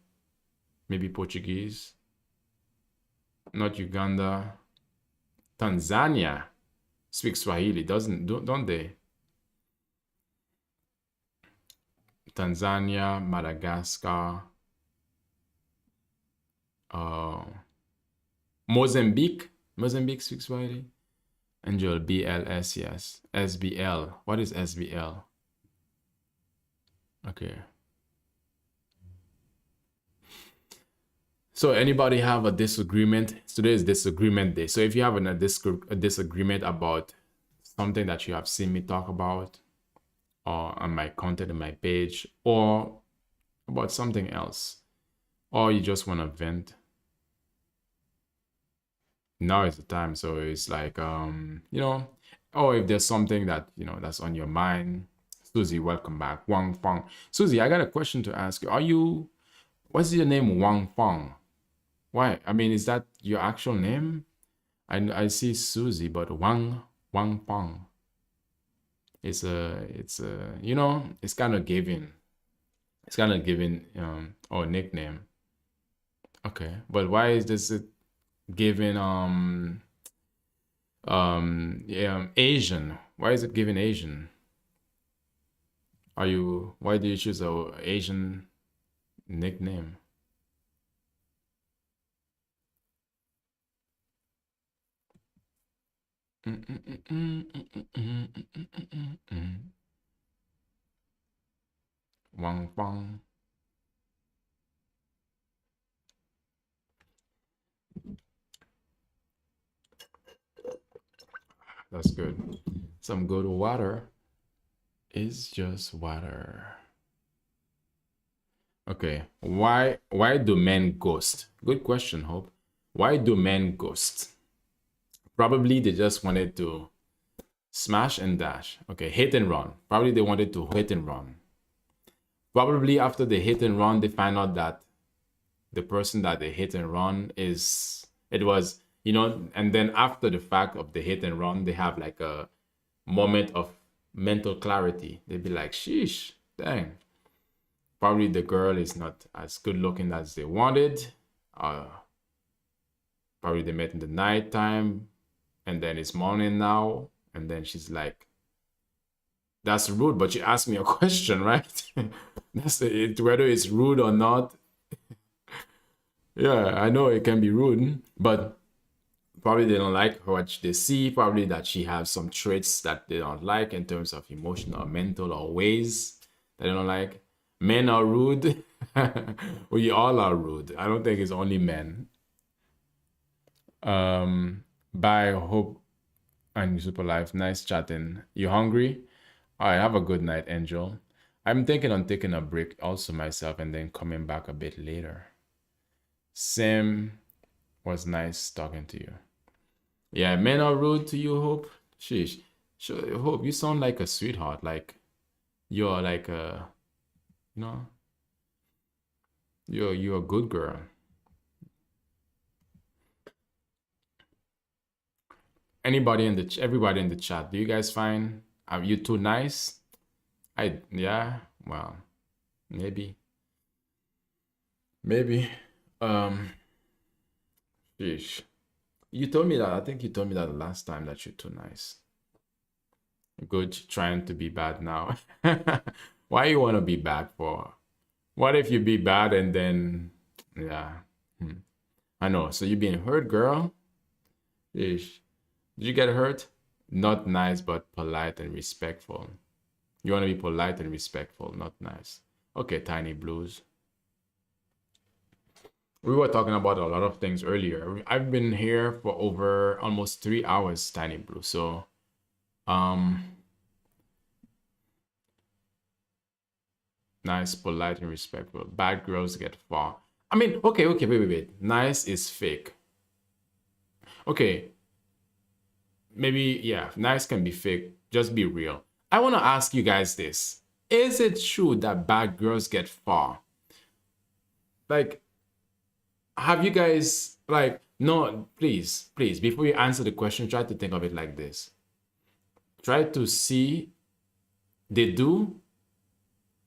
maybe Portuguese. Not Uganda. Tanzania speaks Swahili, don't they? Tanzania, Madagascar, Mozambique speaks Swahili. Angel, BLS, yes. SBL. What is SBL? Okay. So anybody have a disagreement? Today is disagreement day. So if you have a disagreement about something that you have seen me talk about, or on my content on my page, or about something else, or you just want to vent, now is the time. So it's like or if there's something that that's on your mind. Susie, welcome back. Wang Fong. Susie, I got a question to ask you. What's your name, Wang Fong? Why? I mean, is that your actual name? I see Susie, but Wang Fong. It's kind of giving. It's kind of giving or nickname. Okay, but why is this given Asian? Why is it given Asian? Why do you choose a Asian nickname? Wang Fong. That's good. Some good water is just water. Okay. Why do men ghost? Good question, Hope. Why do men ghost? Probably they just wanted to smash and dash. Okay, hit and run. Probably they wanted to hit and run. Probably after they hit and run, they find out that the person that they hit and run was, and then after the fact of the hit and run, they have like a moment of mental clarity. They'd be like, sheesh, dang. Probably the girl is not as good looking as they wanted. Probably they met in the night time, and then it's morning now, and then she's like, that's rude, but you asked me a question, right? That's it, whether it's rude or not. Yeah, I know it can be rude, but probably they don't like what they see. Probably that she has some traits that they don't like in terms of emotional, mental, or ways that they don't like. Men are rude. We all are rude. I don't think it's only men. Bye. Hope and super life. Nice chatting. You hungry? All right. Have a good night, Angel. I'm thinking on taking a break also myself and then coming back a bit later. Sam, was nice talking to you. Yeah, men are rude to you, Hope. Sheesh. Hope, you sound like a sweetheart. Like you're like a, you know, you're a good girl. Everybody in the chat, do you guys find, are you too nice? Yeah, well, maybe. Sheesh. You told me that, I think you told me that the last time that you're too nice. Good, trying to be bad now. Why you want to be bad for? What if you be bad and then, yeah. I know, so you being hurt, girl? Sheesh. Did you get hurt? Not nice, but polite and respectful. You want to be polite and respectful, not nice. Okay, Tiny Blues. We were talking about a lot of things earlier. I've been here for over almost 3 hours, Tiny Blue. So, nice, polite, and respectful. Bad girls get far. I mean, okay, wait. Nice is fake. Okay. Maybe, yeah, nice can be fake. Just be real. I want to ask you guys this. Is it true that bad girls get far? Like, have you guys, like, no, please, before you answer the question, try to think of it like this. Try to see, they do,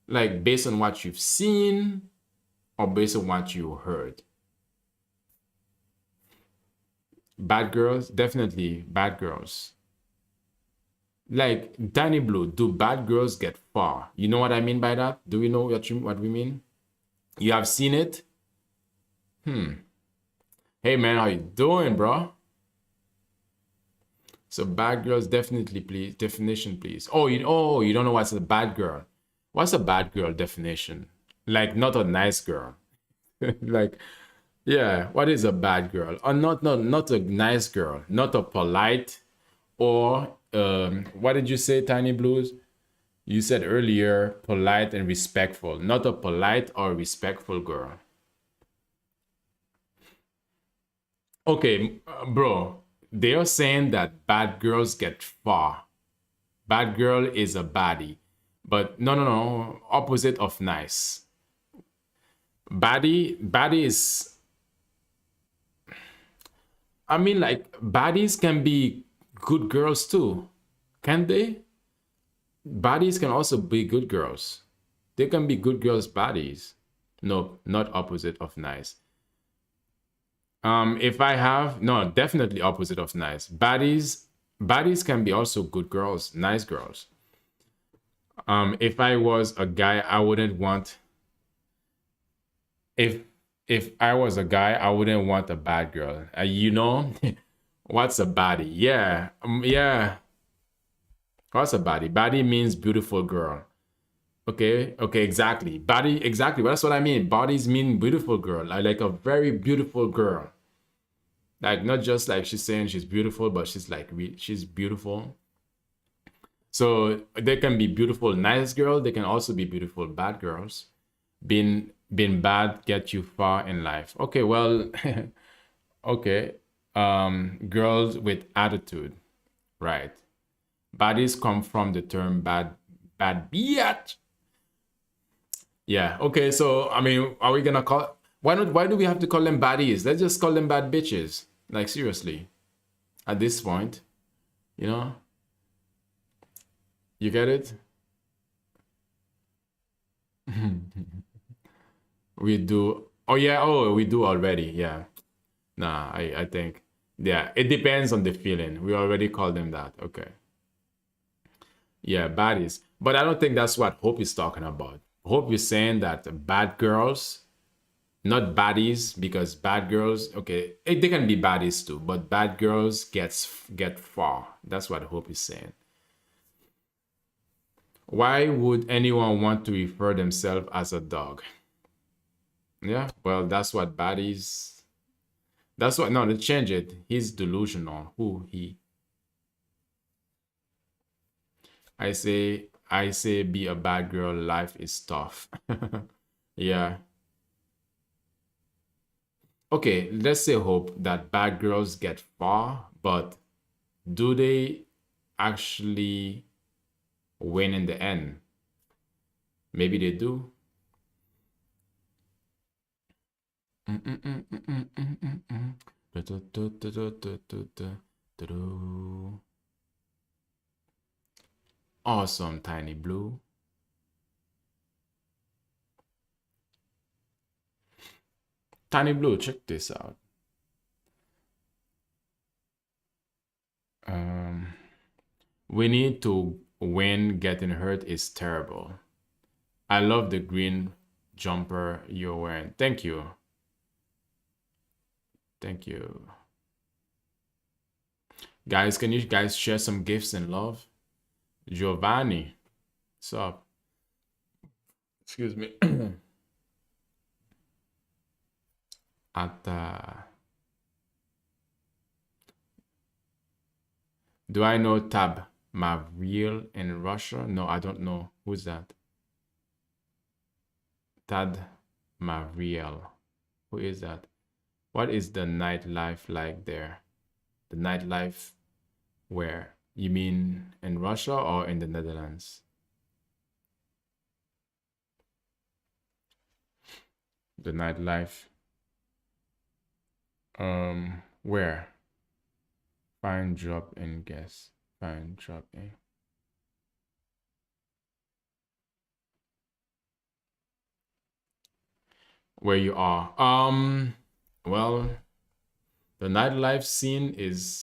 like, based on what you've seen or based on what you heard. Bad girls, definitely bad girls. Like, Danny Blue, do bad girls get far? You know what I mean by that? Do we know what we mean? You have seen it? Hey man, how you doing, bro? So bad girls, definitely, please. Definition, please. Oh, you don't know what's a bad girl? What's a bad girl definition? Like, not a nice girl. Like, yeah, what is a bad girl? Or not a nice girl, not a polite, or what did you say, Tiny Blues? You said earlier, polite and respectful, not a polite or respectful girl. Okay, bro, they are saying that bad girls get far. Bad girl is a baddie. But no, opposite of nice. Baddie is, I mean, like, baddies can be good girls too, can't they? Baddies can also be good girls. They can be good girls, baddies. No, not opposite of nice. If I have, no, definitely opposite of nice. Baddies can be also good girls, nice girls. If I was a guy, I wouldn't want, if I was a guy, I wouldn't want a bad girl. You know, what's a baddie? Yeah, yeah. What's a baddie? Baddie means beautiful girl. Okay, exactly. Body, exactly. That's what I mean. Bodies mean beautiful girl. Like a very beautiful girl. Like, not just like she's saying she's beautiful, but she's like, she's beautiful. So they can be beautiful, nice girl. They can also be beautiful, bad girls. Being being bad get you far in life? Okay, well, okay. Girls with attitude, right? Baddies come from the term bad bitch. Yeah. Okay. So I mean, are we gonna call? Why not? Why do we have to call them baddies? Let's just call them bad bitches. Like seriously, at this point, you know, you get it? We do. Oh yeah. Oh, we do already. Yeah. Nah. I think. Yeah. It depends on the feeling. We already call them that. Okay. Yeah, baddies. But I don't think that's what Hope is talking about. Hope is saying that bad girls, not baddies, because bad girls, okay, they can be baddies too, but bad girls get far. That's what Hope is saying. Why would anyone want to refer themselves as a dog? Yeah, well, that's what baddies. That's what. No, they change it. He's delusional. Who he? I say, be a bad girl. Life is tough. Yeah. Okay, let's say hope that bad girls get far, but do they actually win in the end? Maybe they do. Awesome, Tiny Blue. Tiny Blue, check this out. We need to win. Getting hurt is terrible. I love the green jumper you're wearing. Thank you. Thank you. Guys, can you guys share some gifts and love? Giovanni, what's up? Excuse me. Do I know Tab Mavriel in Russia? No, I don't know. Who's that? Tad Mavriel. Who is that? What is the nightlife like there? The nightlife where? You mean in Russia or in the Netherlands? The nightlife. Where? Find job and guess. Find job in. Where you are. Well, the nightlife scene is